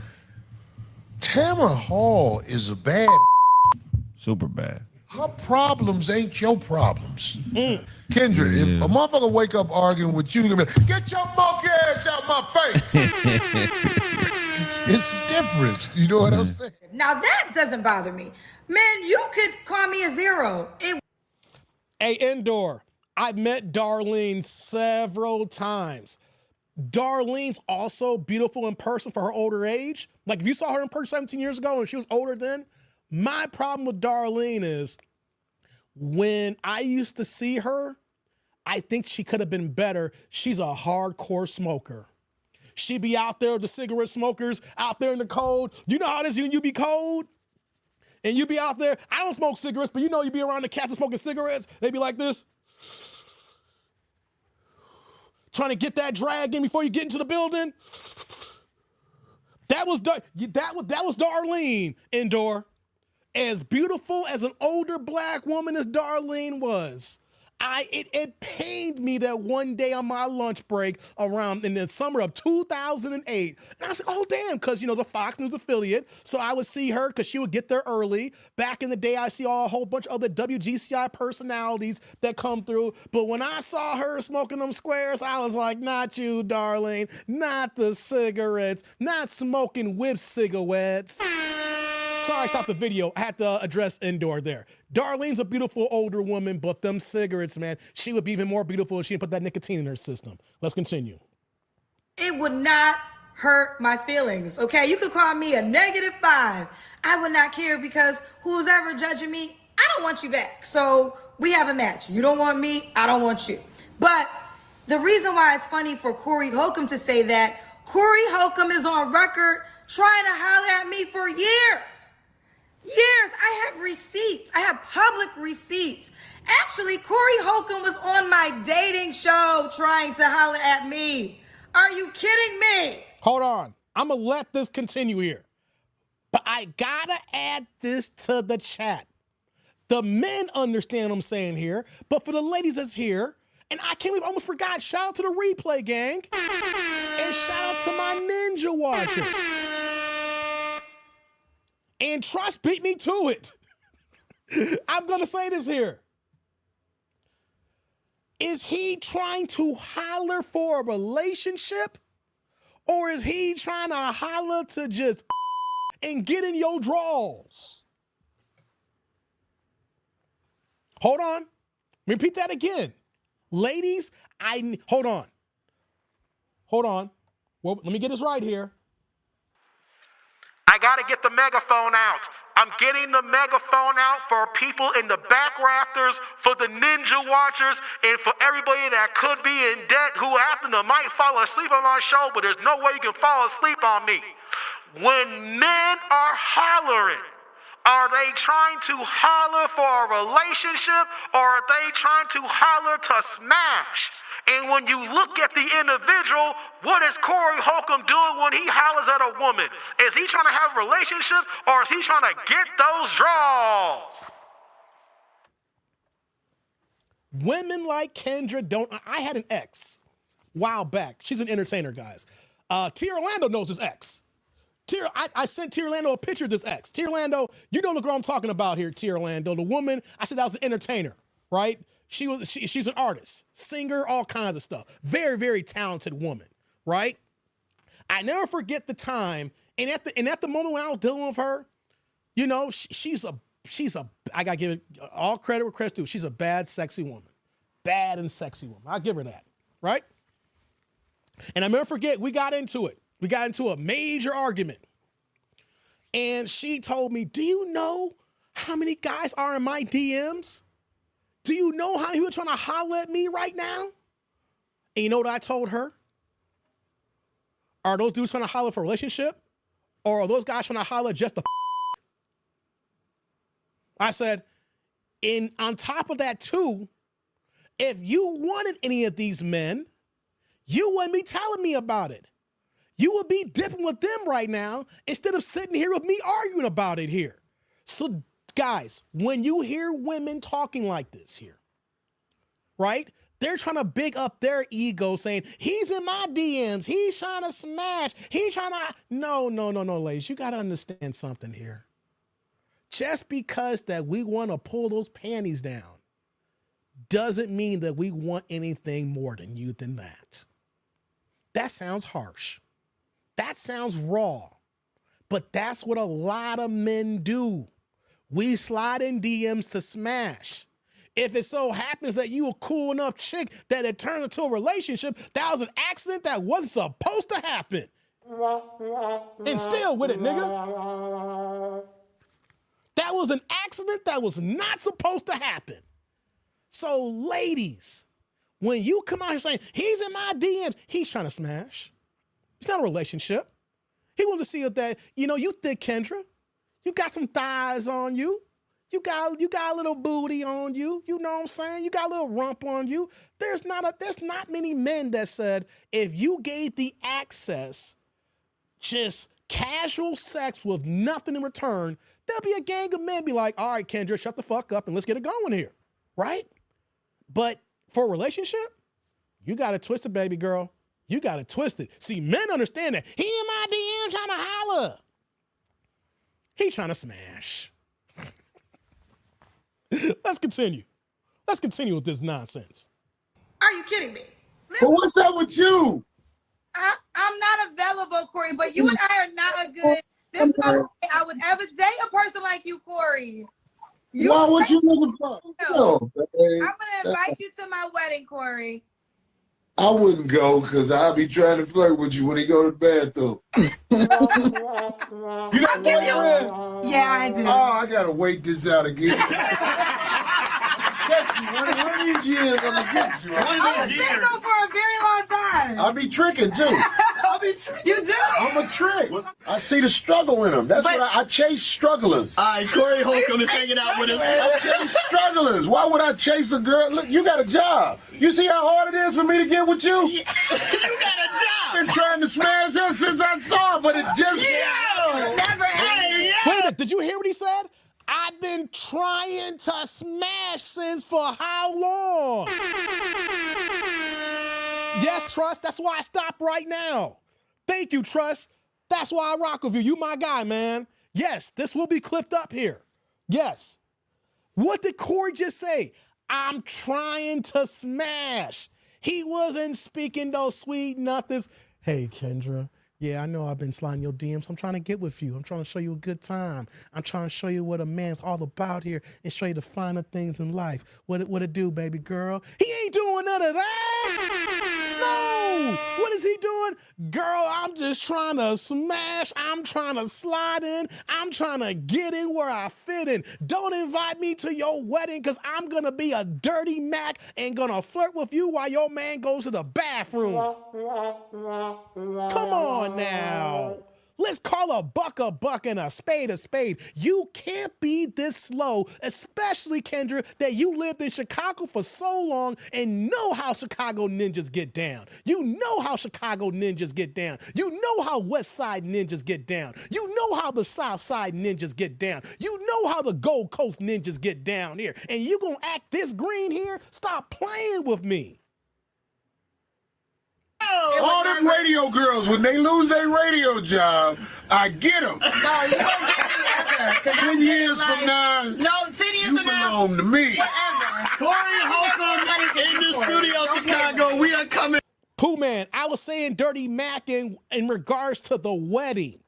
Tamara Hall is a bad. Super bad. Her problems ain't your problems. Kendra, Yeah. if a motherfucker wake up arguing with you, you're gonna be like, get your monkey ass out my face. It's the difference. You know what I'm saying? Now that doesn't bother me. Man, you could call me a zero. Hey, Indoor, I met Darlene several times. Darlene's also beautiful in person for her older age. Like, if you saw her in person 17 years ago and she was older then, my problem with Darlene is when I used to see her, I think she could have been better. She's a hardcore smoker. She be out there with the cigarette smokers out there in the cold. You know how it is when you be cold? And you be out there. I don't smoke cigarettes, but you know you be around the cats smoking cigarettes. They be like this. Trying to get that drag in before you get into the building. That was Darlene, Indoor. As beautiful as an older black woman as Darlene was, it pained me that one day on my lunch break around in the summer of 2008, and I was like, oh damn, because the Fox News affiliate, so I would see her because she would get there early. Back in the day, I see a whole bunch of other WGCI personalities that come through, but when I saw her smoking them squares, I was like, not you, Darlene, not the cigarettes, not smoking whip cigarettes. Sorry, I stopped the video. I had to address Indoor there. Darlene's a beautiful older woman, but them cigarettes, man, she would be even more beautiful if she didn't put that nicotine in her system. Let's continue. It would not hurt my feelings, okay? You could call me a -5. I would not care because who's ever judging me, I don't want you back. So we have a match. You don't want me, I don't want you. But the reason why it's funny for Corey Holcomb to say that, Corey Holcomb is on record trying to holler at me for years. Years. I have receipts. I have public receipts. Actually, Corey Holcomb was on my dating show trying to holler at me. Are you kidding me? Hold on. I'm going to let this continue here. But I got to add this to the chat. The men understand what I'm saying here, but for the ladies that's here, and I can't believe I almost forgot, shout out to the replay gang, and shout out to my ninja watchers. And trust beat me to it. I'm going to say this here. Is he trying to holler for a relationship? Or is he trying to holler to just and get in your draws? Hold on. Repeat that again. Ladies, hold on. Hold on. Well, let me get this right here. I gotta get the megaphone out. I'm getting the megaphone out for people in the back rafters, for the ninja watchers, and for everybody that could be in debt who might fall asleep on my show, but there's no way you can fall asleep on me. When men are hollering, are they trying to holler for a relationship, or are they trying to holler to smash? And when you look at the individual, what is Corey Holcomb doing when he hollers at a woman? Is he trying to have a relationship, or is he trying to get those draws? Women like Kendra don't. I had an ex a while back. She's an entertainer, guys. Tia Orlando knows his ex. I sent Tia Orlando a picture of this ex. Tia Orlando, you know the girl I'm talking about here, Tia Orlando. The woman, I said that was an entertainer, right? She's an artist, singer, all kinds of stuff. Very, very talented woman, right? I never forget the time, and at the moment when I was dealing with her, she's a I gotta give it all credit where credit's due. She's a bad, sexy woman. Bad and sexy woman. I'll give her that, right? And I never forget, we got into it. We got into a major argument. And she told me, do you know how many guys are in my DMs? Do you know how people are trying to holler at me right now? And you know what I told her? Are those dudes trying to holler for a relationship? Or are those guys trying to holler just to I said, and on top of that too, if you wanted any of these men, you wouldn't be telling me about it. You would be dipping with them right now instead of sitting here with me arguing about it here. So Guys, when you hear women talking like this here, right? They're trying to big up their ego saying, he's in my DMs. He's trying to smash. He's trying to. No, ladies. You got to understand something here. Just because that we want to pull those panties down doesn't mean that we want anything more than that. That sounds harsh. That sounds raw. But that's what a lot of men do. We slide in DMs to smash. If it so happens that you a cool enough chick that it turns into a relationship, that was an accident that wasn't supposed to happen. And still with it, nigga. That was an accident that was not supposed to happen. So ladies, when you come out here saying, he's in my DMs, he's trying to smash. It's not a relationship. He wants to see if that, you thick, Kendra. You got some thighs on you. You got a little booty on you. You know what I'm saying? You got a little rump on you. There's not many men that said if you gave the access, just casual sex with nothing in return, there'll be a gang of men be like, all right, Kendra, shut the fuck up and let's get it going here, right? But for a relationship, you got to twist it, baby girl. You got to twist it. See, men understand that. He in my DM trying to holler. He trying to smash. Let's continue. Let's continue with this nonsense. Are you kidding me? But what's up with you? I'm not available, Corey, but you and I are not a good. There's no way I would ever date a person like you, Corey. Why? What you looking for? No, I'm gonna invite you to my wedding, Corey. I wouldn't go because I'll be trying to flirt with you when he go to the bathroom. You got a boyfriend? Yeah, I do. Oh, I gotta wait this out again. One of these years, I'm gonna get you. I was single for a very long time. I'll be tricking too. You do? I'm a trick. I see the struggle in them. That's what I chase strugglers. All right, Corey Holcomb is hanging out with us. I chase strugglers. Why would I chase a girl? Look, you got a job. You see how hard it is for me to get with you? You got a job. I've been trying to smash her since I saw her, but it just... Never happened. Wait a minute, did you hear what he said? I've been trying to smash since for how long? Yes, Trust, that's why I stopped right now. Thank you, Trust. That's why I rock with you. You my guy, man. Yes, this will be clipped up here. Yes. What did Corey just say? I'm trying to smash. He wasn't speaking those sweet nothings. Hey, Kendra. Yeah, I know I've been sliding your DMs. I'm trying to get with you. I'm trying to show you a good time. I'm trying to show you what a man's all about here and show you the finer things in life. What it do, baby girl? He ain't doing none of that. No. What is he doing? Girl, I'm just trying to smash. I'm trying to slide in. I'm trying to get in where I fit in. Don't invite me to your wedding because I'm going to be a dirty Mac and going to flirt with you while your man goes to the bathroom. Come on now. Let's call a buck and a spade a spade. You can't be this slow, especially, Kendra, that you lived in Chicago for so long and know how Chicago ninjas get down. You know how Chicago ninjas get down. You know how West Side ninjas get down. You know how the South Side ninjas get down. You know how the Gold Coast ninjas get down here. And you gonna act this green here? Stop playing with me. All them radio girls, when they lose their radio job, I get them. No, you don't get me ever. 10 years from now, No, 10 years you from now. belong to me. Corey Holcomb in the studio, Chicago. We are coming. Pooh Man, I was saying Dirty Mac in regards to the wedding.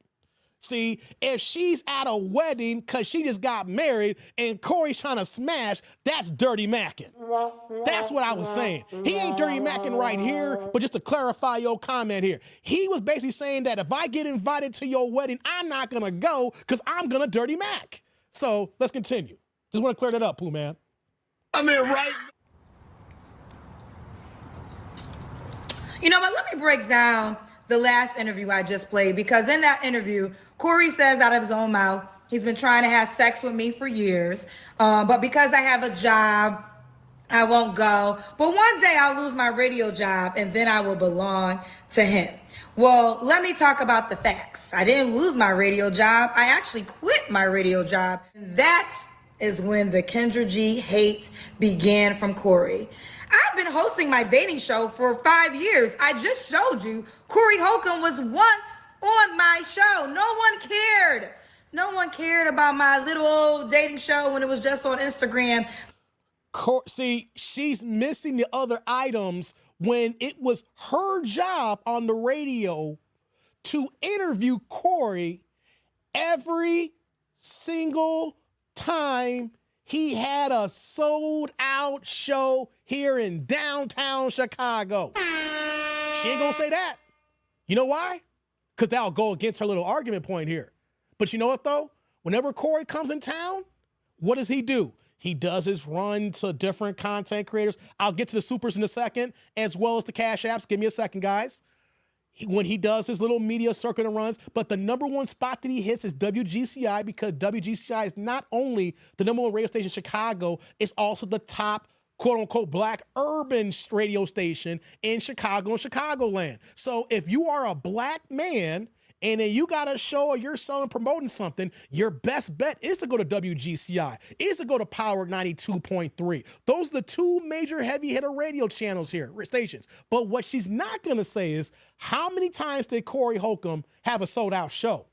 See, if she's at a wedding because she just got married and Corey's trying to smash, that's Dirty Mackin'. That's what I was saying. He ain't Dirty Mackin' right here, but just to clarify your comment here, he was basically saying that if I get invited to your wedding, I'm not going to go because I'm going to Dirty Mac. So let's continue. Just want to clear that up, Pooh Man. I'm in right. You know what? Let me break down the last interview I just played, because in that interview, Corey says out of his own mouth, he's been trying to have sex with me for years, but because I have a job, I won't go. But one day I'll lose my radio job and then I will belong to him. Well, let me talk about the facts. I didn't lose my radio job. I actually quit my radio job. That is when the Kendra G hate began from Corey. I've been hosting my dating show for 5 years. I just showed you Corey Holcomb was once on my show. No one cared. No one cared about my little old dating show when it was just on Instagram. See, she's missing the other items when it was her job on the radio to interview Corey every single time he had a sold out show here in downtown Chicago. She ain't gonna say that. You know why? Because that'll go against her little argument point here. But you know what though? Whenever Corey comes in town, what does he do? He does his run to different content creators. I'll get to the supers in a second, as well as the cash apps. Give me a second, guys. When he does his little media circuit and runs, but the number one spot that he hits is WGCI, because WGCI is not only the number one radio station in Chicago, it's also the top quote-unquote black urban radio station in Chicago and Chicagoland. So if you are a black man and then you got a show or you're selling, promoting something, your best bet is to go to WGCI, is to go to Power 92.3. Those are the two major heavy hitter radio channels here, stations. But what she's not going to say is, how many times did Corey Holcomb have a sold out show?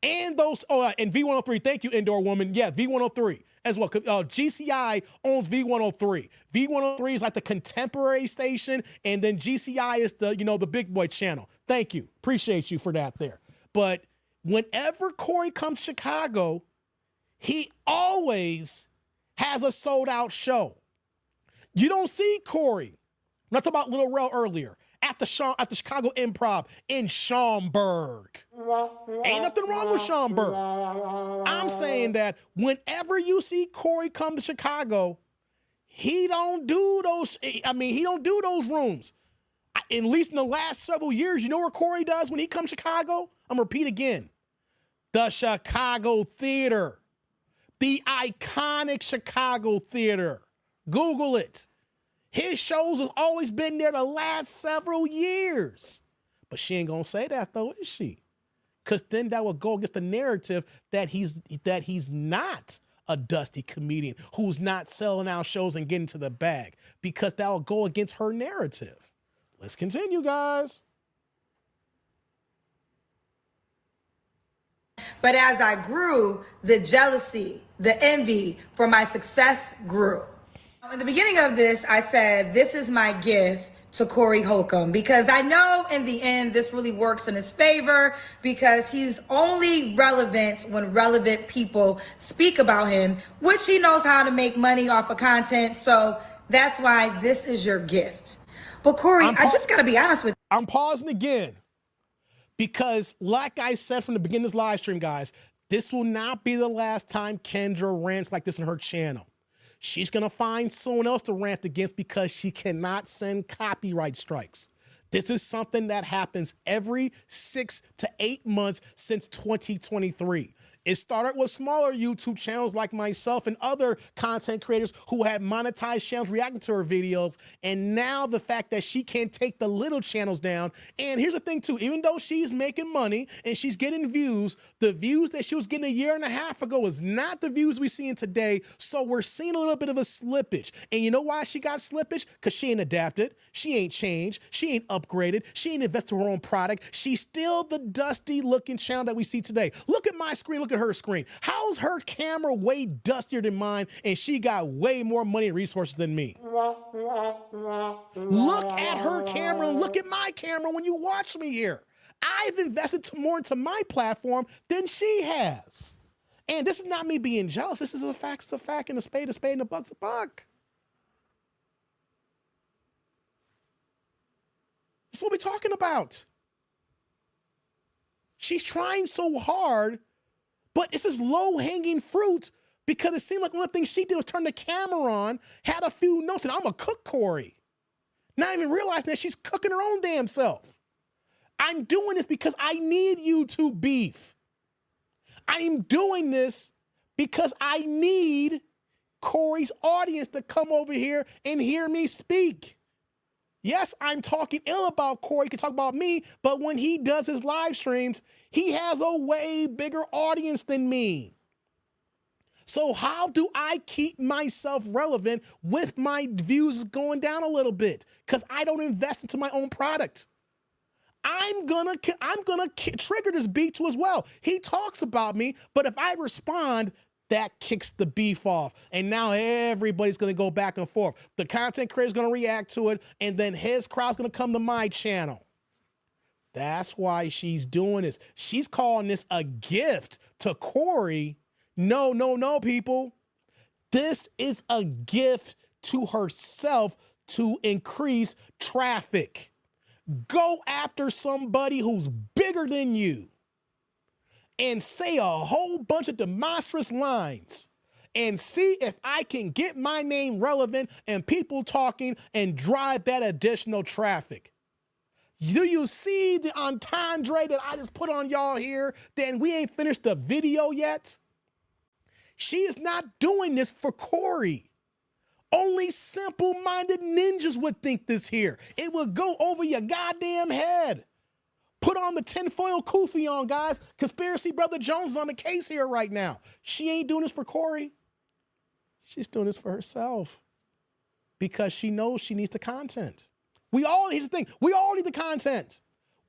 And those, and V103, thank you, Indoor Woman. Yeah, V103 as well. GCI owns V103. V103 is like the contemporary station, and then GCI is the, the big boy channel. Thank you. Appreciate you for that there. But whenever Corey comes to Chicago, he always has a sold out show. You don't see Corey. I'm not talking about Little Rel earlier. At the Chicago Improv in Schaumburg. Ain't nothing wrong with Schaumburg. I'm saying that whenever you see Corey come to Chicago, he don't do those, he don't do those rooms. At least in the last several years, you know what Corey does when he comes to Chicago? I'm gonna repeat again. The Chicago Theater. The iconic Chicago Theater. Google it. His shows have always been there the last several years. But she ain't gonna say that though, is she? Because then that will go against the narrative that he's not a dusty comedian who's not selling out shows and getting to the bag, because that will go against her narrative. Let's continue, guys. But as I grew, the jealousy, the envy for my success grew. In the beginning of this, I said, this is my gift to Corey Holcomb, because I know in the end, this really works in his favor, because he's only relevant when relevant people speak about him, which he knows how to make money off of content. So that's why this is your gift. But Corey, I just got to be honest with you. I'm pausing again, because like I said from the beginning of this live stream, guys, this will not be the last time Kendra rants like this on her channel. She's going to find someone else to rant against, because she cannot send copyright strikes. This is something that happens every 6 to 8 months since 2023. It started with smaller YouTube channels like myself and other content creators who had monetized channels reacting to her videos. And now the fact that she can't take the little channels down. And here's the thing too, even though she's making money and she's getting views, the views that she was getting a year and a half ago is not the views we're seeing today. So we're seeing a little bit of a slippage. And you know why she got slippage? Because she ain't adapted. She ain't changed. She ain't upgraded. She ain't invested in her own product. She's still the dusty looking channel that we see today. Look at my screen. Look at her screen. How's her camera way dustier than mine, and she got way more money and resources than me? Look at her camera and look at my camera when you watch me here. I've invested more into my platform than she has. And this is not me being jealous. This is a fact. It's a fact, and a spade, and a buck's a buck. That's what we're talking about. She's trying so hard, but it's this low-hanging fruit, because it seemed like one of the things she did was turn the camera on, had a few notes, and I'm a cook, Corey. Not even realizing that she's cooking her own damn self. I'm doing this because I need YouTube beef. I'm doing this because I need Corey's audience to come over here and hear me speak. Yes, I'm talking ill about Corey. He can talk about me, but when he does his live streams, he has a way bigger audience than me. So how do I keep myself relevant with my views going down a little bit? Because I don't invest into my own product. I'm gonna trigger this beat too as well. He talks about me, but if I respond, that kicks the beef off. And now everybody's gonna go back and forth. The content creator's gonna react to it, and then his crowd's gonna come to my channel. That's why she's doing this. She's calling this a gift to Corey. No, no, no, people. This is a gift to herself to increase traffic. Go after somebody who's bigger than you and say a whole bunch of demonstrous lines and see if I can get my name relevant and people talking and drive that additional traffic. Do you see the entendre that I just put on y'all here? Then we ain't finished the video yet. She is not doing this for Corey. Only simple-minded ninjas would think this here. It would go over your goddamn head. Put on the tinfoil kufi on, guys. Conspiracy Brother Jones is on the case here right now. She ain't doing this for Corey. She's doing this for herself because she knows she needs the content. Here's the thing, we all need the content.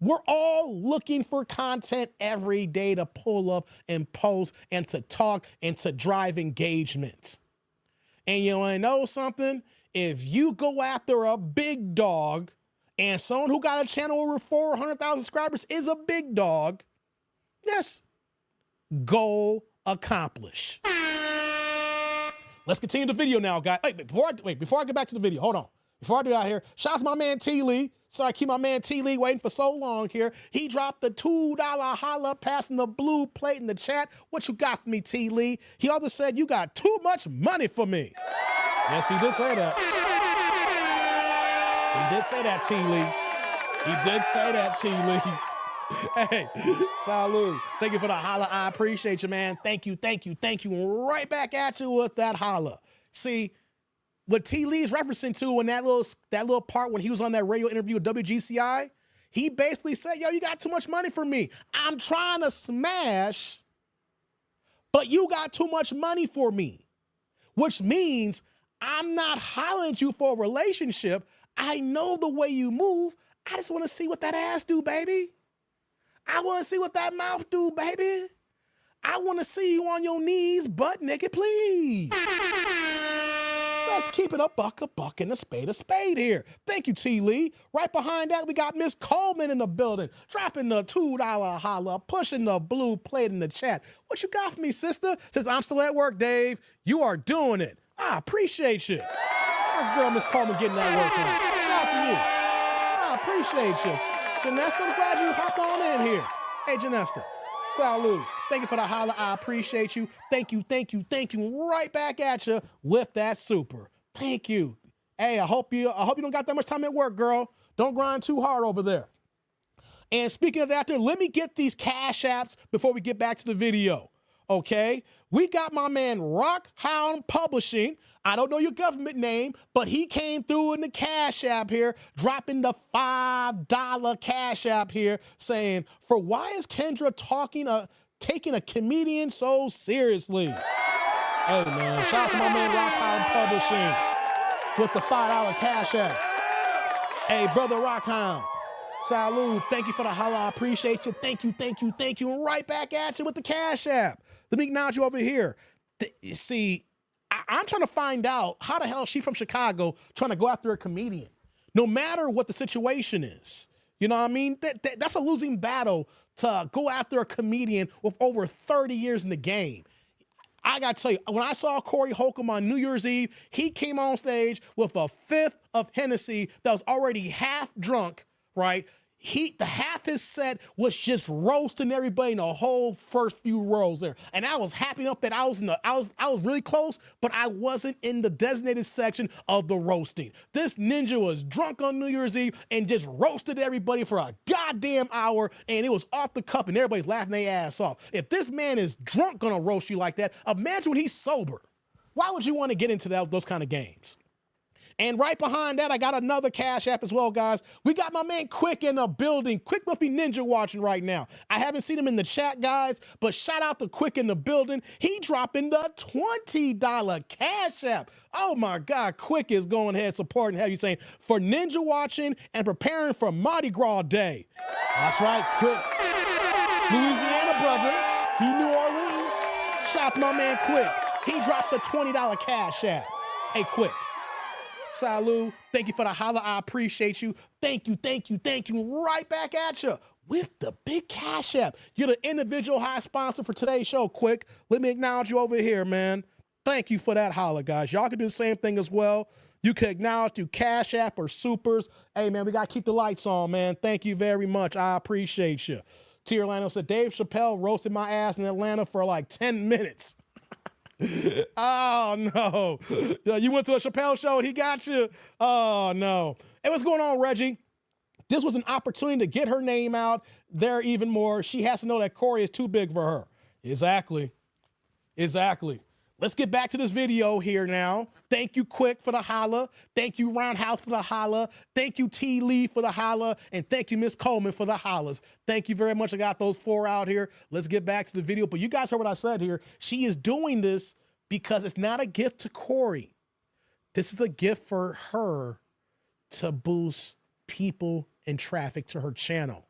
We're all looking for content every day to pull up and post and to talk and to drive engagement. And you want to know something? If you go after a big dog and someone who got a channel over 400,000 subscribers is a big dog, yes, goal accomplished. Let's continue the video now, guys. Before I get back to the video, hold on. Before I do out here, shout out to my man T. Lee. Sorry, keep my man T. Lee waiting for so long here. He dropped the $2 holla, passing the blue plate in the chat. What you got for me, T. Lee? He also said, you got too much money for me. Yes, he did say that. He did say that, T. Lee. He did say that, T. Lee. Hey, salute. Thank you for the holla. I appreciate you, man. Thank you, thank you, thank you. Right back at you with that holla. See, what T. Lee is referencing to in that little part when he was on that radio interview with WGCI, he basically said, yo, you got too much money for me. I'm trying to smash, but you got too much money for me, which means I'm not hollering at you for a relationship. I know the way you move. I just want to see what that ass do, baby. I want to see what that mouth do, baby. I want to see you on your knees, butt naked, please. Let's keep it a buck, and a spade here. Thank you, T. Lee. Right behind that, we got Miss Coleman in the building, dropping the $2 holla, pushing the blue plate in the chat. What you got for me, sister? Says, I'm still at work, Dave. You are doing it. I appreciate you. Our girl, Miss Coleman, getting that work on. Shout out to you. I appreciate you. Janesta, I'm glad you hopped on in here. Hey, Janesta. Salute. Thank you for the holla. I appreciate you. Thank you, thank you, thank you. Right back at you with that super. Thank you. Hey, I hope you don't got that much time at work, girl. Don't grind too hard over there. And speaking of that, let me get these cash apps before we get back to the video. Okay, we got my man Rockhound Publishing. I don't know your government name, but he came through in the Cash App here, dropping the $5 Cash App here, saying, for why is Kendra taking a comedian so seriously? Hey man, shout out to my man Rockhound Publishing with the $5 Cash App. Hey, brother Rockhound. Salute. Thank you for the holla. I appreciate you. Thank you, thank you, thank you. And right back at you with the Cash App. Let me acknowledge you over here. See, I'm trying to find out how the hell is she from Chicago trying to go after a comedian, no matter what the situation is. You know what I mean? That's a losing battle to go after a comedian with over 30 years in the game. I got to tell you, when I saw Corey Holcomb on New Year's Eve, he came on stage with a fifth of Hennessy that was already half drunk, right? The half his set was just roasting everybody in the whole first few rows there. And I was happy enough that I was really close, but I wasn't in the designated section of the roasting. This ninja was drunk on New Year's Eve and just roasted everybody for a goddamn hour, and it was off the cup and everybody's laughing their ass off. If this man is drunk gonna roast you like that, imagine when he's sober. Why would you want to get into those kind of games? And right behind that, I got another Cash App as well, guys. We got my man Quick in the building. Quick must be ninja watching right now. I haven't seen him in the chat, guys, but shout out to Quick in the building. He dropping the $20 Cash App. Oh my God, Quick is going ahead supporting, have you saying, for ninja watching and preparing for Mardi Gras Day. That's right, Quick. Louisiana brother, he New Orleans. Shout out to my man Quick. He dropped the $20 Cash App. Hey, Quick. Salud. Thank you for the holla. I appreciate you. Thank you, thank you, thank you. Right back at you with the big Cash App. You're the individual high sponsor for today's show, Quick. Let me acknowledge you over here, man. Thank you for that holla, guys. Y'all can do the same thing as well. You can acknowledge through Cash App or Supers. Hey, man, we got to keep the lights on, man. Thank you very much. I appreciate you. T. Orlando said, Dave Chappelle roasted my ass in Atlanta for like 10 minutes. Oh, no. You went to a Chappelle show and he got you? Oh, no. Hey, what's going on, Reggie? This was an opportunity to get her name out there even more. She has to know that Corey is too big for her. Exactly. Exactly. Let's get back to this video here now. Thank you, Quick, for the holla. Thank you, Roundhouse, for the holla. Thank you, T. Lee, for the holla. And thank you, Miss Coleman, for the hollas. Thank you very much. I got those 4 out here. Let's get back to the video. But you guys heard what I said here. She is doing this because it's not a gift to Corey. This is a gift for her to boost people and traffic to her channel.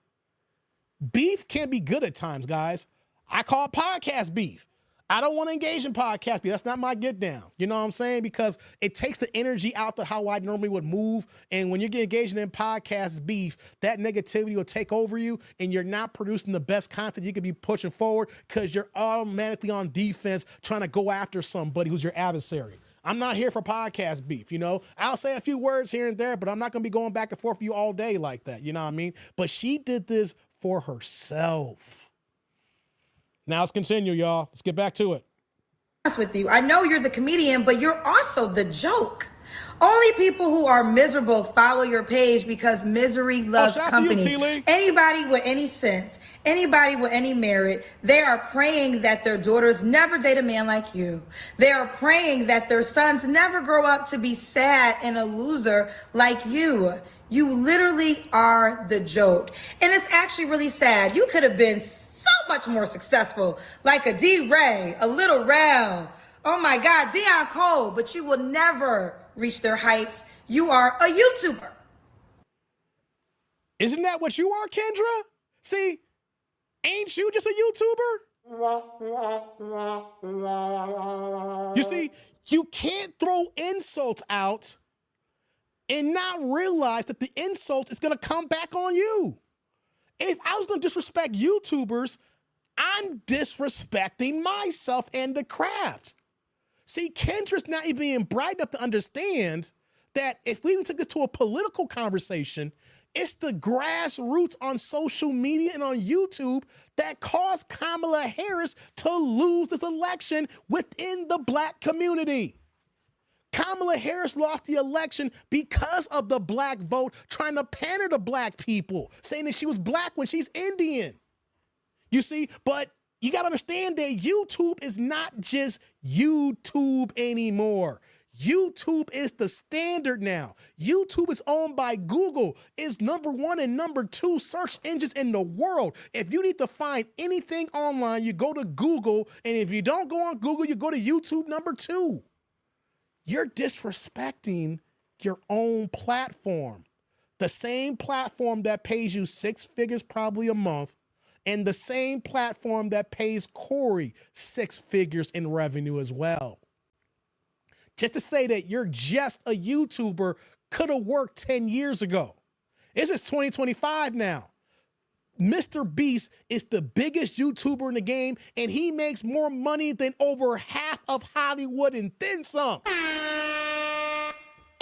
Beef can be good at times, guys. I call it podcast beef. I don't want to engage in podcast beef. That's not my get down. You know what I'm saying? Because it takes the energy out of how I normally would move. And when you're engaging in podcast beef, that negativity will take over you and you're not producing the best content you could be pushing forward because you're automatically on defense trying to go after somebody who's your adversary. I'm not here for podcast beef, you know? I'll say a few words here and there, but I'm not going to be going back and forth with you all day like that. You know what I mean? But she did this for herself. Now let's continue, y'all. Let's get back to it. With you, I know you're the comedian, but you're also the joke. Only people who are miserable follow your page because misery loves company. Anybody with any sense, anybody with any merit, they are praying that their daughters never date a man like you. They are praying that their sons never grow up to be sad and a loser like you. You literally are the joke. And it's actually really sad. You could have been so much more successful, like a D-Ray, a Little Rel, oh my God, Deion Cole, but you will never reach their heights. You are a YouTuber. Isn't that what you are, Kendra? See, ain't you just a YouTuber? You see, you can't throw insults out and not realize that the insult is going to come back on you. If I was going to disrespect YouTubers, I'm disrespecting myself and the craft. See, Kendra's not even being bright enough to understand that if we even took this to a political conversation, it's the grassroots on social media and on YouTube that caused Kamala Harris to lose this election within the Black community. Kamala Harris lost the election because of the Black vote trying to pander to Black people, saying that she was Black when she's Indian. You see, but you got to understand that YouTube is not just YouTube anymore. YouTube is the standard now. YouTube is owned by Google. It's #1 and #2 search engines in the world. If you need to find anything online, you go to Google. And if you don't go on Google, you go to YouTube #2. You're disrespecting your own platform. The same platform that pays you 6 figures probably a month, and the same platform that pays Corey 6 figures in revenue as well. Just to say that you're just a YouTuber could have worked 10 years ago. This is 2025 now. Mr. Beast is the biggest YouTuber in the game, and he makes more money than over half of Hollywood and then some.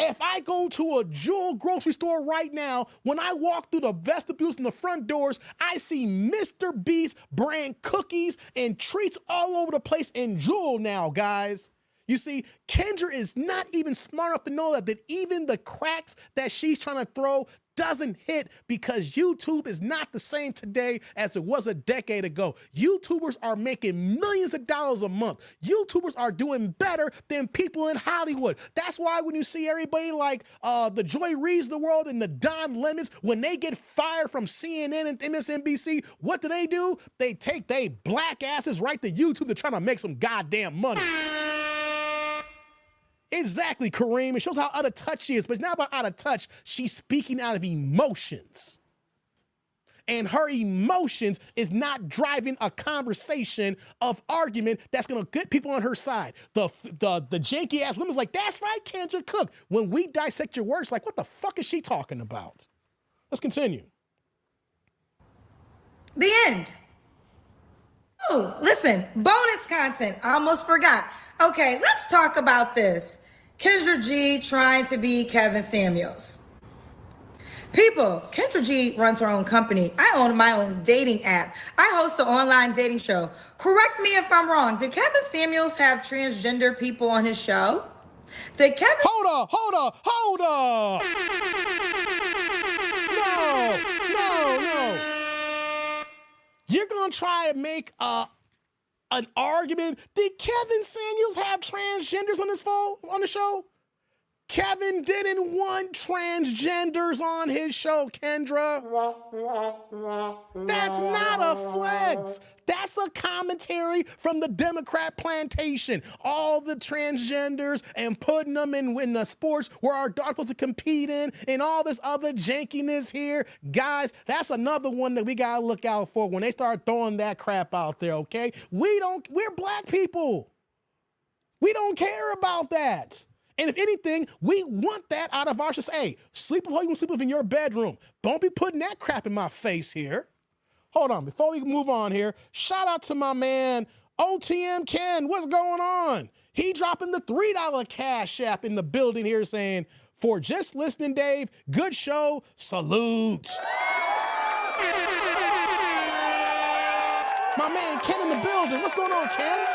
If I go to a Jewel grocery store right now, when I walk through the vestibules and the front doors, I see Mr. Beast brand cookies and treats all over the place in Jewel now, guys. You see, Kendra is not even smart enough to know that even the cracks that she's trying to throw doesn't hit because YouTube is not the same today as it was a decade ago. YouTubers are making millions of dollars a month. YouTubers are doing better than people in Hollywood. That's why when you see everybody like the Joy Reids of the world and the Don Lemons, when they get fired from CNN and MSNBC, what do? They take they black asses right to YouTube. They're trying to make some goddamn money. Exactly, Kareem. It shows how out of touch she is, but it's not about out of touch. She's speaking out of emotions. And her emotions is not driving a conversation of argument that's gonna get people on her side. The janky ass woman's like, that's right, Kendra Cook. When we dissect your words, like, what the fuck is she talking about? Let's continue. The end. Oh, listen, bonus content. I almost forgot. Okay, let's talk about this. Kendra G trying to be Kevin Samuels. People, Kendra G runs her own company. I own my own dating app. I host an online dating show. Correct me if I'm wrong. Did Kevin Samuels have transgender people on his show? Did Kevin... Hold up. No. You're gonna try to make an argument. Did Kevin Samuels have transgenders on the show? Kevin didn't want transgenders on his show, Kendra. That's not a flex. That's a commentary from the Democrat plantation. All the transgenders and putting them in the sports where our daughters supposed to compete in and all this other jankiness here. Guys, that's another one that we gotta look out for when they start throwing that crap out there, okay? We're black people. We don't care about that. And if anything, we want that out of our society. Hey, sleep with who you want to sleep with in your bedroom. Don't be putting that crap in my face here. Hold on, before we move on here, shout out to my man, OTM Ken. What's going on? He dropping the $3 cash app in the building here saying, for just listening, Dave, good show, salute. My man Ken in the building. What's going on, Ken?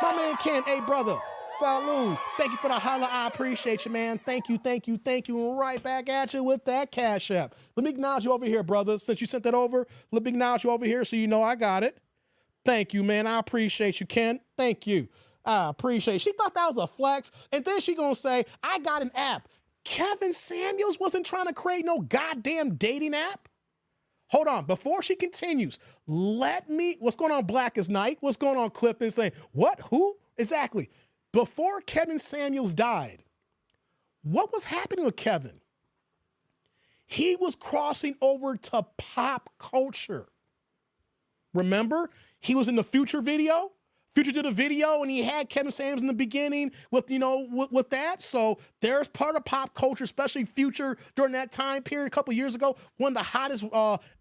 My man Ken, hey, brother. Salute. Thank you for the holla. I appreciate you, man. Thank you. Right back at you with that cash app. Let me acknowledge you over here, brother. Since you sent that over, let me acknowledge you over here so you know I got it. Thank you, man. I appreciate you, Ken. Thank you. I appreciate it. She thought that was a flex, and then she gonna say, I got an app. Kevin Samuels wasn't trying to create no goddamn dating app. Hold on, before she continues, what's going on, Black as Night? What's going on, Clifton? Saying, what, who? Exactly. Before Kevin Samuels died, what was happening with Kevin? He was crossing over to pop culture. Remember, he was in the Future video. Future did a video and he had Kevin Samuels in the beginning with, with that. So there's part of pop culture, especially Future during that time period a couple years ago, one of the hottest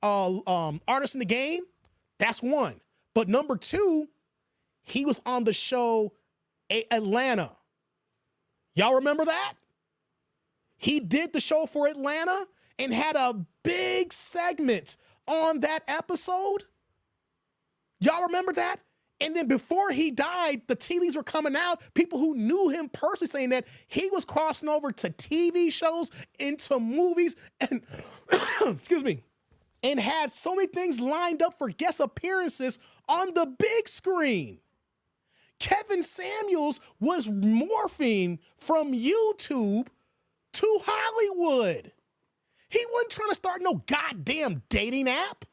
artists in the game. That's one. But number two, he was on the show Atlanta. Y'all remember that? He did the show for Atlanta and had a big segment on that episode. Y'all remember that? And then before he died, the tea leaves were coming out. People who knew him personally saying that he was crossing over to TV shows, into movies, and excuse me, and had so many things lined up for guest appearances on the big screen. Kevin Samuels was morphing from YouTube to Hollywood. He wasn't trying to start no goddamn dating app.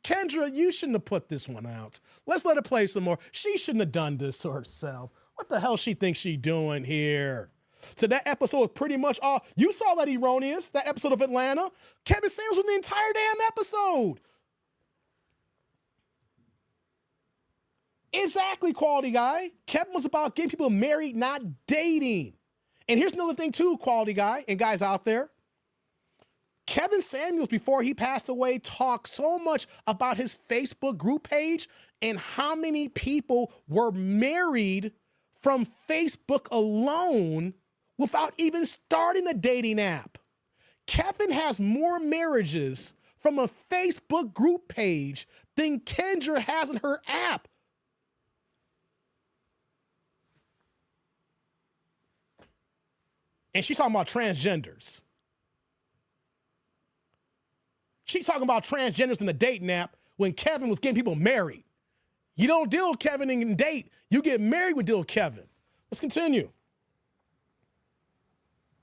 Kendra, you shouldn't have put this one out. Let's let her play some more. She shouldn't have done this to herself. What the hell she thinks she doing here? So that episode was pretty much all. You saw that erroneous, that episode of Atlanta. Kevin Samuels was the entire damn episode. Exactly, quality guy. Kevin was about getting people married, not dating. And here's another thing too, quality guy and guys out there. Kevin Samuels, before he passed away, talked so much about his Facebook group page and how many people were married from Facebook alone without even starting a dating app. Kevin has more marriages from a Facebook group page than Kendra has in her app. and she's talking about transgenders. She's talking about transgenders in the dating app when Kevin was getting people married. You don't deal with Kevin and date. You get married with deal with Kevin. Let's continue.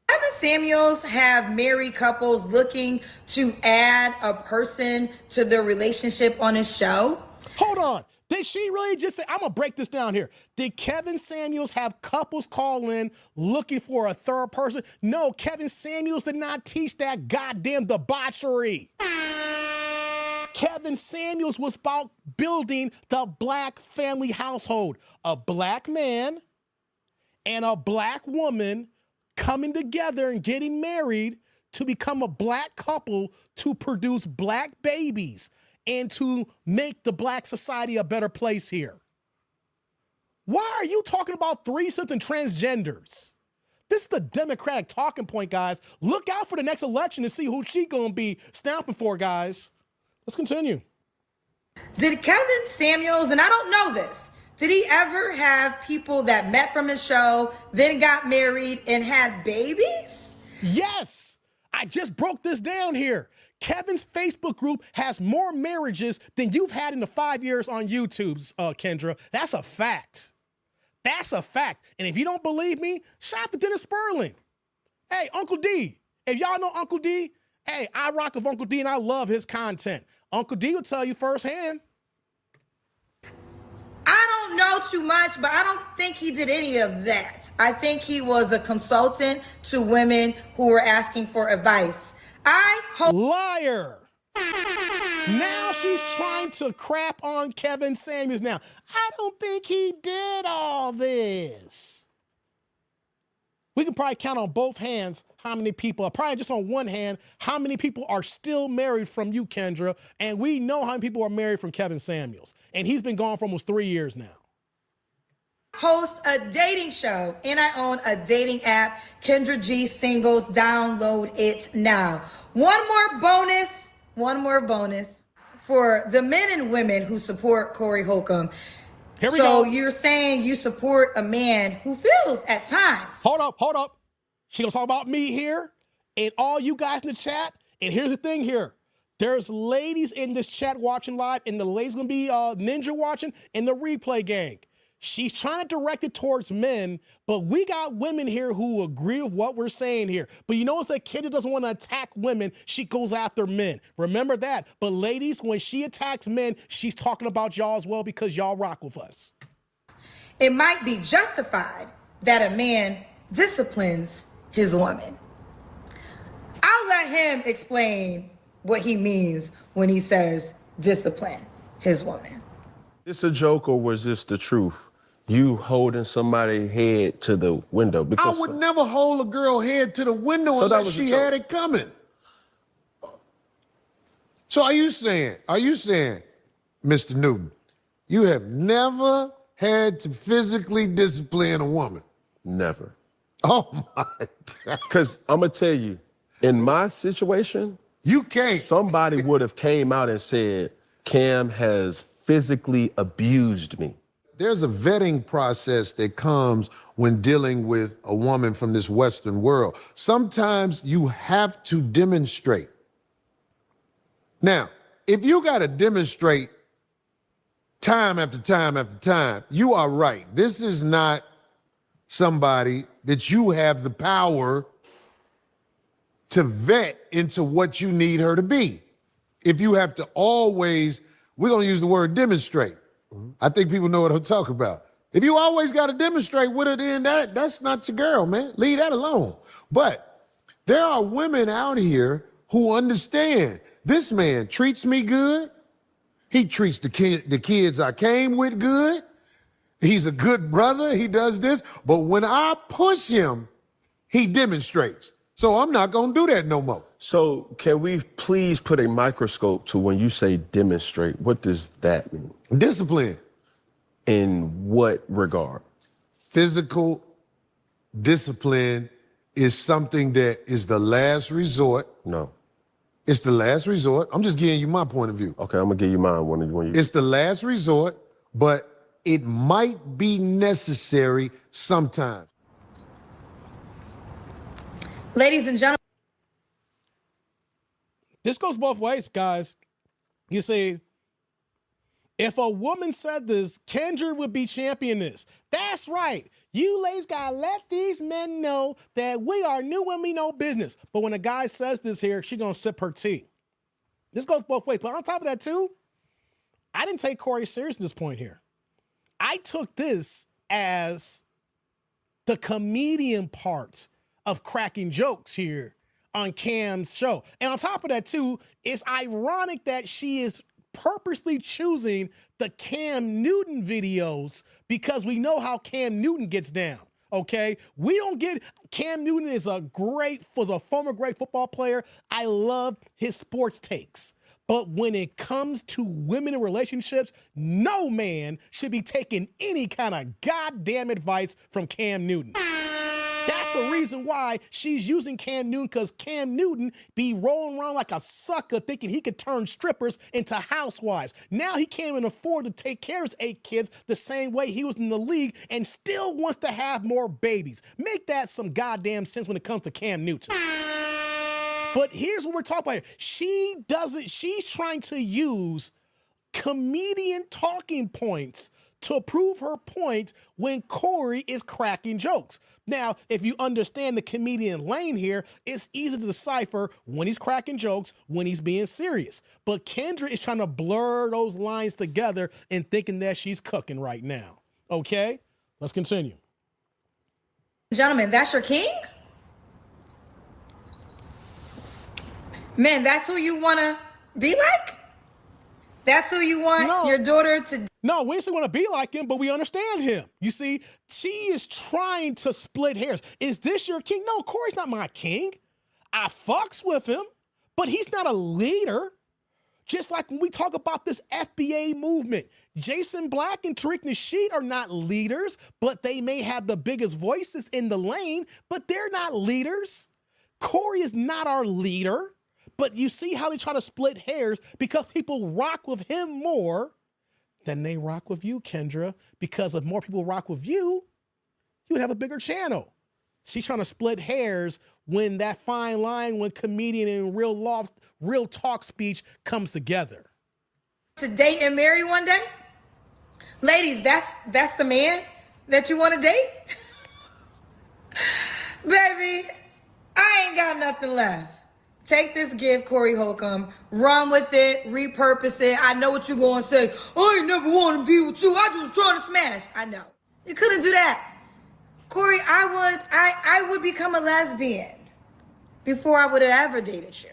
Kevin Samuels have married couples looking to add a person to their relationship on his show? Hold on. Did she really just say, I'm going to break this down here. Did Kevin Samuels have couples call in looking for a third person? No, Kevin Samuels did not teach that goddamn debauchery. Kevin Samuels was about building the black family household. A black man and a black woman coming together and getting married to become a black couple to produce black babies and to make the black society a better place here. Why are you talking about threesomes and transgenders? This is the Democratic talking point, guys. Look out for the next election to see who she gonna be stamping for, guys. Let's continue. Did Kevin Samuels, and I don't know this, did he ever have people that met from his show, then got married and had babies? Yes, I just broke this down here. Kevin's Facebook group has more marriages than you've had in the 5 years on YouTube, Kendra. That's a fact. That's a fact. And if you don't believe me, shout out to Dennis Sperling. Hey, Uncle D. If y'all know Uncle D, hey, I rock with Uncle D and I love his content. Uncle D will tell you firsthand. I don't know too much, but I don't think he did any of that. I think he was a consultant to women who were asking for advice. Liar. Now she's trying to crap on Kevin Samuels now. I don't think he did all this. We can probably count on both hands how many people, probably just on one hand, how many people are still married from you, Kendra, and we know how many people are married from Kevin Samuels. And he's been gone for almost 3 years now. Host a dating show, and I own a dating app, Kendra G Singles. Download it now. One more bonus for the men and women who support Corey Holcomb. Here we go. So you're saying you support a man who feels at times. Hold up. She gonna talk about me here and all you guys in the chat. And here's the thing here. There's ladies in this chat watching live, and the ladies gonna be Ninja watching in the replay gang. She's trying to direct it towards men, but we got women here who agree with what we're saying here. But you notice that Kendra doesn't want to attack women. She goes after men. Remember that. But ladies, when she attacks men, she's talking about y'all as well because y'all rock with us. It might be justified that a man disciplines his woman. I'll let him explain what he means when he says discipline his woman. It's a joke, or was this the truth? You holding somebody's head to the window? I Because would never hold a girl head to the window So that unless was a she joke. had it coming. So are you saying, Mr. Newton, you have never had to physically discipline a woman? Never. Oh my God. Because I'm gonna tell you, in my situation, You can't. somebody would have came out and said, Cam has physically abused me. There's a vetting process that comes when dealing with a woman from this Western world. Sometimes you have to demonstrate. Now, if you got to demonstrate time after time after time, you are right. This is not somebody that you have the power to vet into what you need her to be. If you have to always, we're going to use the word demonstrate. I think people know what I'm talking about. If you always got to demonstrate with her, then that's not your girl, man. Leave that alone. But there are women out here who understand this man treats me good. He treats the kids I came with good. He's a good brother. He does this. But when I push him, he demonstrates. So I'm not going to do that no more. So can we please put a microscope to when you say demonstrate? What does that mean? Discipline. In what regard? Physical discipline is something that is the last resort. No. It's the last resort. I'm just giving you my point of view. Okay, I'm gonna give you mine when you. It's the last resort, but it might be necessary sometimes. Ladies and gentlemen. This goes both ways, guys. You see, if a woman said this, Kendra would be championess. That's right. You ladies gotta let these men know that we are new and we know business. But when a guy says this here, she gonna sip her tea. This goes both ways. But on top of that too, I didn't take Corey serious at this point here. I took this as the comedian part of cracking jokes here on Cam's show. And on top of that too, it's ironic that she is purposely choosing the Cam Newton videos because we know how Cam Newton gets down. Okay, we don't get Cam Newton was a former great football player. I love his sports takes. But when it comes to women in relationships, no man should be taking any kind of goddamn advice from Cam Newton. That's the reason why she's using Cam Newton, because Cam Newton be rolling around like a sucker thinking he could turn strippers into housewives. Now he can't even afford to take care of his 8 kids the same way he was in the league and still wants to have more babies. Make that some goddamn sense when it comes to Cam Newton. But here's what we're talking about here. She's trying to use comedian talking points to prove her point when Corey is cracking jokes. Now, if you understand the comedian lane here, it's easy to decipher when he's cracking jokes, when he's being serious. But Kendra is trying to blur those lines together and thinking that she's cooking right now. Okay, let's continue. Gentlemen, that's your king? Man, that's who you want to be like? That's who you want your daughter to... No, we just want to be like him, but we understand him. You see, she is trying to split hairs. Is this your king? No, Corey's not my king. I fucks with him, but he's not a leader. Just like when we talk about this FBA movement, Jason Black and Tariq Nasheed are not leaders, but they may have the biggest voices in the lane, but they're not leaders. Corey is not our leader. But you see how they try to split hairs because people rock with him more than they rock with you, Kendra. Because if more people rock with you, you would have a bigger channel. She's trying to split hairs when that fine line, when comedian and real talk speech comes together. To date and marry one day? Ladies, that's the man that you want to date? Baby, I ain't got nothing left. Take this gift, Corey Holcomb, run with it, repurpose it. I know what you're going to say. I ain't never want to be with you. I just trying to smash. I know. You couldn't do that. Corey, I would become a lesbian before I would have ever dated you.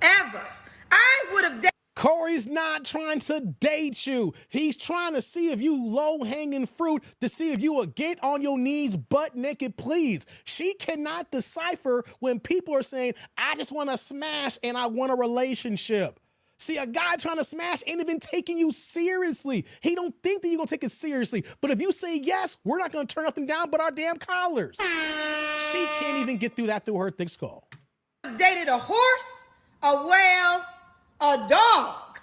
Ever. I would have dated. Corey's not trying to date you. He's trying to see if you low-hanging fruit, to see if you will get on your knees butt naked, please. She cannot decipher when people are saying, I just want to smash and I want a relationship. See, a guy trying to smash ain't even taking you seriously. He don't think that you're going to take it seriously. But if you say yes, we're not going to turn nothing down but our damn collars. She can't even get through that through her thick skull. Dated a horse, a whale, a dog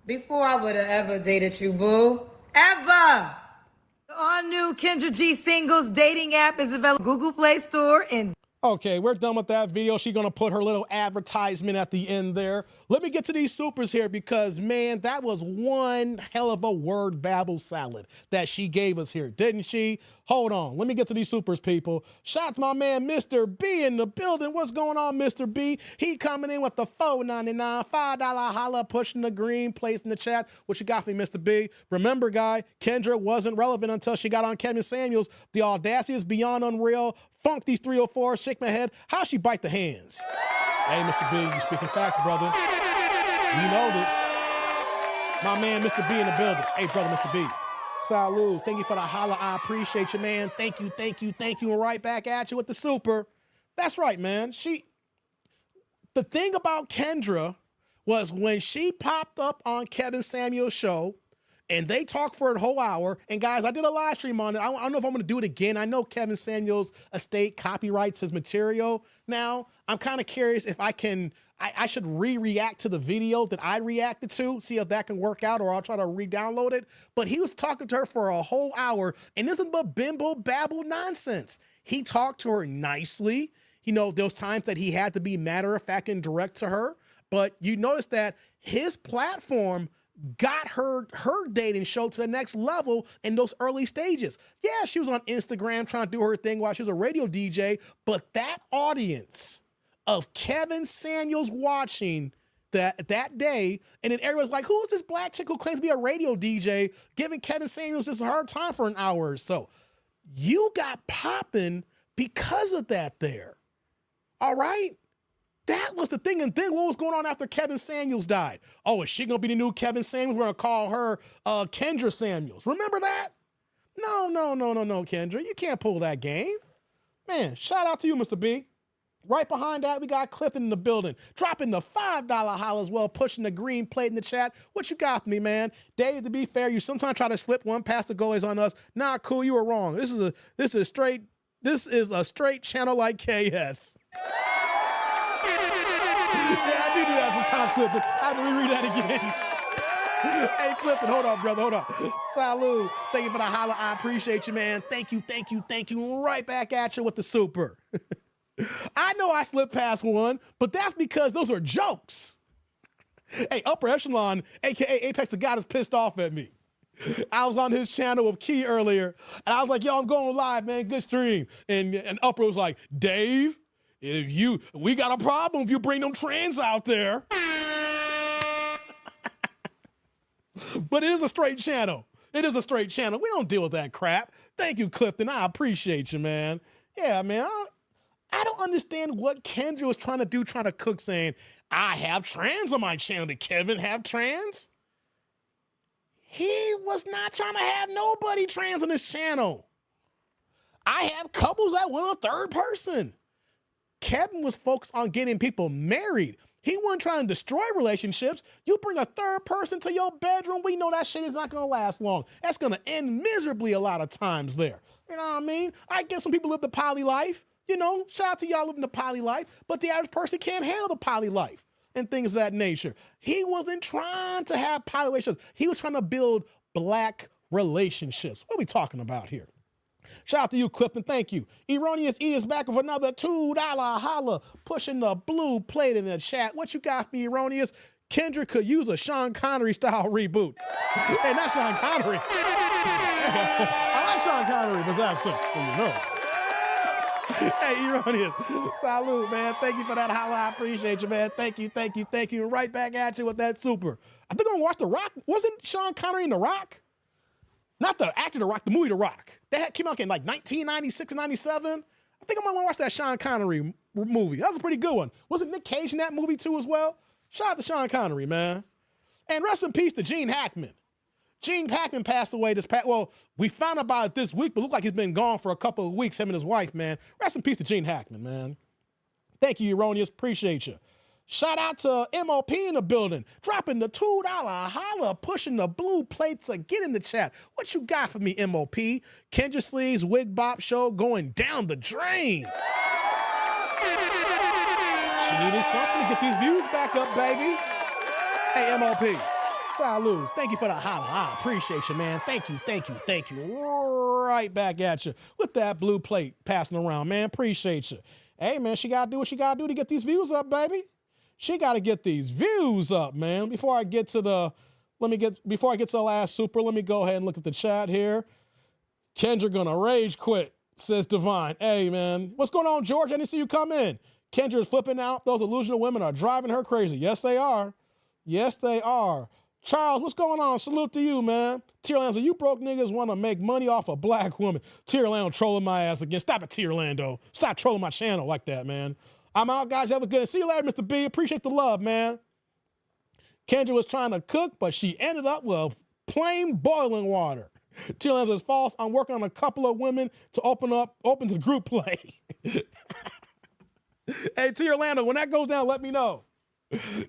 before I would have ever dated you, boo. Ever. The all-new Kendra G singles dating app is available Google Play Store and... Okay, we're done with that video. She's going to put her little advertisement at the end there. Let me get to these supers here because, man, that was one hell of a word babble salad that she gave us here, didn't she? Hold on. Let me get to these supers, people. Shout out to my man, Mr. B in the building. What's going on, Mr. B? He coming in with the $4.99, $5 holla, pushing the green, place in the chat. What you got for me, Mr. B? Remember, guy, Kendra wasn't relevant until she got on Kevin Samuels. The audacity is beyond unreal. Funk these 304, shake my head. How'd she bite the hands? Hey, Mr. B, you speaking facts, brother. You know this. My man, Mr. B in the building. Hey, brother, Mr. B. Salud. Thank you for the holla. I appreciate you, man. Thank you, thank you, thank you. And right back at you with the super. That's right, man. The thing about Kendra was when she popped up on Kevin Samuel's show, and they talked for a whole hour. And guys, I did a live stream on it. I don't know if I'm going to do it again. I know Kevin Samuel's estate copyrights his material. Now, I'm kind of curious if I should react to the video that I reacted to, see if that can work out, or I'll try to re-download it. But he was talking to her for a whole hour, and this is but bimbo babble nonsense. He talked to her nicely. You know, those times that he had to be matter of fact and direct to her. But you notice that his platform got her dating show to the next level in those early stages. Yeah, she was on Instagram trying to do her thing while she was a radio DJ, but that audience of Kevin Samuels watching that day, and then everyone's like, who is this black chick who claims to be a radio DJ giving Kevin Samuels this hard time for an hour or so? You got popping because of that there. All right? That was the thing. And then what was going on after Kevin Samuels died? Oh, is she going to be the new Kevin Samuels? We're going to call her Kendra Samuels. Remember that? No, Kendra. You can't pull that game. Man, shout out to you, Mr. B. Right behind that, we got Clifton in the building. Dropping the $5 holla as well, pushing the green plate in the chat. What you got for me, man? Dave, to be fair, you sometimes try to slip one past the goalies on us. Nah, cool, you were wrong. This is a straight channel like KS. Yeah, I do that sometimes, Clifton. I have to reread that again. Hey, Clifton, hold on, brother, hold on. Salud. Thank you for the holla. I appreciate you, man. Thank you. Right back at you with the super. I know I slipped past one, but that's because those are jokes. Hey, Upper Echelon, a.k.a. Apex the God, is pissed off at me. I was on his channel with Key earlier, and I was like, yo, I'm going live, man. Good stream. And Upper was like, Dave, we got a problem if you bring them trans out there. But it is a straight channel. It is a straight channel. We don't deal with that crap. Thank you, Clifton. I appreciate you, man. Yeah, man. I don't understand what Kendra was trying to do, trying to cook, saying, I have trans on my channel. Did Kevin have trans? He was not trying to have nobody trans on his channel. I have couples that want a third person. Kevin was focused on getting people married. He wasn't trying to destroy relationships. You bring a third person to your bedroom, we know that shit is not going to last long. That's going to end miserably a lot of times there. You know what I mean? I get some people live the poly life. You know, shout out to y'all living the poly life, but the average person can't handle the poly life and things of that nature. He wasn't trying to have poly relationships. He was trying to build black relationships. What are we talking about here? Shout out to you, Clifton. Thank you. Erroneous E is back with another $2 holla, pushing the blue plate in the chat. What you got for me, Erroneous? Kendra could use a Sean Connery style reboot. Hey, not Sean Connery. I like Sean Connery, but that's it. You know. Hey, Erroneous. Salute, man. Thank you for that holla. I appreciate you, man. Thank you. Right back at you with that super. I think I'm gonna watch The Rock. Wasn't Sean Connery in The Rock? Not the actor The Rock, the movie The Rock. That came out in like 1996 and 97. I think I'm gonna watch that Sean Connery movie. That was a pretty good one. Wasn't Nick Cage in that movie too as well? Shout out to Sean Connery, man. And rest in peace to Gene Hackman. Gene Hackman passed away well, we found out about it this week, but looked like he's been gone for a couple of weeks, him and his wife, man. Rest in peace to Gene Hackman, man. Thank you, Erroneous. Appreciate you. Shout out to MOP in the building, dropping the $2 holla, pushing the blue plates again in the chat. What you got for me, MOP? Kendra Sleeves Wig Bop show going down the drain. She needed something to get these views back up, baby. Hey, MOP. Salud. Thank you for the holla. I appreciate you, man. Thank you. Right back at you with that blue plate passing around, man. Appreciate you. Hey, man, she got to do what she got to do to get these views up, baby. She got to get these views up, man. Before I get to the last super, let me go ahead and look at the chat here. Kendra gonna rage quit, says Divine. Hey, man. What's going on, George? I didn't see you come in. Kendra is flipping out. Those illusional women are driving her crazy. Yes, they are. Charles, what's going on? Salute to you, man. Tierlando, you broke niggas want to make money off a black woman. Tierlando trolling my ass again. Stop it, Tierlando. Stop trolling my channel like that, man. I'm out, guys. Have a good one. See you later, Mr. B. Appreciate the love, man. Kendra was trying to cook, but she ended up with plain boiling water. Tierlando is false. I'm working on a couple of women to open to group play. Hey, Tierlando, when that goes down, let me know.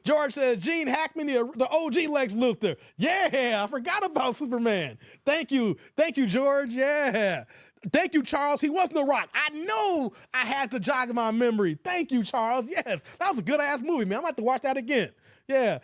George says, Gene Hackman, the OG Lex Luthor. Yeah, I forgot about Superman. Thank you, George. Yeah. Thank you, Charles. He wasn't The Rock. I know I had to jog my memory. Thank you, Charles. Yes, that was a good-ass movie, man. I'm going to have to watch that again. Yeah.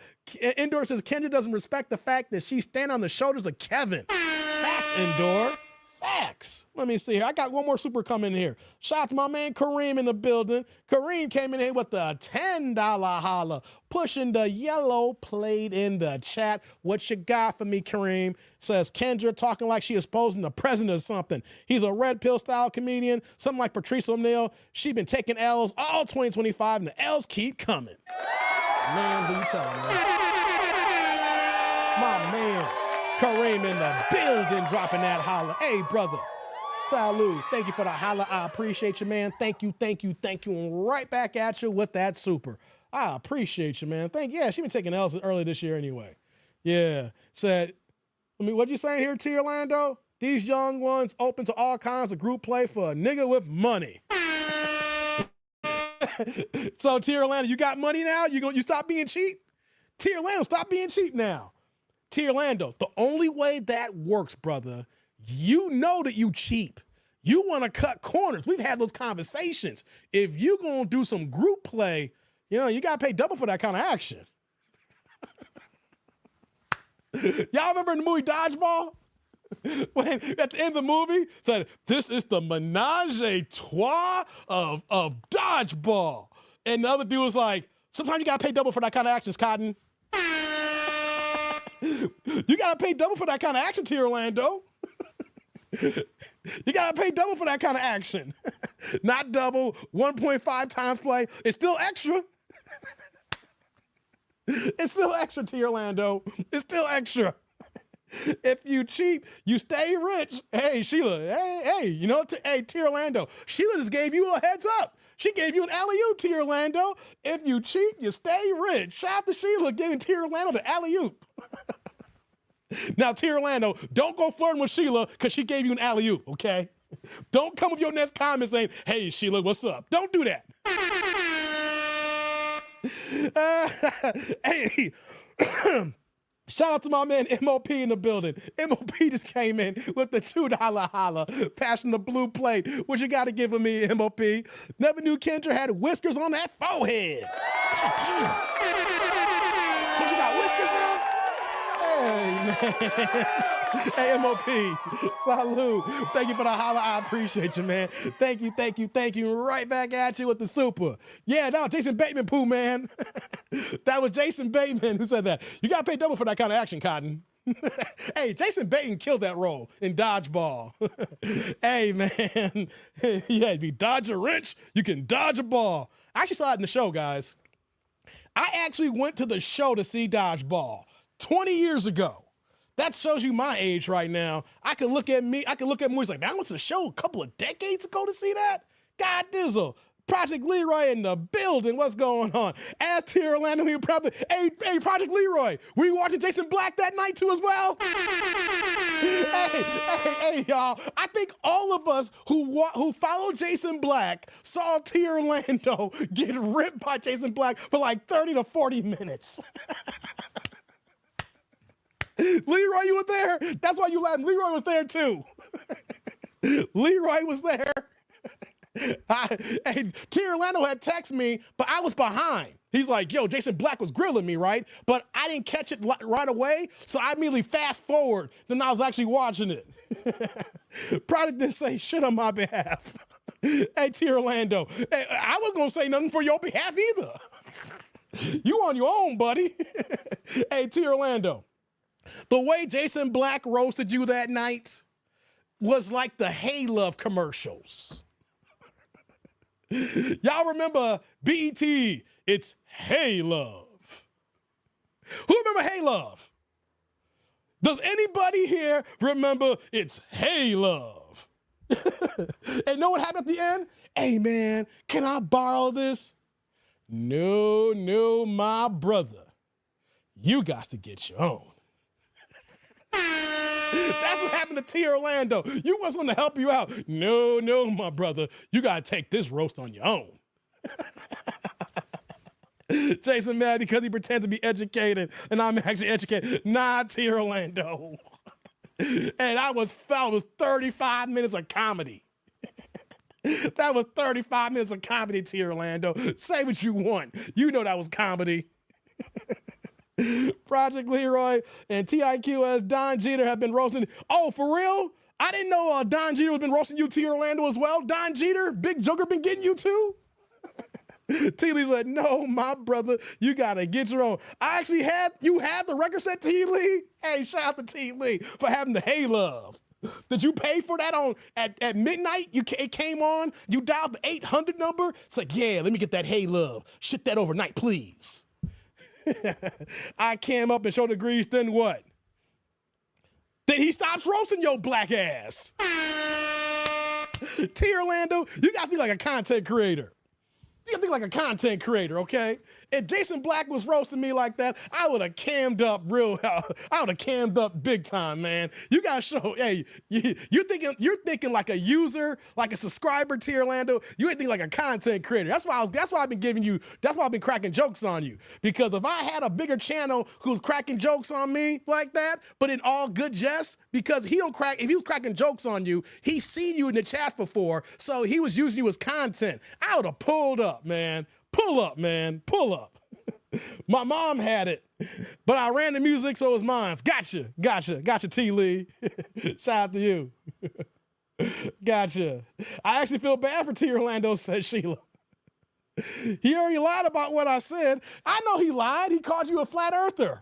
Endor says, Kendra doesn't respect the fact that she's standing on the shoulders of Kevin. Facts, Endor. Facts. Let me see here. I got one more super coming in here. Shout out to my man Kareem in the building. Kareem came in here with the $10 holla, pushing the yellow plate in the chat. What you got for me, Kareem? Says Kendra talking like she is posing the president or something. He's a red pill style comedian, something like Patrice O'Neal. She been taking L's all 2025, and the L's keep coming. Man, who you telling, man? My man. Kareem in the building, dropping that holla. Hey, brother. Salute. Thank you for the holla. I appreciate you, man. Thank you, thank you, thank you. And right back at you with that super. I appreciate you, man. Yeah, she been taking L's early this year anyway. Yeah. Said, what you saying here, T. Orlando? These young ones open to all kinds of group play for a nigga with money. So, T. Orlando, you got money now? You stop being cheap? T. Orlando, stop being cheap now. T. Orlando, the only way that works, brother, you know that you cheap. You want to cut corners. We've had those conversations. If you going to do some group play, you got to pay double for that kind of action. Y'all remember in the movie Dodgeball? When at the end of the movie said, this is the menage a trois of dodgeball. And the other dude was like, sometimes you got to pay double for that kind of actions, Cotton. You got to pay double for that kind of action, T. Orlando. You got to pay double for that kind of action. Not double, 1.5 times play. It's still extra. It's still extra, T. Orlando. It's still extra. If you cheap, you stay rich. Hey, Sheila. Hey, hey, T. Orlando. Sheila just gave you a heads up. She gave you an alley-oop, T. Orlando. If you cheap, you stay rich. Shout out to Sheila giving T. Orlando the alley-oop. Now, T. Orlando, don't go flirting with Sheila because she gave you an alley-oop, okay? Don't come with your next comment saying, hey, Sheila, what's up? Don't do that. Hey, shout out to my man MOP in the building. MOP just came in with the $2 holla, passing the blue plate. What you got to give me, MOP? Never knew Kendra had whiskers on that forehead. Kendra got whiskers now? Hey, man. Hey, MOP. Salute. Thank you for the holla. I appreciate you, man. Thank you, thank you, thank you. Right back at you with the super. Yeah, no, Jason Bateman, poo, man. That was Jason Bateman who said that. You got to pay double for that kind of action, Cotton. Hey, Jason Bateman killed that role in Dodgeball. Hey, man. Yeah, if you dodge a wrench, you can dodge a ball. I actually saw it in the show, guys. I actually went to the show to see Dodgeball 20 years ago. That shows you my age right now. I can look at movies like, man, I went to the show a couple of decades ago to see that. God dizzle. Project Leroy in the building. What's going on? Ask T. Orlando, we probably, hey, Project Leroy, were you watching Jason Black that night too as well? Hey, y'all. I think all of us who follow Jason Black saw T. Orlando get ripped by Jason Black for like 30 to 40 minutes. Leroy, you were there? That's why you laughing. Leroy was there too. Leroy was there. Hey, T. Orlando had texted me, but I was behind. He's like, yo, Jason Black was grilling me, right? But I didn't catch it right away, so I immediately fast forward. Then I was actually watching it. Product didn't say shit on my behalf. Hey, T. Orlando, hey, I wasn't going to say nothing for your behalf either. You on your own, buddy. Hey, T. Orlando. The way Jason Black roasted you that night was like the Hey Love commercials. Y'all remember BET? It's Hey Love. Who remember Hey Love? Does anybody here remember it's Hey Love? And know what happened at the end? Hey man, can I borrow this? No, my brother. You got to get your own. That's what happened to T. Orlando. You want someone to help you out. No, my brother. You got to take this roast on your own. Jason mad because he pretends to be educated, and I'm actually educated. Nah, T. Orlando. And that was 35 minutes of comedy. That was 35 minutes of comedy, T. Orlando. Say what you want. You know that was comedy. Project Leroy and TIQ as Don Jeter have been roasting. Oh, for real? I didn't know Don Jeter was been roasting you, T. Orlando, as well. Don Jeter, Big Joker, been getting you too? T. Lee's like, no, my brother, you gotta get your own. You had the record set, T. Lee? Hey, shout out to T. Lee for having the Hey Love. Did you pay for that at midnight? It came on, you dialed the 800 number. It's like, yeah, let me get that Hey Love. Ship that overnight, please. I came up and showed degrees, then what? Then he stops roasting your black ass. T. Orlando, you gotta think like a content creator. You gotta think like a content creator, okay? If Jason Black was roasting me like that, I would have cammed up I would have cammed up big time, man. You gotta show, hey, you're thinking like a user, like a subscriber, T. Orlando. You ain't thinking like a content creator. That's why I've been cracking jokes on you. Because if I had a bigger channel who's cracking jokes on me like that, but in all good jest, because if he was cracking jokes on you, he's seen you in the chats before, so he was using you as content. I would have pulled up, man. Pull up, man. Pull up. My mom had it, but I ran the music, so it was mine. Gotcha, T. Lee. Shout out to you. Gotcha. I actually feel bad for T. Orlando, said Sheila. He already lied about what I said. I know he lied. He called you a flat earther.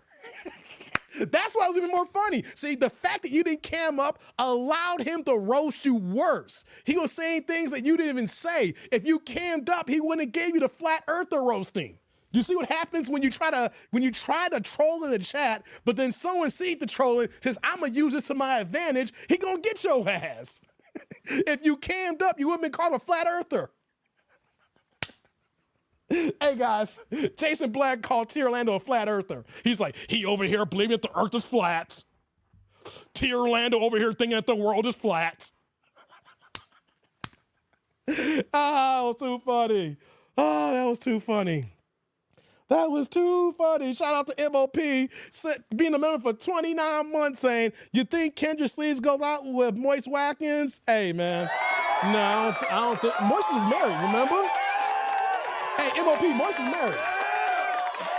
That's why it was even more funny. See, the fact that you didn't cam up allowed him to roast you worse. He was saying things that you didn't even say. If you cammed up, he wouldn't have gave you the flat earther roasting. You see what happens when you try to troll in the chat, but then someone sees the trolling, says, I'm gonna use this to my advantage, he gonna get your ass. If you cammed up, you wouldn't been called a flat earther. Hey guys, Jason Black called T. Orlando a flat earther. He's like, he over here believing that the earth is flat. T. Orlando over here thinking that the world is flat. That was too funny. Oh, that was too funny. That was too funny. Shout out to MOP, being a member for 29 months, saying, you think Kendra Sleeves goes out with Moist Watkins? Hey, man. No, I don't think. Moist is married, remember? Hey, MOP, Moist is married.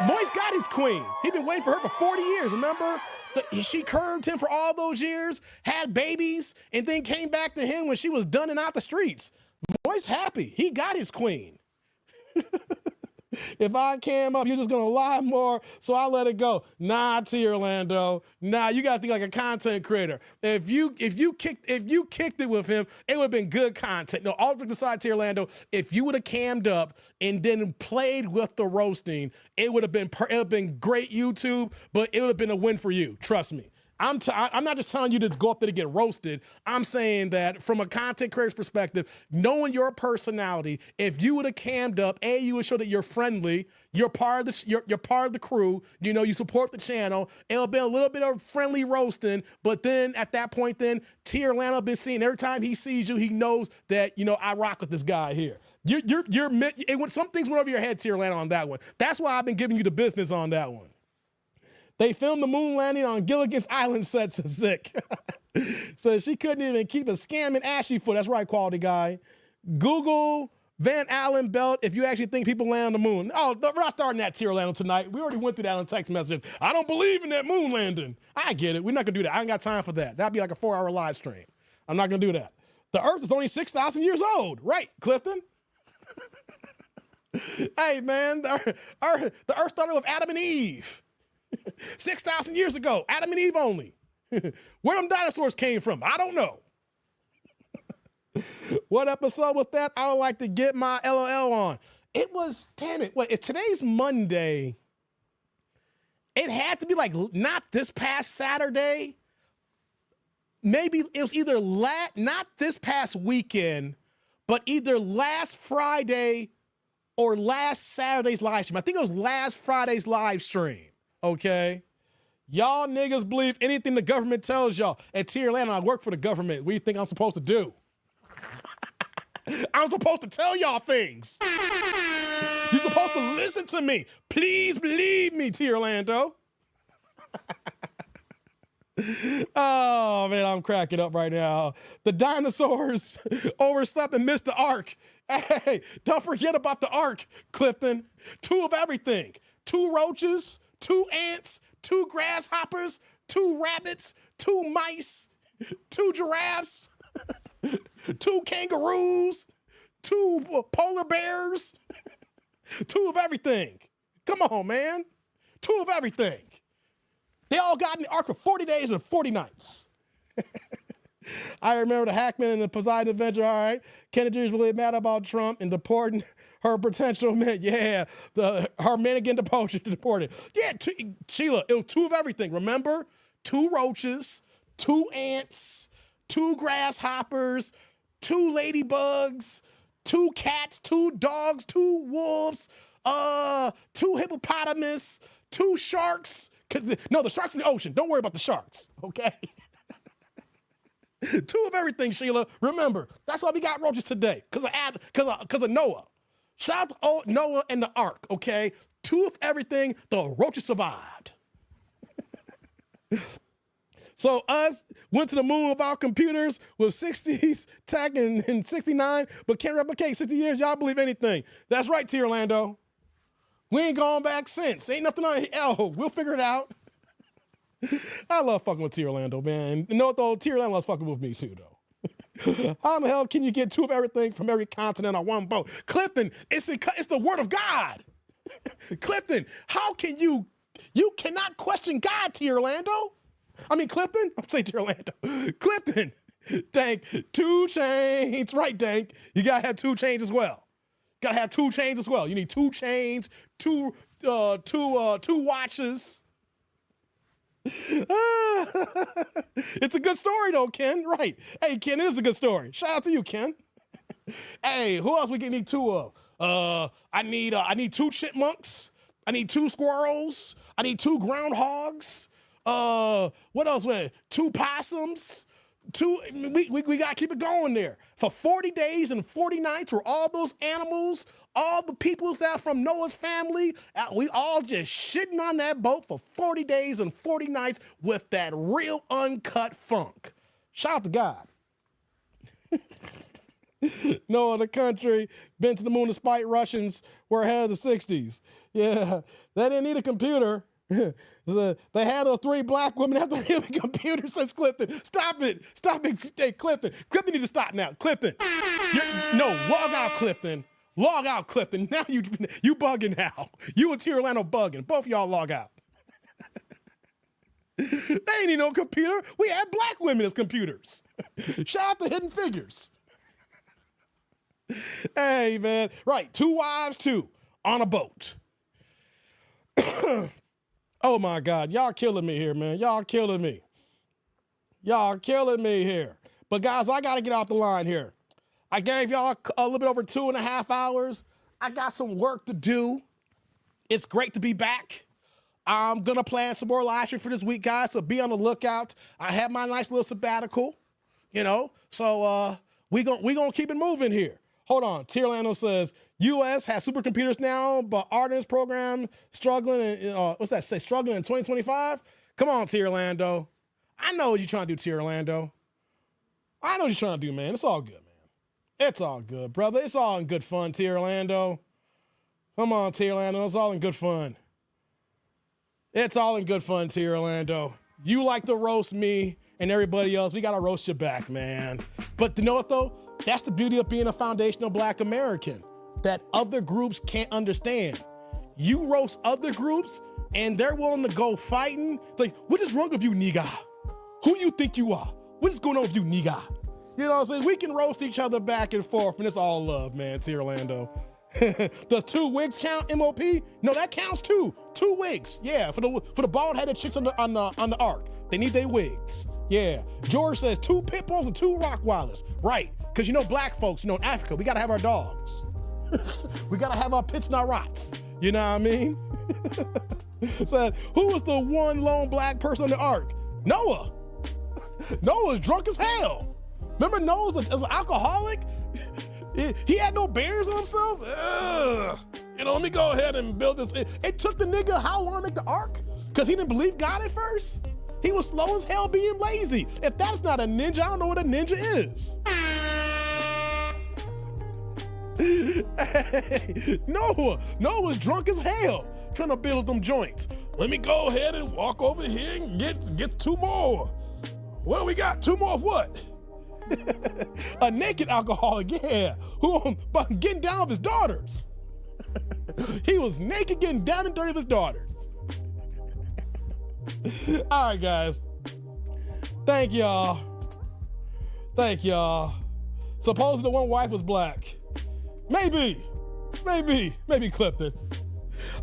Moist got his queen. He been waiting for her for 40 years, remember? She curved him for all those years, had babies, and then came back to him when she was done and out the streets. Moist happy. He got his queen. If I came up, you're just gonna lie more, so I let it go. Nah, T. Orlando. Nah, you gotta think like a content creator. If you kicked it with him, it would have been good content. No, all jokes aside, T. Orlando, if you would have cammed up and then played with the roasting, it would have been great YouTube, but it would have been a win for you. Trust me. I'm not just telling you to go up there to get roasted. I'm saying that from a content creator's perspective, knowing your personality, if you would have cammed up, you would show that you're friendly, you're part of the crew, you know, you support the channel. It'll be a little bit of friendly roasting, but then at that point, then T. Orlando been seen every time he sees you, he knows that, you know, I rock with this guy here. Some things went over your head, T. Orlando, on that one. That's why I've been giving you the business on that one. They filmed the moon landing on Gilligan's Island set, so sick. So she couldn't even keep a scamming ashy foot. That's right, quality guy. Google Van Allen belt if you actually think people land on the moon. Oh, we're not starting that, T. Orlando, tonight. We already went through that on text messages. I don't believe in that moon landing. I get it. We're not going to do that. I ain't got time for that. That'd be like a 4-hour live stream. I'm not going to do that. The Earth is only 6,000 years old. Right, Clifton? Hey, man, the Earth started with Adam and Eve. 6,000 years ago, Adam and Eve only. Where them dinosaurs came from, I don't know. What episode was that? I would like to get my LOL on. It was, damn it, if today's Monday, it had to be like not this past Saturday. Maybe it was either not this past weekend, but either last Friday or last Saturday's live stream. I think it was last Friday's live stream. Okay, y'all niggas believe anything the government tells y'all. At T. Orlando, I work for the government. What do you think I'm supposed to do? I'm supposed to tell y'all things. You're supposed to listen to me. Please believe me, T. Orlando. Oh, man, I'm cracking up right now. The dinosaurs overslept and missed the ark. Hey, don't forget about the ark, Clifton. 2 of everything. 2 roaches, 2 ants, 2 grasshoppers, 2 rabbits, 2 mice, 2 giraffes, 2 kangaroos, 2 polar bears, 2 of everything. Come on, man. 2 of everything. They all got in the ark for 40 days and 40 nights. I remember the Hackman and the Poseidon Adventure. All right. Kendra G is really mad about Trump and deporting her potential men. Yeah. Her men again deported. Yeah. Sheila, it was 2 of everything. Remember? 2 roaches, 2 ants, 2 grasshoppers, 2 ladybugs, 2 cats, 2 dogs, 2 wolves, 2 hippopotamus, 2 sharks. No, the sharks in the ocean. Don't worry about the sharks, okay? 2 of everything, Sheila. Remember, that's why we got roaches today, because of Noah. Shout out to Noah and the ark, okay? 2 of everything, the roaches survived. So us went to the moon with our computers with 60s tech and 69, but can't replicate 60 years. Y'all believe anything. That's right, T. Orlando. We ain't gone back since. Ain't nothing on hell. We'll figure it out. I love fucking with T. Orlando, man. You know what, though? T. Orlando loves fucking with me, too, though. How in the hell can you get 2 of everything from every continent on one boat? Clifton, it's the word of God. Clifton, how can you cannot question God, T. Orlando? I mean, Clifton? I'm saying T. Orlando. Clifton, Dank, 2 chains. Right, Dank. You gotta have 2 chains as well. Gotta have 2 chains as well. You need 2 chains, 2 watches. It's a good story though, Ken. Right. Hey, Ken, it is a good story. Shout out to you, Ken. Hey, who else we can need 2 of? I need 2 chipmunks. I need 2 squirrels. I need 2 groundhogs. What else? 2 possums. We gotta keep it going there. For 40 days and 40 nights where all those animals, all the peoples that from Noah's family, we all just shitting on that boat for 40 days and 40 nights with that real uncut funk. Shout out to God. Noah, the country, been to the moon despite Russians were ahead of the 60s. Yeah, they didn't need a computer. They had those 3 black women have the real computer, says Clifton. Stop it. Hey, Clifton. Clifton need to stop now. Clifton. No, log out, Clifton. Log out, Clifton. Now you bugging now. You and T. Orlando bugging. Both of y'all log out. They ain't need no computer. We had black women as computers. Shout out to Hidden Figures. Hey, man. Right, 2 wives, 2 on a boat. Oh my God, y'all killing me here, man. Y'all killing me. Y'all killing me here. But guys, I gotta get off the line here. I gave y'all a little bit over 2.5 hours. I got some work to do. It's great to be back. I'm gonna plan some more live stream for this week, guys, so be on the lookout. I have my nice little sabbatical, so we gonna keep it moving here. Hold on, T. Orlando says, U.S. has supercomputers now, but Artemis program struggling in, struggling in 2025? Come on, T. Orlando. I know what you're trying to do, T. Orlando. I know what you're trying to do, man. It's all good, man. It's all good, brother. It's all in good fun, T. Orlando. Come on, T. Orlando. It's all in good fun. It's all in good fun, T. Orlando. You like to roast me and everybody else. We got to roast you back, man. But you know what, though? That's the beauty of being a foundational Black American that other groups can't understand. You roast other groups and they're willing to go fighting. Like, what is wrong with you, nigga? Who you think you are? What is going on with you, nigga? You know what I'm saying? We can roast each other back and forth, and it's all love, man, T. Orlando. Does 2 wigs count, MOP? No, that counts too. 2 wigs, yeah, for the bald-headed chicks on the ark. They need their wigs. Yeah. George says 2 pit bulls and 2 Rottweilers. Right, because black folks, in Africa, we gotta have our dogs. We gotta have our pits and our rots. You know what I mean? Said, who was the one lone black person on the ark? Noah. Noah's drunk as hell. Remember Noah was an alcoholic? He had no beers on himself? Let me go ahead and build this. It took the nigga how long to make the ark? Because he didn't believe God at first? He was slow as hell being lazy. If that's not a ninja, I don't know what a ninja is. Hey, Noah was drunk as hell trying to build them joints. Let me go ahead and walk over here and get 2 more. Well, we got 2 more of what? A naked alcoholic, yeah, who getting down with his daughters. He was naked getting down and dirty with his daughters. All right, guys. Thank y'all. Thank y'all. Supposing the one wife was black. Maybe Clifton.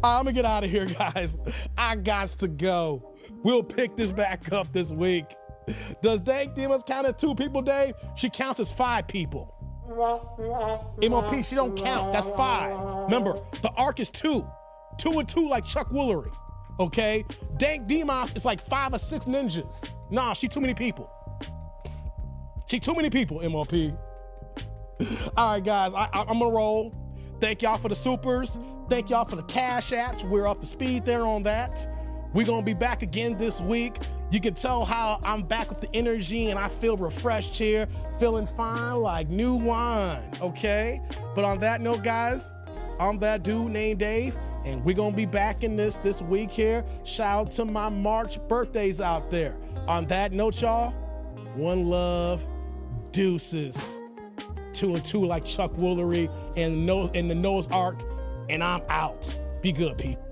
I'm gonna get out of here, guys. I got to go. We'll pick this back up this week. Does Dank Demons count as 2 people, Dave? She counts as 5 people. MOP, she don't count. That's 5. Remember, the arc is 2. 2 and 2 like Chuck Woolery. Okay? Dank Demos is like 5 or 6 ninjas. Nah, she too many people. She too many people, MOP. All right, guys, I'm gonna roll. Thank y'all for the supers. Thank y'all for the cash apps. We're up to speed there on that. We're gonna be back again this week. You can tell how I'm back with the energy and I feel refreshed here, feeling fine like new wine, okay? But on that note, guys, I'm that dude named Dave, and we're gonna be back in this week here. Shout out to my March birthdays out there. On that note, y'all, one love, deuces. 2 and 2 like Chuck Woolery and the Noah's Ark, and I'm out. Be good, people.